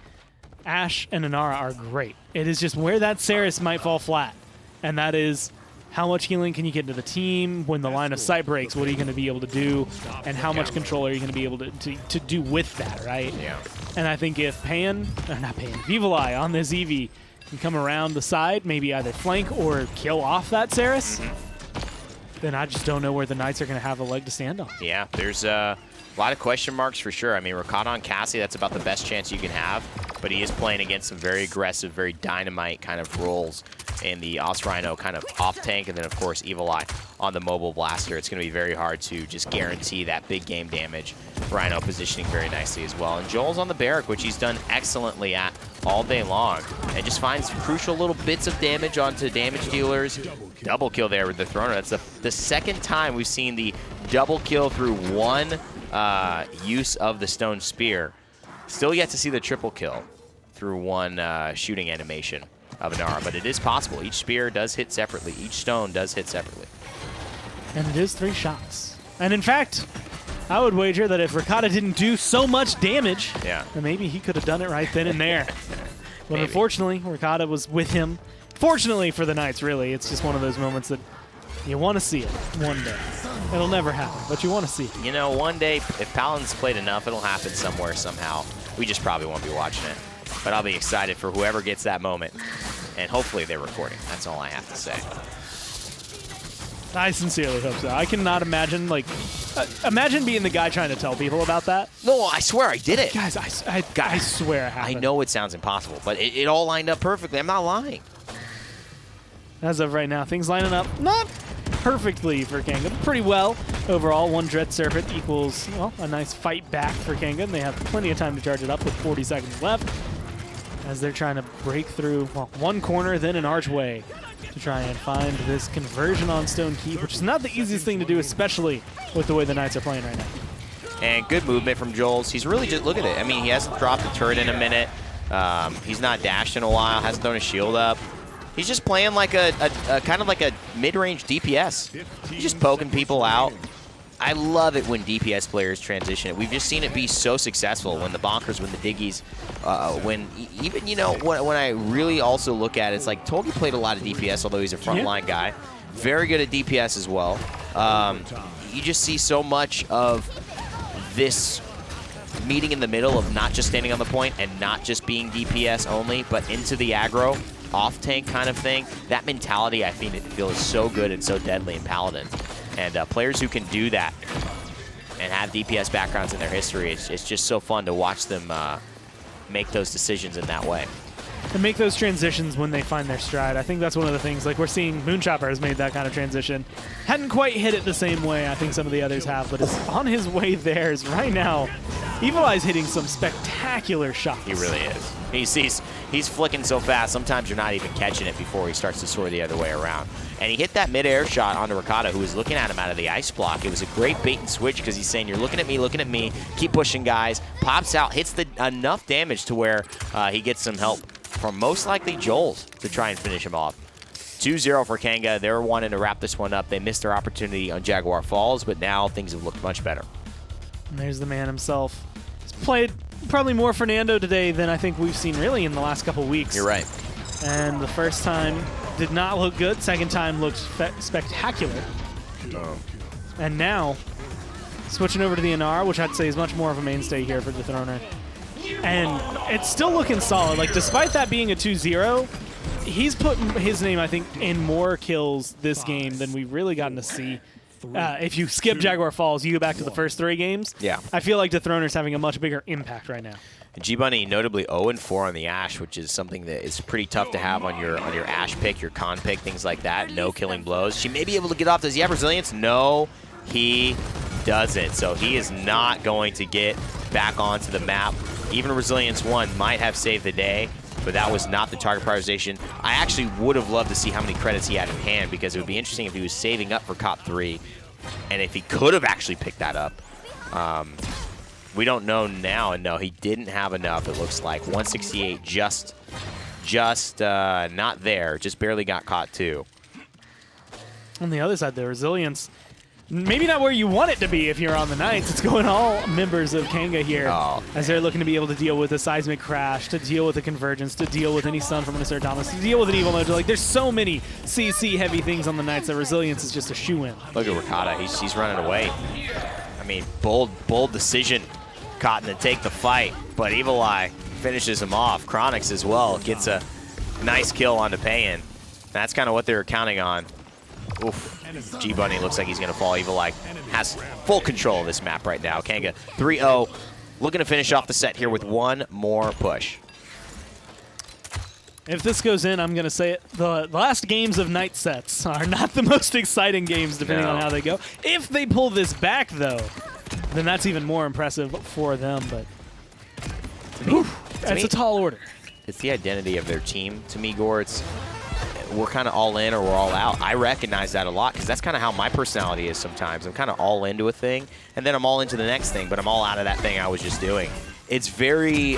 Ashe, and Inara are great. It is just where that Saris might fall flat, and that is how much healing can you get into the team when the line of sight breaks? What are you going to be able to do? And how much control are you going to be able to do with that, right? Yeah. And I think if Evil Eye on this Eevee can come around the side, maybe either flank or kill off that Saris, then I just don't know where the Knights are going to have a leg to stand on. Yeah, there's a lot of question marks for sure. I mean, Rakata on Cassie, that's about the best chance you can have, but he is playing against some very aggressive, very dynamite kind of roles in the Os Rhino kind of off tank, and then of course Evil Eye on the mobile blaster. It's going to be very hard to just guarantee that big game damage. Rhino positioning very nicely as well. And Joel's on the barrack, which he's done excellently at all day long, and just finds crucial little bits of damage onto damage dealers. Double kill there with the Throner. That's the second time we've seen the double kill through one use of the stone spear. Still yet to see the triple kill through one shooting animation of Inara, but it is possible. Each spear does hit separately. Each stone does hit separately. And it is 3 shots. And in fact, I would wager that if Ricotta didn't do so much damage, then maybe he could have done it right then and there. But unfortunately, Ricotta was with him. Fortunately for the Knights, really. It's just one of those moments that you want to see it one day. It'll never happen, but you want to see it. You know, one day, if Paladins played enough, it'll happen somewhere, somehow. We just probably won't be watching it. But I'll be excited for whoever gets that moment. And hopefully they're recording. That's all I have to say. I sincerely hope so. I cannot imagine, like, imagine being the guy trying to tell people about that. No, I swear I did it. Guys, I swear it happened. I know it sounds impossible, but it all lined up perfectly. I'm not lying. As of right now, things lining up not perfectly for Kanga, but pretty well overall. 1 Dread Serpent equals, well, a nice fight back for Kanga, and they have plenty of time to charge it up with 40 seconds left as they're trying to break through, well, 1 corner, then an archway to try and find this conversion on Stone Keep, which is not the easiest thing to do, especially with the way the Knights are playing right now. And good movement from Joel's. He's really just, look at it. I mean, he hasn't dropped the turret in a minute. He's not dashed in a while, hasn't thrown his shield up. He's just playing like a kind of like a mid-range DPS. He's just poking people out. I love it when DPS players transition. We've just seen it be so successful when the Bonkers, when the Diggies, when even, you know, when I really also look at it, it's like Togi played a lot of DPS, although he's a frontline guy. Very good at DPS as well. You just see so much of this meeting in the middle of not just standing on the point and not just being DPS only, but into the aggro, off-tank kind of thing. That mentality, I feel is so good and so deadly in Paladins. And players who can do that and have DPS backgrounds in their history, it's just so fun to watch them make those decisions in that way. And make those transitions when they find their stride. I think that's one of the things, like we're seeing Moonchopper has made that kind of transition. Hadn't quite hit it the same way I think some of the others have, but is on his way there right now. Evil Eye's hitting some spectacular shots. He really is. He's flicking so fast, sometimes you're not even catching it before he starts to soar the other way around. And he hit that mid-air shot onto Ricotta, who was looking at him out of the ice block. It was a great bait and switch because he's saying, you're looking at me, keep pushing, guys. Pops out, hits enough damage to where he gets some help from most likely Joel's to try and finish him off. 2-0 for Kanga. They're wanting to wrap this one up. They missed their opportunity on Jaguar Falls, but now things have looked much better. And there's the man himself. He's played probably more Fernando today than I think we've seen really in the last couple weeks. You're right. And the first time did not look good. Second time looked spectacular. And now, switching over to the Inara, which I'd say is much more of a mainstay here for the Throner. And it's still looking solid. Like, despite that being a 2-0, he's put his name, I think, in more kills this game than we've really gotten to see. If you skip Jaguar Falls, you go back to the first 3 games. Yeah. I feel like the Throner's having a much bigger impact right now. G-Bunny notably 0-4 on the Ashe, which is something that is pretty tough to have on your Ashe pick, your con pick, things like that. No killing blows. She may be able to get off. Does he have resilience? No, he doesn't. So he is not going to get back onto the map. Even Resilience 1 might have saved the day, but that was not the target prioritization. I actually would have loved to see how many credits he had in hand, because it would be interesting if he was saving up for COP 3 and if he could have actually picked that up. We don't know now, and no, he didn't have enough, it looks like. 168 just not there, just barely got caught too. On the other side, the Resilience, maybe not where you want it to be if you're on the Knights. It's going all members of Kanga here as they're looking to be able to deal with a seismic crash, to deal with a convergence, to deal with any stun from an Assert Dominus, to deal with an evil mode. Like, there's so many CC heavy things on the Knights that Resilience is just a shoe-in. Look at Ricotta, he's running away. I mean, bold decision, Cotton, to take the fight, but Evil Eye finishes him off. Chronix as well gets a nice kill onto Payan. That's kind of what they were counting on. Oof. G-Bunny looks like he's going to fall. Evil Eye has full control of this map right now. Kanga 3-0, looking to finish off the set here with one more push. If this goes in, I'm going to say it. The last games of night sets are not the most exciting games, depending on how they go. If they pull this back, though, then that's even more impressive for them. But it's a tall order. It's the identity of their team. To me, Gore, it's we're kind of all in or we're all out. I recognize that a lot because that's kind of how my personality is sometimes. I'm kind of all into a thing, and then I'm all into the next thing, but I'm all out of that thing I was just doing. It's very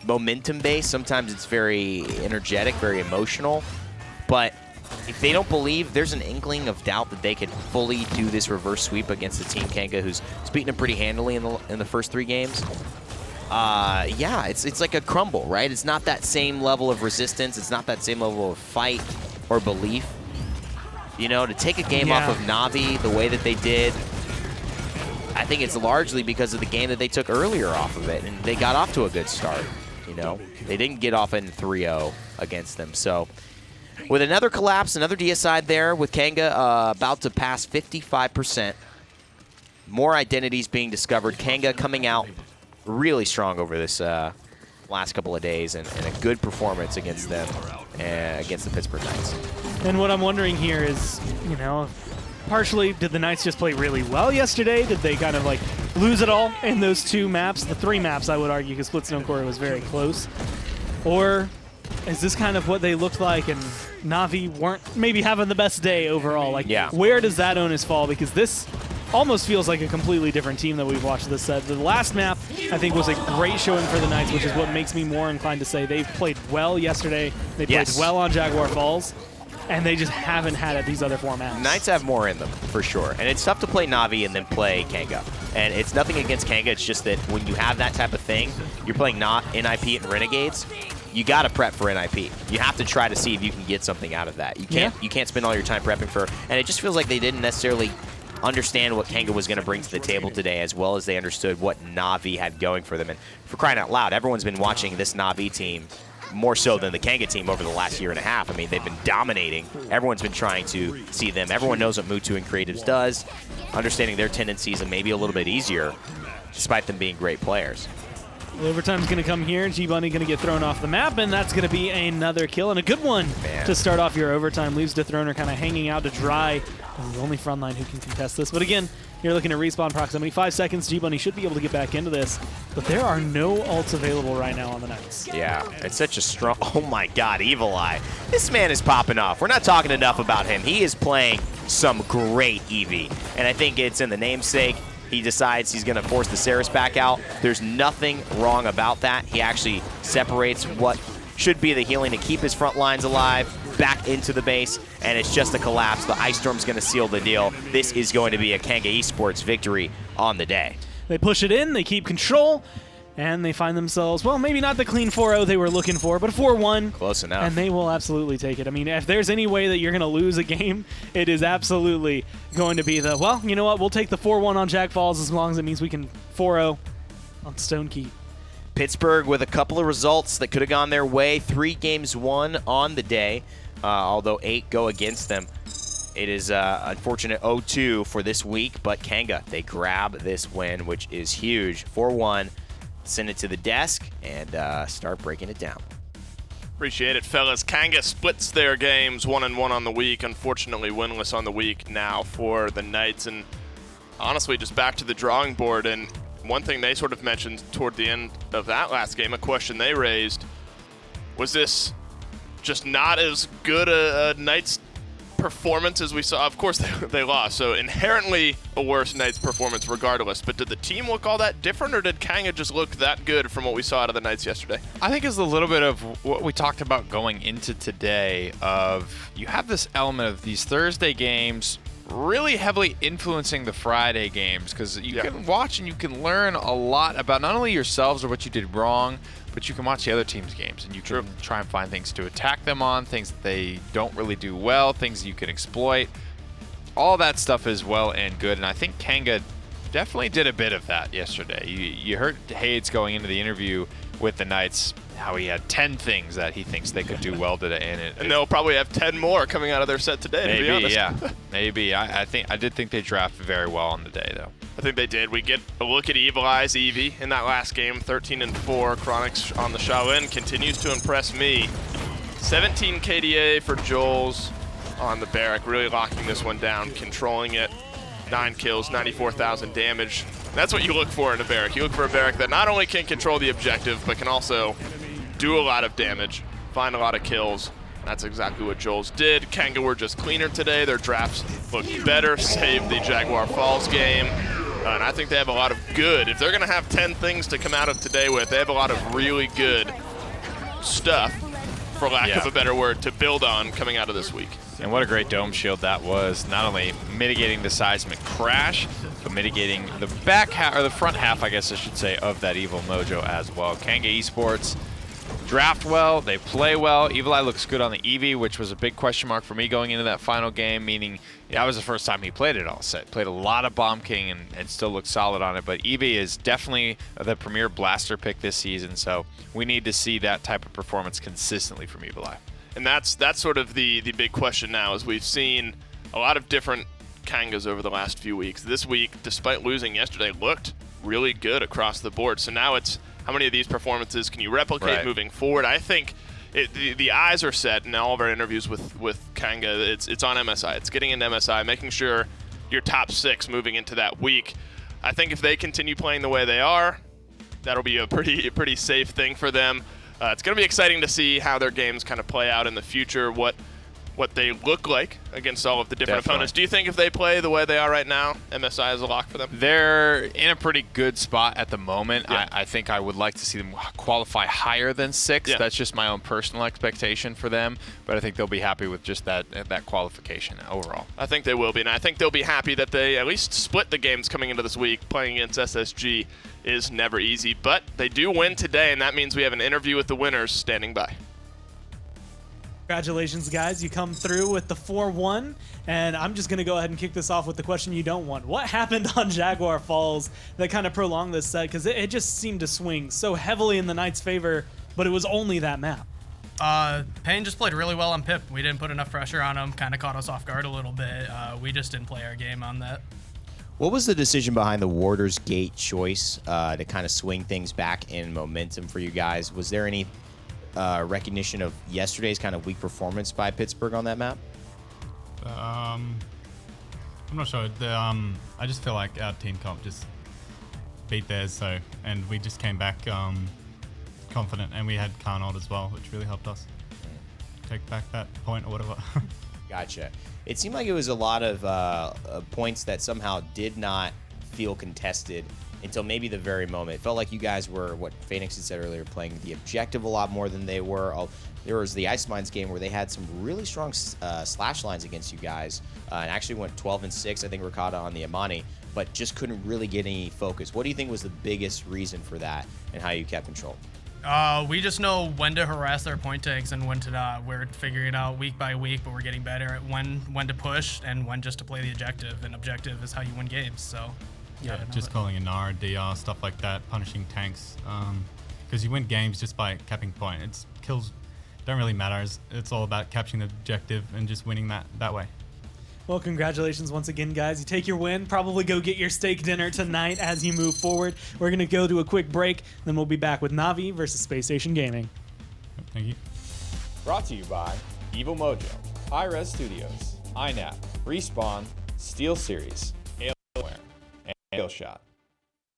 momentum-based. Sometimes it's very energetic, very emotional, but if they don't believe, there's an inkling of doubt that they could fully do this reverse sweep against the team Kanga, who's beaten them pretty handily in the first 3 games. Yeah, it's like a crumble, right? It's not that same level of resistance. It's not that same level of fight or belief. You know, to take a game off of Na'Vi the way that they did, I think it's largely because of the game that they took earlier off of it, and they got off to a good start. You know, they didn't get off in 3-0 against them. So with another collapse, another DSI there with Kanga about to pass 55%. More identities being discovered. Kanga coming out really strong over this last couple of days, and a good performance against them, against the Pittsburgh Knights. And what I'm wondering here is, you know, partially, did the Knights just play really well yesterday? Did they kind of like lose it all in those 2 maps? The 3 maps, I would argue, because Splitstone Core was very close. Or is this kind of what they looked like, and Na'Vi weren't maybe having the best day overall? Like, where does that onus fall? Because this almost feels like a completely different team that we've watched this set. The last map, I think, was a great showing for the Knights, which is what makes me more inclined to say they've played well yesterday. They played well on Jaguar Falls, and they just haven't had it these other 4 maps. Knights have more in them, for sure. And it's tough to play Na'Vi and then play Kanga. And it's nothing against Kanga, it's just that when you have that type of thing, you're playing NIP and Renegades, you got to prep for NIP. You have to try to see if you can get something out of that. You can't spend all your time prepping for, and it just feels like they didn't necessarily understand what Kanga was going to bring to the table today, as well as they understood what Na'Vi had going for them. And for crying out loud, everyone's been watching this Na'Vi team more so than the Kanga team over the last year and a half. I mean, they've been dominating. Everyone's been trying to see them. Everyone knows what Mutu and Creatives does, understanding their tendencies and maybe a little bit easier, despite them being great players. Well, overtime's going to come here. G-Bunny going to get thrown off the map, and that's going to be another kill, and a good one to start off your overtime. Leaves Dethroner kind of hanging out to dry. The only frontline who can contest this. But again, you're looking at respawn proximity. 5 seconds, G-Bunny should be able to get back into this, but there are no ults available right now on the Knights. Yeah, it's such a strong... Oh my god, Evil Eye. This man is popping off. We're not talking enough about him. He is playing some great Eevee, and I think it's in the namesake. He decides he's going to force the Ceres back out. There's nothing wrong about that. He actually separates what should be the healing to keep his front lines alive back into the base, and it's just a collapse. The Ice Storm's going to seal the deal. This is going to be a Kanga Esports victory on the day. They push it in, they keep control, and they find themselves, well, maybe not the clean 4-0 they were looking for, but a 4-1. Close enough. And they will absolutely take it. I mean, if there's any way that you're going to lose a game, it is absolutely going to be the, well, you know what, we'll take the 4-1 on Jack Falls as long as it means we can 4-0 on Stone Keep. Pittsburgh with a couple of results that could have gone their way. 3 games won on the day, although 8 go against them. It is unfortunate 0-2 for this week, but Kanga, they grab this win, which is huge. 4-1. Send it to the desk and start breaking it down. Appreciate it, fellas. Kanga splits their games 1-1 on the week. Unfortunately, winless on the week now for the Knights. And honestly, just back to the drawing board. And one thing they sort of mentioned toward the end of that last game, a question they raised, was this just not as good a Knights performance as we saw? Of course, they lost, so inherently a worse Knights performance regardless. But did the team look all that different, or did Kanga just look that good from what we saw out of the Knights yesterday? I think it's a little bit of what we talked about going into today, of you have this element of these Thursday games really heavily influencing the Friday games, because you can watch and you can learn a lot about not only yourselves or what you did wrong, but you can watch the other team's games and you can try and find things to attack them on, things that they don't really do well, things you can exploit. All that stuff is well and good, and I think Kanga definitely did a bit of that yesterday. You heard Hades going into the interview with the Knights, how he had 10 things that he thinks they could do well today. And they'll probably have 10 more coming out of their set today, maybe, to be honest. Yeah, maybe. I did think they drafted very well on the day, though. I think they did. We get a look at Evil Eye's Eevee in that last game, 13-4. Chronics on the Shaolin continues to impress me. 17 KDA for Joel's on the Barrack, really locking this one down, controlling it. 9 kills, 94,000 damage. That's what you look for in a Barrack. You look for a Barrack that not only can control the objective, but can also do a lot of damage, find a lot of kills. That's exactly what Joel's did. Kanga were just cleaner today. Their drafts looked better, save the Jaguar Falls game. And I think they have a lot of good. If they're going to have 10 things to come out of today with, they have a lot of really good stuff, for lack of a better word, to build on coming out of this week. And what a great dome shield that was, not only mitigating the seismic crash, but mitigating the back half, or the front half, I guess I should say, of that Evil Mojo as well. Kanga Esports draft well, they play well. Evil Eye looks good on the Eevee, which was a big question mark for me going into that final game, meaning that was the first time he played it all set. Played a lot of Bomb King and still looked solid on it, but Eevee is definitely the premier blaster pick this season, so we need to see that type of performance consistently from Evil Eye. And that's sort of the big question now, is we've seen a lot of different Kangas over the last few weeks. This week, despite losing yesterday, looked really good across the board. So now it's how many of these performances can you replicate moving forward? I think the eyes are set in all of our interviews with Kanga. It's on MSI. It's getting into MSI, making sure you're top 6 moving into that week. I think if they continue playing the way they are, that'll be a pretty safe thing for them. It's going to be exciting to see how their games kind of play out in the future, what they look like against all of the different opponents. Do you think if they play the way they are right now, MSI is a lock for them? They're in a pretty good spot at the moment. Yeah. I think I would like to see them qualify higher than 6. Yeah. That's just my own personal expectation for them, but I think they'll be happy with just that qualification overall. I think they will be, and I think they'll be happy that they at least split the games coming into this week. Playing against SSG is never easy, but they do win today, and that means we have an interview with the winners standing by. Congratulations, guys. You come through with the 4-1, and I'm just going to go ahead and kick this off with the question you don't want. What happened on Jaguar Falls that kind of prolonged this set? Because it just seemed to swing so heavily in the Knights' favor, but it was only that map. Payne just played really well on Pip. We didn't put enough pressure on him, kind of caught us off guard a little bit. We just didn't play our game on that. What was the decision behind the Warder's Gate choice to kind of swing things back in momentum for you guys? Was there any recognition of yesterday's kind of weak performance by Pittsburgh on that map? I'm not sure. I just feel like our team comp just beat theirs, and we just came back confident, and we had Carnot as well, which really helped us take back that point or whatever. Gotcha. It seemed like it was a lot of points that somehow did not feel contested until maybe the very moment. It felt like you guys were, what Phoenix had said earlier, playing the objective a lot more than they were. There was the Ice Mines game where they had some really strong slash lines against you guys, and actually went 12-6, I think, Ricotta on the Amani, but just couldn't really get any focus. What do you think was the biggest reason for that, and how you kept control? We just know when to harass their point tags and when to not. We're figuring it out week by week, but we're getting better at when to push and when just to play the objective, and objective is how you win games, so... Yeah, just calling a Nara, DR, stuff like that, punishing tanks, because you win games just by capping point. It's kills don't really matter. It's all about capturing the objective and just winning that way. Well, congratulations once again, guys. You take your win. Probably go get your steak dinner tonight as you move forward. We're going to go to a quick break, then we'll be back with Navi versus Space Station Gaming. Thank you. Brought to you by Evil Mojo, Hi-Res Studios, INAP, Respawn, Steel Series, Alienware, and Shot.